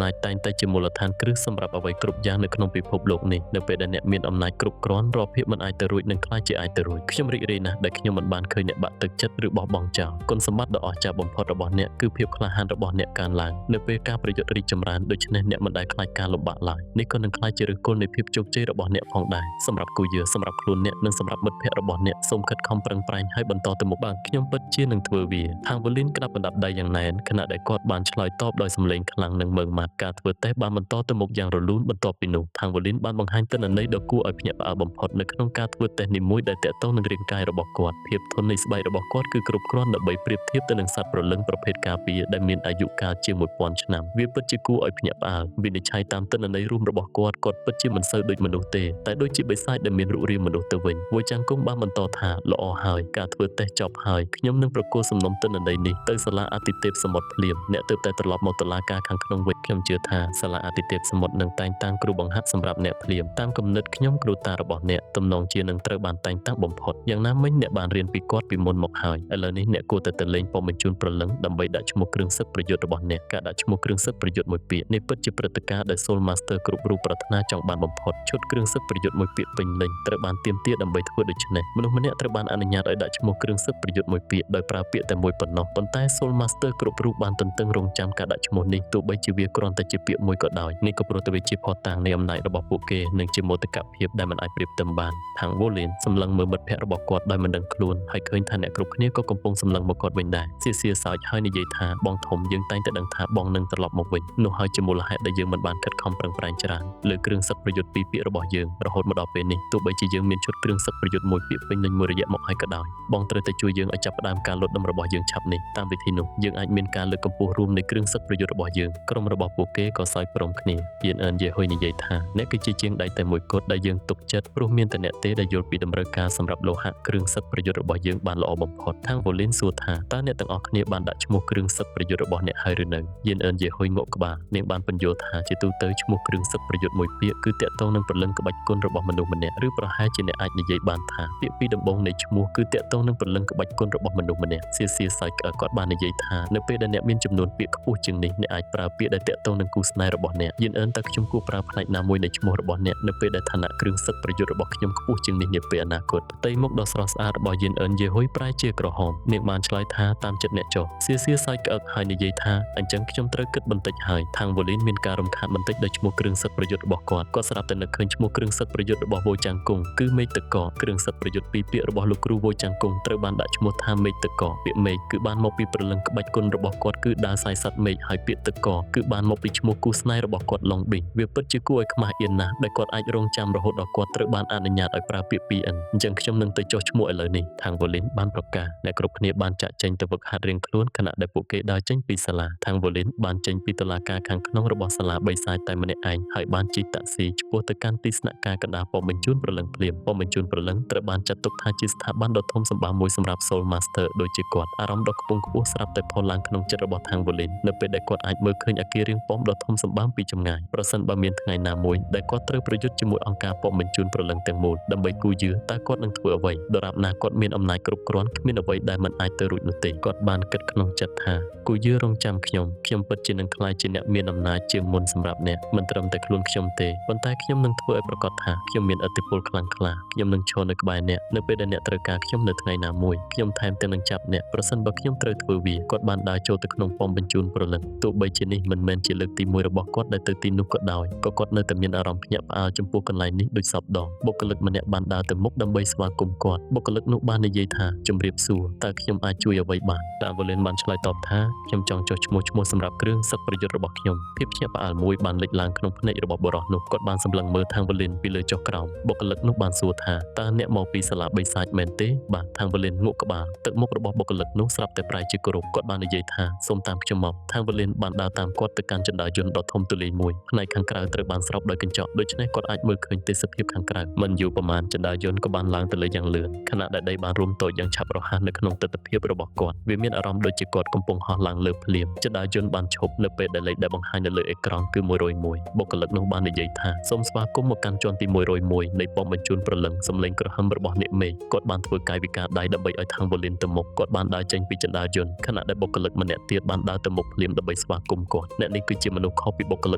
ំណាចតែងតែជាមូលដ្ឋានគ្រឹះសម្រាប់អ្វីគ្រប់យ៉ាងនៅក្នុងពិភពលោកនេះនៅពេលដែលអ្នកមានអំណាចគ្រប់គ្រាន់រាល់ភាពមិនអាចទៅរួចនឹងខ្លាចជាអាចទៅរួចខ្ញុំរីករាយណាស់ដែលខ្ញុំមិនបានឃើញអ្នកបាក់ទឹកចិត្តឬបោះបង់ចោលគុណសម្បត្តិដ៏អស្ចារ្យបំផុតរបស់អ្នកគឺភាពក្លាហានរបស់អ្នកកើនឡើងនៅពេលការប្រយុទ្ធរីកចម្រើនដូច្នេះអ្នកមិនដែលខ្លាចការលំបាកឡើយនេះក៏នឹងក្លាយជាឫសគល់នៃភាពជោគជ័យរបស់អ្នកផងដែរសម្រាប់គូយឺសម្រាប់ខ្លួនអ្នកនិងសម្រាប់មិត្តភ័ក្តិរបស់អ្នកសូមខិតខំប្រឹងប្រែងហើយបន្តទៅមុខបានខ្ញុំពិតជានឹងធ្វើវាខាងវ៉ូលីនក្តាប់កណ្ដាប់ដៃយ៉ាងណែនខណៈដែលគាត់បានឆ្លើយតបដោយសំឡេងខ្លាំងនិងម៉ឺងម៉ាត់ការធ្វើតេស្តបានបន្តទៅមុខយ៉ាងរលូនបន្ទាប់ពីនោះខាងវ៉ូលីនបានបង្ហាញទិន្នន័យដ៏គួរឲ្យភ្ញាក់ផ្អើលបំផុតនៅក្នុងការធ្វើតេស្តនីមួយដែលទាក់ទងនឹងរាងកាយរបស់គាត់ភាពធន់នៃស្បែករបស់គាត់គឺគ្រប់គ្រាន់ដើម្បីប្រៀបធៀបទៅនឹងសត្វព្រលឹងប្រភេទការពារដែលមានអាយុកាលជាង 1000 ឆ្នាំវាពិតជាគួរឲ្យភ្ញាក់ផ្អើលវិនិច្ឆ័យតាមទិន្នន័យរួមរបស់គាត់ពិតជាមិនសូវដូចមនុស្សទេតែដូចជាបិសាចដែលមានរូបរាងមនុស្សទៅវិញវ៉ូចាំងគង់បានបន្តថាល្អហើយការធ្វើតេស្តចប់ហើយខ្ញុំនឹងប្រគល់សំណុំទិន្នន័យនេះទៅសាលាអាទិទេពសមុទ្រភ្លាមអ្នកទើបតែត្រឡប់មកតុលាការខាងក្នុងវិញខ្ញុំជឿថាសាលាអាទិទេពសមុទ្រនឹងតែងតាំងគ្រូបង្ហាត់សម្រាប់អ្នកភ្លាមតាមគំនិតខ្ញុំគ្រូតារបស់អ្នកទំនងជានឹងត្រូវបានតែងតាំងបំផុតយ៉ាងណាមិញអ្នកបានរៀនពីគាត់ពីមុនមកហើយឥឡូវនេះអ្នកគួរតែទៅលេងប៉ុមបញ្ជូនព្រលឹងដើម្បីដាក់ឈ្មោះគ្រឿងសឹកប្រយុទ្ធរបស់អ្នកការដាក់ឈ្មោះគ្រឿងសឹកប្រយុទ្ធមួយពាក្យនេះពិតជាព្រឹត្តិការណ៍ដែល Soul Master គ្រប់រូបប្រាថ្នាចង់បានបំផុតឈុតគ្រឿងសឹកប្រយុទ្ធមួយពាក្យពេញលេញត្រូវបានទាមទារដើម្បីធ្វើដូច្នេះមនុស្សម្នាក់ត្រូវបានអនុញ្ញាតឲ្យដាក់ឈ្មោះគ្រឿងសឹកប្រយុទ្ធមួយពាក្យដោយប្រើពាក្យតែមួយប៉ុណ្ណោះប៉ុន្តែ Soul Master គ្រប់រូបបានទន្ទឹងរង់ចាំការដាក់ឈ្មោះនេះទោះបីជាវាគ្រាន់តែជាពាក្យមួយក៏ដោយនេះក៏ព្រោះតែវាជាភស្តុតាងនៃអំណាចរបស់ពួកគេនិងជាមោទកភាពដែលមិនអាចប្រៀបផ្ទឹមបានខាង Wolin សម្លឹងមើលមិត្តភ័ក្តិរបស់គាត់ដោយមិនដឹងខ្លួនហើយឃើញថាអ្នកគ្រប់គ្នាក៏កំពុងសម្លឹងមកគាត់វិញដែរសៀសើចហើយនិយាយថាបងធំយើងតែងតែដឹងថាបងនឹងត្រឡប់មកវិញនោះហើយជាមូលហេតុដែលយើងមិនបានខិតខំប្រឹងប្រែងច្រើនលើគ្រឿងសឹកប្រយុទ្ធពីរពាក្យរបស់យើងរហូតមកដល់ពេលនេះទោះបីជាយើងមានឈុតគ្រឿងសឹកប្រយុទ្ធមួយពាក្យពេញលេញមួយរយៈមកហើយក៏ដោយបងត្រូវតែជួយយើងឲ្យចាប់ផ្ដើមការលត់ដុំរបស់យើងឆាប់នេះតាមវិធីនោះយើងអាចមានការលើកកម្ពស់រួមនៃគ្រឿងសឹកប្រយុទ្ធរបស់យើងក្រុមរបស់ពួកគេក៏សើចព្រមគ្នាយៀនអឿនយេហ៊ុយនិយាយថាអ្នកគឺជាជាងដៃតែមួយគត់ដែលយើងទុកចិត្តព្រោះមានតែអ្នកទេដែលយល់ពីតម្រូវការសម្រាប់លោហៈគ្រឿងសឹកប្រយុទ្ធរបស់យើងបានល្អបំផុតខាង Wolin សួរថាតើអ្នកទាំងអស់គ្នាបានដាក់ឈ្មោះគ្រឿងសឹកប្រយុទ្ធរបស់អ្នកហើយឬនៅយៀនអឿនយេហ៊ុយងក់ក្បាលនាងបានបញ្យល់ថាជាទូទៅឈ្មោះគ្រឿងសឹកប្រយុទ្ធមួយពាក្យគឺតាក់ទងនឹងព្រលឹងក្បាច់គុណរបស់មនុស្សម្នាក់ឬប្រហែលជាអ្នកអាចនិយាយបានថាពាក្យពីរដំបូងនៃឈ្មោះគឺតាក់ទងនឹងព្រលឹងក្បាច់គុណរបស់មនុស្សម្នាក់សៀសើចគាត់បាននិយាយថានៅពេលដែលអ្នកមានចំនួនពាក្យខ្ពស់ជាងនេះអ្នកអាចប្រើពាក្យដែលតាក់ទងនឹងគូស្នេហ៍របស់អ្នកយៀនអឿនតើខ្ញុំគួរប្រើផ្នែកណាមួយនៃឈ្មោះរបស់អ្នកនៅពេលដែលឋានៈគ្រឿងសឹកប្រយុទ្ធរបស់ខ្ញុំខ្ពស់ជាងនេះនាពេលអនាគតផ្ទៃមុខដ៏ស្រស់ស្អាតរបស់យៀនអឿនយេហ៊ុយប្រែជាក្រហមនាងបានឆ្លើយថាតាមចិត្តអ្នកចុះសៀសើចហើយនិយាយថាអញ្ចឹងខ្ញុំត្រូវគិតបន្តិចហើយខាង Wolin មានការរំខានបន្តិចដោយឈ្មោះគ្រឿងសឹកប្រយុទ្ធរបស់គាត់ស្រាប់តែនឹកឃើញឈ្មោះគ្រឿងសឹកប្រយុទ្ធរបស់វ៉ូចាំងគង់គឺមេឃតកគ្រឿងសឹកប្រយុទ្ធពីរពាក្យរបស់លោកគ្រូវ៉ូចាំង ង្គង់ត្រូវបានដាក់ឈ្មោះថាមេឃទឹកកកពាក្យមេឃគឺបានមកពីព្រលឹងក្បាច់គុណរបស់គាត់គឺដាវសាយសត្វមេឃហើយពាក្យទឹកកកគឺបានមកពីឈ្មោះគូស្នេហ៍របស់គាត់ឡុងប៊ីវាពិតជាគួរឲ្យខ្មាស់អៀនណាស់ដែលគាត់អាចរងចាំរហូតដល់គាត់ត្រូវបានអនុញ្ញាតឲ្យប្រើពាក្យ PN អញ្ចឹងខ្ញុំនឹងទៅចុះឈ្មោះឥឡូវនេះខាងវ៉ូលីនបានប្រកាសអ្នកគ្រប់គ្នាបានចាក់ចេញទៅវឹកហាត់រៀងខ្លួនខណៈដែលពួកគេដើរចេញពីសាលាខាងវ៉ូលីនបានចេញពីតុលាការខាងក្នុងរបស់សាលាបិសាចតែម្នាក់ឯងហើយបានជិះតាក់ស៊ីឆ្ពោះទៅកាន់ទីស្នាក់ការកណ្ដាលព័ត៌បញ្ជូនព្រលឹងភ្លាមព័ត៌បញ្ជូនព្រលឹងត្រូវបានចាត់ទុកថាជាស្ថាប័នដ៏ធំសម្បើមមួយសម្រាប់ Soul Master ដូចជាគាត់អារម្មណ៍ដ៏ខ្ពង់ខ្ពស់ស្រាប់តែផុសឡើងក្នុងចិត្តរបស់ខាងវ៉ូលីននៅពេលដែលគាត់អាចមើលឃើញអគាររាងប៉មដ៏ធំសម្បើមពីចម្ងាយប្រសិនបើមានថ្ងៃណាមួយដែលគាត់ត្រូវប្រយុទ្ធជាមួយអង្គការព័ត៌បញ្ជូនព្រលឹងទាំងមូលដើម្បីគូយឺតើគាត់នឹងធ្វើអ្វីដរាបណាគាត់មានអំណាចគ្រប់គ្រាន់គ្មានអ្វីដែលមិនអាចទៅរួចនោះទេគាត់បានគិតក្នុងចិត្តថាគូយឺរងចាំខ្ញុំពិតជានឹងក្លាយជាអ្នកមានអំណាចជាងមុនសម្រាប់អ្នកមិនត្រឹមតែខ្លួនខ្ញុំទេប៉ុន្តែខ្ញុំនឹងធ្វើឲ្យប្រកាសថាខ្ញុំមានឥទ្ធិពលខ្លាំងក្លាខ្ញុំនឹងឈរនៅក្បែរអ្នកនៅពេលដែលអ្នកត្រូវការខ្ញុំនៅថ្ងៃណាមួយខ្ញុំថែមទាំងនឹងចាប់អ្នកប្រសិនបើខ្ញុំត្រូវធ្វើវាគាត់បានដើរចូលទៅក្នុងប៉ុមបញ្ជូនព្រលឹងទោះបីជានេះមិនមែនជាលើកទី1របស់គាត់ដែលទៅទីនោះក៏ដោយក៏គាត់នៅតែមានអារម្មណ៍ភ្ញាក់ផ្អើលចំពោះកន្លែងនេះដូចសពដងបុគ្គលិកម្នាក់បានដើរទៅមុខដើម្បីស្វាគមន៍គាត់បុគ្គលិកនោះបាននិយាយថាជម្រាបសួរតើខ្ញុំអាចជួយអ្វីបានតាវ៉ូលីនបានឆ្លើយតបថាខ្ញុំចង់ចុះឈ្មោះសម្រាប់គ្រឿងសឹកប្រយុទ្ធរបស់ខ្ញុំភាពភ្ញាក់ផ្អើលមួយបានលេចឡើងក្នុងភ្នែករបស់បុរសនោះគាត់បានសម្លឹងមើលខាងវ៉ូលីនពីលើចុះក្រោមបុគ្គលិកនោះបានសួរថាតើអ្នកមកពីសាលាបិសាចមែនទេបាទខាងវ៉ូលីនងក់ក្បាលទឹកមុខរបស់បុគ្គលិកនោះស្រាប់តែប្រែជាគោរពគាត់បាននិយាយថាសូមតាមខ្ញុំមកខាងវ៉ូលីនបានដើរតាមគាត់ទៅកាន់ចណ្ដារយន្តដ៏ធំទូលាយមួយផ្នែកខាងក្រៅត្រូវបានស្រោបដោយកញ្ចក់ដូច្នេះគាត់អាចមើលឃើញទេសភាពខាងក្រៅមិនយូរប៉ុន្មានចណ្ដារយន្តក៏បានឡើងទៅលើយ៉ាងលឿនខណៈដែលដីបានរួមតូចយ៉ាងឆាប់រហ័សនៅក្នុងទិដ្ឋភាពរបស់គាត់វាមានអារម្មណ៍ដូចជាគាត់កំពុងហោះឡើងលើភ្លាមចណ្ដារយន្តបានឈប់នៅពេលដែលលេខដែលបង្ហាញនៅលើអេក្រង់គឺ101បុគ្គលិកនោះបាននិយាយថាសូមស្វាគមន៍មកកាន់ជាន់ទី101នៃប៉ុមបញ្ជូនព្រលឹងសំឡេងក្រហមរបស់អ្នកមេឃគាត់បានធ្វើកាយវិការដៃដើម្បីឲ្យខាងវ៉ូលីនទៅមុខគាត់បានដើរចេញពីចណ្ដារយន្តខណៈដែលបុគ្គលិកម្នាក់ទៀតបានដើរទៅមុខភ្លាមដើម្បីស្វាគមន៍គាត់អ្នកនេះគឺជាមនុស្សខុសពីបុគ្គលិ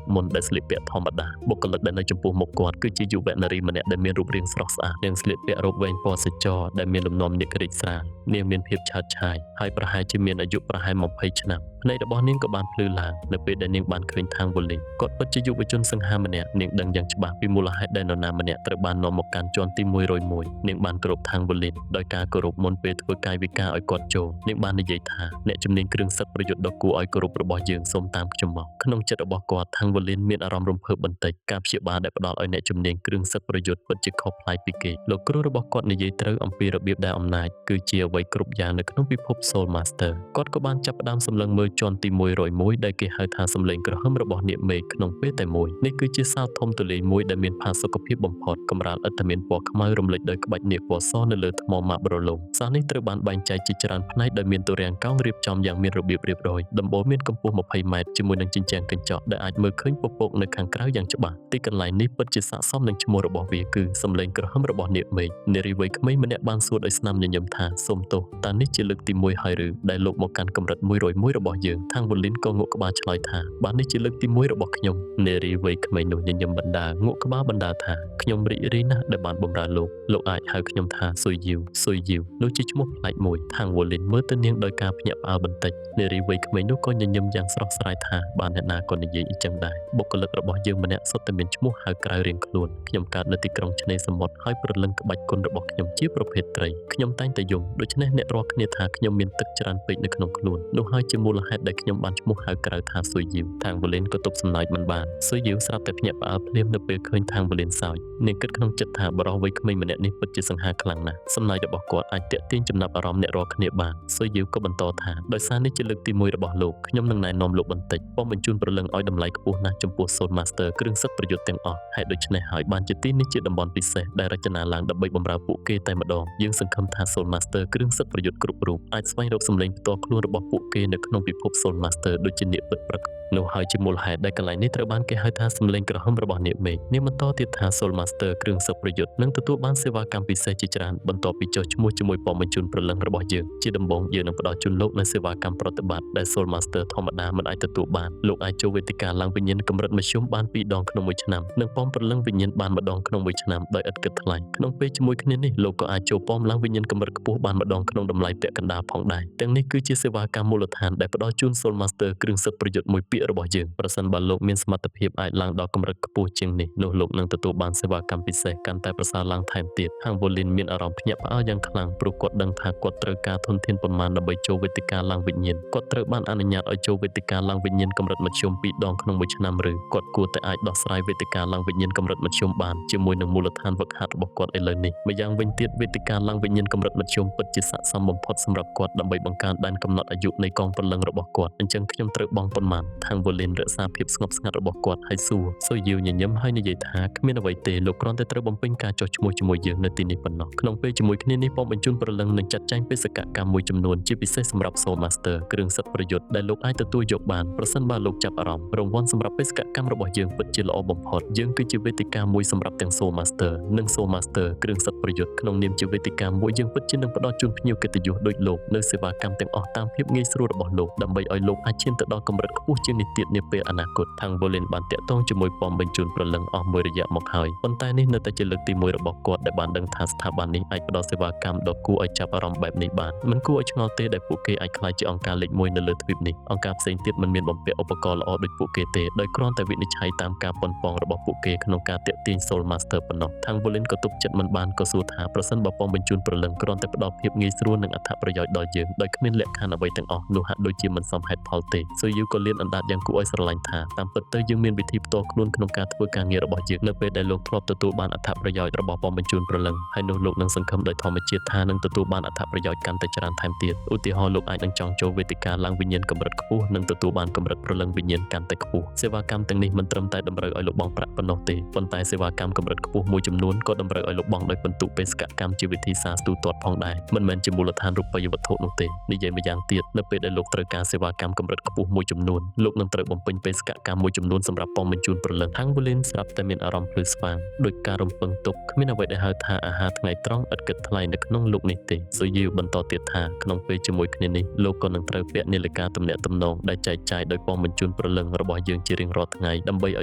កមុនដែលស្លៀកពាក់ធម្មតាបុគ្គលិកដែលនៅចំពោះមុខគាត់គឺជាយុវនារីម្នាក់ដែលមានរូបរាងស្រស់ស្អាតនិងស្លៀកពាក់រ៉ូបវែងពណ៌សេចក្ដីដែលមានលំនាំនាគរីកស្រាលនាងមានភាពឆើតឆាយហើយប្រហែលជាមានអាយុប្រហែល20ឆ្នាំភ្នែករបស់នាងក៏បានភ្លឺឡើងនៅពេលដែលនាងបានឃើញខាងវ៉ូលីនគាត់ពិតជាយុវជនសង្ហាម្នាក់នាងដឹងយ៉ាងច្បាស់ពីមូលហេតុដែលនរណាម្នាក់ត្រូវបាននាំមកកាន់ជាន់ទី101នាងបានគោរពខាងវ៉ូលីនដោយការគោរពមុនពេលធ្វើកាយវិការឲ្យគាត់ចូលនាងបាននិយាយថាអ្នកជំនាញគ្រឿងសឹកប្រយុទ្ធដ៏គួរឲ្យគោរពរបស់យើងសូមតាមខ្ញុំមកក្នុងចិត្តរបស់គាត់ខាងវ៉ូលីនមានអារម្មណ៍រំភើបបន្តិចការព្យាបាលដែលផ្ដល់ឲ្យអ្នកជំនាញគ្រឿងសឹកប្រយុទ្ធពិតជាខុសប្លែកពីគេលោកគ្រូរបស់គាត់និយាយត្រូវអំពីរបៀបដែលអំណាចគឺជាអ្វីគ្រប់យ៉ាងនៅក្នុងពិភព Soul Master គាត់ក៏បានចាប់ផ្ដើមសម្លឹងមើលជាន់ទី101ដែលគេហៅថាសម្លេងក្រហមរបស់នាគមេឃក្នុងពេលតែមួយនេះគឺជាសាលធំទូលាយមួយដែលមានផាសុកភាពបំផុតកម្រាលឥដ្ឋមានពណ៌ខ្មៅរំលេចដោយក្បាច់នាគពណ៌សនៅលើថ្មម៉ាប់រលោងសាលនេះត្រូវបានបែងចែកជាច្រើនផ្នែកដោយមានទូរាងកោងរៀបចំយ៉ាងមានរបៀបរៀបរយដំបូលមានកម្ពស់20ម៉ែត្រជាមួយនឹងជញ្ជាំងកញ្ចក់ដែលអាចមើលឃើញពពកនៅខាងក្រៅយ៉ាងច្បាស់ទីកន្លែងនេះពិតជាស័ក្តិសមនឹងឈ្មោះរបស់វាគឺសម្លេងក្រហមរបស់នាគមេឃនារីវ័យក្មេងម្នាក់បានសួរដោយស្នាមញញឹមថាសូមទោសតើនេះជាលើកទី1ហើយឬដែលលោកមកកាន់កម្រិត101របស់យើងខាងវ៉ូលីនក៏ងក់ក្បាលឆ្លើយថាបាទនេះជាលើកទី1របស់ខ្ញុំនារីវ័យក្មេងនោះញញឹមបណ្ដាងក់ក្បាលបណ្ដាថាខ្ញុំរីករាយណាស់ដែលបានបម្រើលោកអាចហៅខ្ញុំថាស៊ុយយីវនោះជាឈ្មោះប្លែកមួយខាងវ៉ូលីនមើលទៅនាងដោយការភ្ញាក់ផ្អើលបន្តិចនារីវ័យក្មេងនោះក៏ញញឹមយ៉ាងស្រស់ស្រាយថាបានអ្នកណាក៏និយាយអញ្ចឹងដែរបុគ្គលិករបស់យើងម្នាក់សុទ្ធតែមានឈ្មោះហៅក្រៅរៀងខ្លួនខ្ញុំកើតនៅទីក្រុងឆ្នេរសមុទ្រហើយព្រលឹងក្បាច់គុណរបស់ខ្ញុំជាប្រភេទត្រីខ្ញុំតែងតែយំដូច្នេះអ្នករាល់គ្នាថាខ្ញុំមានទឹកច្រើនពេកនៅក្នុងខ្លួននោះហើយជាមូលហេតុដែលខ្ញុំបានឈ្មោះហៅក្រៅថាស៊ុយយីវខាងវ៉ូលីនក៏ទប់សំណាចមិនបានស៊ុយយីវស្រាប់តែភ្ញាក់ផ្អើលភ្លាមនៅពេលឃើញខាងវ៉ូលីនសើចនាងគិតក្នុងចិត្តថាបរិះវ័យក្មេងម្នាក់នេះពិតជាសង្ហាខ្លាំងណាស់សំណាចរបស់គាត់អាចទាក់ទាញចំណាប់អារម្មណ៍អ្នករាល់គ្នាបានស៊ុយយីវក៏បន្តថាដោយសារនេះជាលើកទី1របស់លោកខ្ញុំនឹងណែនាំលោកបន្តិចប៉ុំបញ្ជូនព្រលឹងឲ្យតម្លៃខ្ពស់ណាស់ចំពោះ Soul Master គ្រឿងសឹកប្រយុទ្ធទាំងអស់ហេតុដូច្នេះហើយបានជាទីនេះជាតំបន់ពិសេសដែលរចនាឡើងដើម្បីបម្រើពួកគេតែម្ដងយើងសង្ឃឹមថា Soul Master គ្រឿងសឹកប្រយុទ្ធគ្រប់រូបអាចស្វែងរកសម្លេងផ្ទាល់ខ្លួនរបស់ពួកគេនៅក្នុងពិភព Soul Master ដូចជានាគពិតប្រាកដនោះហើយជាមូលហេតុដែលកន្លែងនេះត្រូវបានគេហៅថាសម្លេងក្រហមរបស់នាគមេឃនាងបន្តទៀតថា Soul Master គ្រឿងសឹកប្រយុទ្ធនឹងទទួលបានសេវាកម្មពិសេសជាច្រើនបន្ទាប់ពីចុះឈ្មោះជាមួយព័ត៌បញ្ជូនព្រលឹងរបស់យើងជាដំបូងយើងនឹងផ្ដល់ជូនលោកនូវសេវាកម្មប្រតិបត្តិដែល Soul Master ធម្មតាមិនអាចទទួលបានលោកអាចចូលវេទិកាឡើងវិញ្ញាណកម្រិតមធ្យមបាន2ដងក្នុងមួយឆ្នាំនិងប៉មព្រលឹងវិញ្ញាណបានម្ដងក្នុងមួយឆ្នាំដោយឥតគិតថ្លៃក្នុងពេលជាមួយគ្នានេះលោកក៏អាចចូលប៉មឡើងវិញ្ញាណកម្រិតខ្ពស់បានម្ដងក្នុងតម្លៃពាក់កណ្ដាលផងដែរទាំងនេះគឺជាសេវាកម្មមូលដ្ឋានដែលផ្ដល់ ដល់ជូន Soul Master គ្រឿងសិតប្រយុទ្ធមួយពាក្យរបស់យើងប្រសិនបើលោកមានសមត្ថភាពអាចឡើងដល់កម្រិតខ្ពស់ជាងនេះនោះលោកនឹងទទួលបានសេវាកម្មពិសេសកាន់តែប្រសើរឡើងថែមទៀត Hangvolin មានអារម្មណ៍ភ្ញាក់ផ្អើលយ៉ាងខ្លាំងព្រោះគាត់ដឹងថាគាត់ត្រូវការធនធានប៉ុន្មានដើម្បីចូលវេទិកាឡើងវិញ្ញាណគាត់ត្រូវបានអនុញ្ញាតឲ្យចូលវេទិកាឡើងវិញ្ញាណកម្រិតមធ្យម2ដងក្នុងមួយឆ្នាំឬគាត់គួរតែអាចដោះស្រាយវេទិកាឡើងវិញ្ញាណកម្រិតមធ្យមបានជាមួយនឹងមូលដ្ឋានវឹកហាត់របស់គាត់ឥឡូវនេះម្យ៉ាងវិញទៀតវេទិកាឡើងវិញ្ញាណកម្រិតមធ្យមពិតជាស័ក្តិសមបំផុតសម្រាប់គាត់ដើម្បីបង្កើនដែនកំណត់អាយុនៃកងព្រលឹងរបស់គាត់អញ្ចឹងខ្ញុំត្រូវបង់ប៉ុន្មាន Hangvolin រក្សាភាពស្ងប់ស្ងាត់របស់គាត់ហើយសួរ Soyu ញញឹមហើយនិយាយថាគ្មានអ្វីទេលោកគ្រាន់តែត្រូវបំពេញការចុះឈ្មោះជាមួយយើងនៅទីនេះប៉ុណ្ណោះក្នុងពេលជាមួយគ្នានេះបងបញ្ជូនព្រលឹងនឹងចាត់ចែងបេសកកម្មមួយចំនួនជាពិសេសសម្រាប់ Soul Master គ្រឿងសិតប្រយុទ្ធដែលលោកអាចទទួលយកបានប្រសិនបើលោកចាប់អារម្មណ៍រង្វាន់សម្រាប់បេសកកម្មរបស់យើងពិតជាល្អបំផុតយើងគឺជាវេទិកាមួយសម្រាប់ទាំង Soul Master និង Soul Master គ្រឿងសិតប្រយុទ្ធក្នុងនាមជាវេទិកាមួយយើងពិតជានឹងផ្ដល់ជូនភ្ញៀវកិត្តិយសដូចលោកនៅសេវាកម្មទាំងអស់តាមភាពងាយស្រួលរបស់លោកដើម្បីឲ្យលោកអាចឈានទៅដល់កម្រិតខ្ពស់ជាងនេះទៀតនាពេលអនាគត Hangvolin បានតាក់ទងជាមួយប៉មបញ្ជូនព្រលឹងអស់មួយរយៈមកហើយប៉ុន្តែនេះនៅតែជាលើកទី1របស់គាត់ដែលបានដឹងថាស្ថាប័ននេះអាចផ្ដល់សេវាកម្មដ៏គួរឲ្យចាប់អារម្មណ៍បែបនេះបានមិនគួរឲ្យឆ្ងល់ទេដែលពួកគេអាចក្លាយជាអង្គការលេខ1នៅលើទ្វីបនេះអង្គការផ្សេងទៀតមិនមានបំពាក់ឧបករណ៍ល្អដូចពួកគេទេដោយគ្រាន់តែវិនិច្ឆ័យតាមការប៉ុនប៉ងរបស់ពួកគេក្នុងការតាក់ទាញ Soul Master ប៉ុណ្ណោះ Hangvolin ក៏ទុកចិត្តមិនបានក៏សួរថាប្រសិនបើប៉មបញ្ជូនព្រលឹងគ្រាន់តែផ្ដល់ភាពងាយស្រួលនិងអត្ថប្រយោជន៍ដល់យើងដោយគ្មានលក្ខខណ្ឌអ្វីទាំងអស់នោះហាក់ដូចជាមិនសមហេតុផលទេ Soyu ក៏លៀនអណ្ដាតយ៉ាងគួរឲ្យស្រឡាញ់ថាតាមពិតទៅយើងមានវិធីផ្ទាល់ខ្លួនក្នុងការធ្វើការងាររបស់យើងនៅពេលដែលលោកធ្លាប់ទទួលបានអត្ថប្រយោជន៍របស់ប៉មបញ្ជូនព្រលឹងហើយនោះលោកនឹងសង្ឃឹមដោយធម្មជាតិថានឹងទទួលបានអត្ថប្រយោជន៍កាន់តែច្រើនថែមទៀតឧទាហរណ៍លោកអាចនឹងចង់ចូលវេទិកាឡើងវិញ្ញាណកម្រិតខ្ពស់និងទទួលបានកម្រិតព្រលឹងវិញ្ញាណកាន់តែខ្ពស់សេវាកម្មទាំងនេះមិនត្រឹមតែតម្រូវឲ្យលោកបង់ប្រាក់ប៉ុណ្ណោះទេប៉ុន្តែសេវាកម្មកម្រិតខ្ពស់មួយចំនួនក៏តម្រូវឲ្យលោកបង់ដោយពិន្ទុបេសកកម្មជាវិធីសាស្ត្រទូទាត់ផងដែរមិនមែនជាមូលដ្ឋានរូបិយវត្ថុនោះទេនិយាយម្យ៉ាងទៀតនៅពេលដែលលោកត្រូវការសេវាកម្មកម្រិតខ្ពស់មួយចំនួនលោកនឹងត្រូវបំពេញបេសកកម្មមួយចំនួនសម្រាប់ប៉មបញ្ជូនព្រលឹង Hangvolin ស្រាប់តែមានអារម្មណ៍ភ្លឺស្វាងដោយការរំពឹងទុកគ្មានអ្វីដែលហៅថាអាហារថ្ងៃត្រង់ឥតគិតថ្លៃនៅក្នុងលោកនេះទេ Soyu បន្តទៀតថាក្នុងពេលជាមួយគ្នានេះលោកក៏នឹងត្រូវពាក់នាឡិកាទំនាក់ទំនងដែលចែកចាយដោយប៉មបញ្ជូនព្រលឹងរបស់យើងជារៀងរាល់ថ្ងៃដើម្បីឲ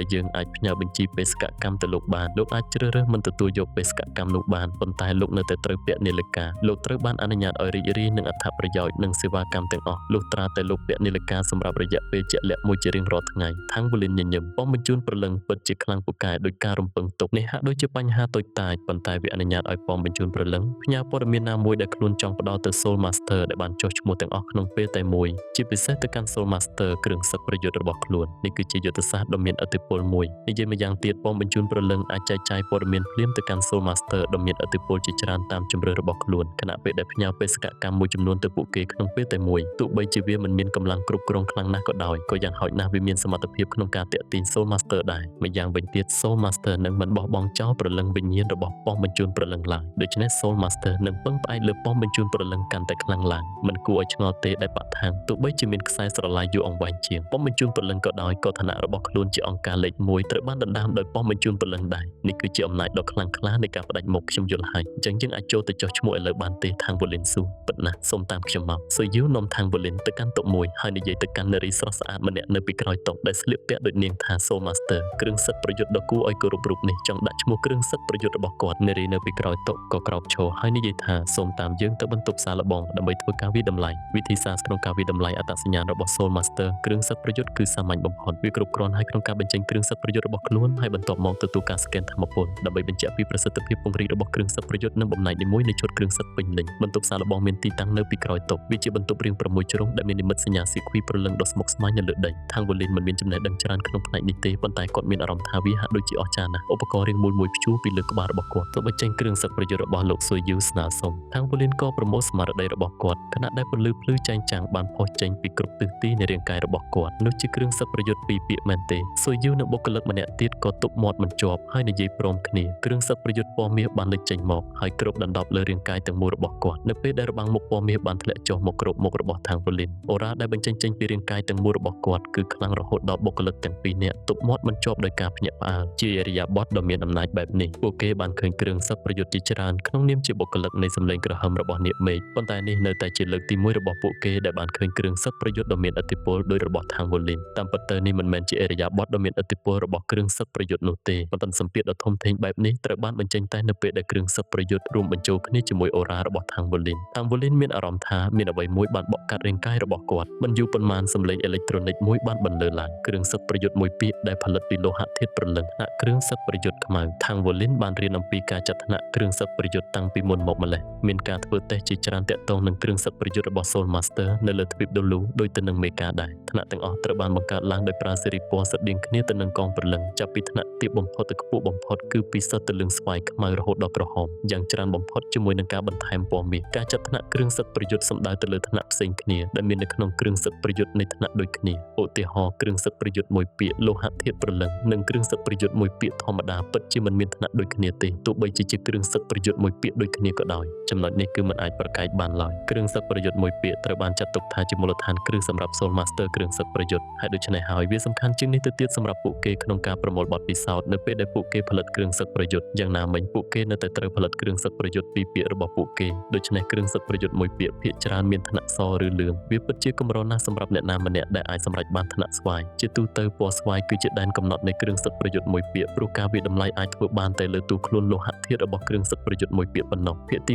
្យយើងអាចផ្ញើបញ្ជីបេសកកម្មទៅលោកបានលោកអាចជ្រើសរើសមិនទទួលយកបេសកកម្មនោះបានប៉ុន្តែលោកនៅតែត្រូវពាក់នាឡិកាលោកត្រូវបានអនុញ្ញាតឲ្យរីករាយនឹងអត្ថប្រយោជន៍និងសេវាកម្មទាំងអស់លុះត្រាតែលោកពាក់នាឡិកាសម្រាប់រយៈពេលជាក់លាក់មួយជារៀងរាល់ថ្ងៃ Hangvolin ញញឹមប៉មបញ្ជូនព្រលឹងពិតជាខ្លាំងពូកែដោយការរំពឹងទុកនេះហាក់ដូចជាបញ្ហាតូចតាចប៉ុន្តែវាអនុញ្ញាតឲ្យប៉មបញ្ជូនព្រលឹងផ្ញើព័ត៌មានណាមួយដែលខ្លួនចង់ផ្ដល់ទៅ Soul Master ដែលបានចុះឈ្មោះទាំងអស់ក្នុងពេលតែមួយជាពិសេសទៅកាន់ Soul Master គ្រឿងសឹកប្រយុទ្ធរបស់ខ្លួននេះគឺជាយុទ្ធសាស្ត្រដ៏មានឥទ្ធិពលមួយនិយាយម្យ៉ាងទៀតប៉មបញ្ជូនព្រលឹងអាចចែកចាយព័ត៌មានភ្លាមទៅកាន់ Soul Master ដ៏មានឥទ្ធិពលជាច្រើនតាមជម្រើសរបស់ខ្លួនខណៈពេលដែលផ្ញើបេសកកម្មមួយចំនួនទៅពួកគេក្នុងពេលតែមួយទោះបីជាវាមិនមានកម្លាំងគ្រប់គ្រងខ្លាំងណាស់ក៏ដោយក៏យ៉ាងហោចណាស់វាមានសមត្ថភាពក្នុងការតាក់ទាញ Soul Master ដែរម្យ៉ាងវិញទៀត Soul Master នឹងមិនបោះបង់ចោលព្រលឹងវិញ្ញាណរបស់ប៉មបញ្ជូនព្រលឹងឡើយដូច្នេះ Soul Master នឹងពឹងផ្អែកលើប៉មបញ្ជូនព្រលឹងកាន់តែខ្លាំងឡើងមិនគួរឲ្យឆ្ងល់ទេដែលបាក់ថាងទោះបីជាមានខ្សែស្រឡាយយូរអង្វែងជាងប៉មបញ្ជូនព្រលឹងក៏ដោយក៏ឋានៈរបស់ខ្លួនជាអង្គការលេខ1ត្រូវបានដណ្ដើមដោយប៉មបញ្ជូនព្រលឹងដែរនេះគឺជាអំណាចដ៏ខ្លាំងក្លានៃការផ្ដាច់មុខខ្ញុំយល់ហើយអញ្ចឹងយើងអាចចូលទៅចុះឈ្មោះឥឡូវបានទេ Hangvolin សួរពិតណាស់សូមតាមខ្ញុំមក Soyu នាំ Hangvolin ទៅកាន់តុមួយហើយនិយាយទៅកាន់នារីស្រស់ស្អាតម្នាក់នៅពីក្រោយតុដែលស្លៀកពាក់ដូចនាងថា Soul Master គ្រឿងសិតប្រយុទ្ធដ៏គួរឲ្យគោរពរូបនេះចង់ដាក់ឈ្មោះគ្រឿងសិតប្រយុទ្ធរបស់គាត់នារីនៅពីក្រោយតុក៏ក្រោកឈរហើយនិយាយថាសូមតាមយើងទៅបន្ទប់សាឡបងដើម្បីធ្វើការវិតម្លៃវិធីសាស្ត្រក្នុងការវិតម្លៃអត្តសញ្ញាណរបស់ Soul Master គ្រឿងសិតប្រយុទ្ធគឺសាមញ្ញបំផុតវាគ្រប់គ្រាន់ហើយក្នុងការបញ្ចេញគ្រឿងសិតប្រយុទ្ធរបស់ខ្លួនហើយបន្ទាប់មកទទួលការស្កេនថាមពលដើម្បីបញ្ជាក់ពីប្រសិទ្ធភាពពង្រីករបស់គ្រឿងសិតប្រយុទ្ធនិងបំណែកនីមួយនៃឈុតគ្រឿងសិតពេញលេញបន្ទប់សាឡបងមានទីតាំងនៅពីក្រោយតុវាជាបន្ទប់រាង6ជ្រុងដែលមាននិមិត្តសញ្ញាស៊ីគ្វីព្រលឹងដ៏ស្មុគស្មាញនៅលើដី Hangvolin មិនមានចំណេះដឹងច្រើនក្នុងផ្នែកនេះទេប៉ុន្តែគាត់មានអារម្មណ៍ថាវាហាក់ដូចជាអស្ចារ្យណាស់ឧបករណ៍រាងមូលមួយព្យួរពីលើក្បាលរបស់គាត់ទោះបីចេញគ្រឿងសឹកប្រយុទ្ធរបស់លោក Soyu ស្នើសុំ Hangvolin ក៏ប្រមូលស្មារតីរបស់គាត់ខណៈដែលពន្លឺភ្លឺចែងចាំងបានផុសចេញពីគ្រប់ទិសទីនៃរាងកាយរបស់គាត់នោះជាគ្រឿងសឹកប្រយុទ្ធពីរពាក្យមែនទេ Soyu និងបុគ្គលិកម្នាក់ទៀតក៏ទប់មាត់មិនជាប់ហើយនិយាយព្រមគ្នាគ្រឿងសឹកប្រយុទ្ធពណ៌មាសបានលេចចេញមកហើយគ្របដណ្ដប់លើរាងកាយទាំងមូលរបស់គាត់នៅពេលដែលរបាំងមុខពណ៌មាសបានធ្លាក់ចុះមកគ្របមុខរបស់ Hangvolin អូរ៉ាដែលបញ្ចេញចេញពីរាងកាយទាំងមូលរបស់គាត់គឺខ្លាំងរហូតដល់បុគ្គលិកទាំងពីរនាក់ទប់មាត់មិនជាប់ដោយការភ្ញាក់ផ្អើលជាឥរិយាបថដ៏មានអំណាចបែបនេះពួកគេបានឃើញគ្រឿងសឹកប្រយុទ្ធជាច្រើនក្នុងនាមជាបុគ្គលិកនៃសម្លេងក្រហមរបស់នាគមេឃប៉ុន្តែនេះនៅតែជាលើកទី1របស់ពួកគេដែលបានឃើញគ្រឿងសឹកប្រយុទ្ធដ៏មានឥទ្ធិពលដោយរបស់ Hangvolin តាមពិតទៅនេះមិនមែនជាឥរិយាបថដ៏មានឥទ្ធិពលរបស់គ្រឿងសឹកប្រយុទ្ធនោះទេប៉ុន្តែសម្ពាធដ៏ធំធេងបែបនេះត្រូវបានបញ្ចេញតែនៅពេលដែលគ្រឿងសឹកប្រយុទ្ធរួមបញ្ចូលគ្នាជាមួយអូរ៉ារបស់ Hangvolin មានអារម្មណ៍ថាមានអ្វីមួយបានបក់កាត់រាងកាយរបស់ គាត់មិនយូរប៉ុន្មានសម្លេងអេឡិចត្រូនិកមួយបានបន្លឺឡើងគ្រឿងសឹកប្រយុទ្ធមួយពាក្យដែលផលិតពីលោហៈធាតុព្រលឹងថ្នាក់គ្រឿងសឹកប្រយុទ្ធខ្មៅថាងវ៉ូលីនបានរៀនអំពីការចាត់ថ្នាក់គ្រឿងសឹកប្រយុទ្ធតាំងពីមុនមកម្លេះមានការធ្វើតេស្តជាច្រើនទាក់ទងនឹងគ្រឿងសឹកប្រយុទ្ធរបស់ Soul Master នៅលើទ្វីបដូលូដូចទៅនឹងមេកាដែរថ្នាក់ទាំងអស់ត្រូវបានបង្កើតឡើងដោយប្រើសេរីពណ៌ស្រដៀងគ្នាទៅនឹងកងព្រលឹងចាប់ពីថ្នាក់ទាបបំផុតទៅខ្ពស់បំផុតគឺពីសុទ្ធទៅលឿងស្វាយខ្មៅរហូតដល់ក្រហមយ៉ាងច្រើនបំផុតជាមួយនឹងការបន្ថែមពណ៌មាសការចាត់ថ្នាក់គ្រឿងសឹកប្រយុទ្ធសំដៅទៅលើថ្នាក់ផ្សេងគ្នាដែលមាននៅក្នុងគ្រឿងសឹកប្រយុទ្ធនៃថ្នាក់ដូចគ្នាឧទាហរណ៍គ្រឿងសឹកប្រយុទ្ធមួយពាក្យលោហៈធាតុព្រលឹងនិងគ្រឿងសឹកប្រយុទ្ធមួយពាក្យធម្មតាពិតជាមិនមានថ្នាក់ដូចគ្នាទេទោះបីជាគ្រឿងសឹកប្រយុទ្ធមួយពាក្យដូចគ្នាក៏ដោយចំណុចនេះគឺមិនអាចប្រកែកបានឡើយគ្រឿងសឹកប្រយុទ្ធមួយពាក្យត្រូវបានចាត់ទុកថាជាមូលដ្ឋានគ្រឹះសម្រាប់ Soul Master គ្រឿងសឹកប្រយុទ្ធហើយដូច្នេះហើយវាសំខាន់ជាងនេះទៅទៀតសម្រាប់ពួកគេក្នុងការប្រមូលបទពិសោធន៍នៅពេលដែលពួកគេផលិតគ្រឿងសឹកប្រយុទ្ធយ៉ាងណាមិញពួកគេនៅតែត្រូវផលិតគ្រឿងសឹកប្រយុទ្ធពីពាក្យរបស់ពួកគេដូច្នេះគ្រឿងសឹកប្រយុទ្ធមួយពាក្យភាគច្រើនមានថ្នាក់សឬលឿងវាពិតជាកម្រណាស់សម្រាប់អ្នកណាម្នាក់ដែលអាចសម្រេចបានថ្នាក់ស្វាយជាទូទៅពណ៌ស្វាយគឺជាដែនកំណត់នៃគ្រឿងសឹកប្រយុទ្ធមួយពាក្យព្រោះការវាយតម្លៃអាចធ្វើបានតែលើទូខ្លួនលោហៈធាតុរបស់គ្រឿងសឹកប្រយុទ្ធមួយពាក្យប៉ុណ្ណោះភាគទី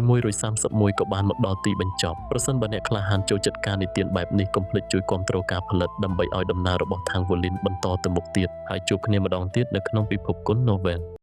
131ក៏បានមកដល់ទីបញ្ចប់ប្រសិនបើអ្នកក្លាហានចូលចិត្តការនិទានបែបនេះកុំភ្លេចជួយគាំទ្រការផលិតដើម្បីឲ្យដំណើររបស់ Thang Volin បន្តទៅមុខទៀតហើយជួបគ្នាម្ដងទៀតនៅក្នុងពិភពគុណ Novel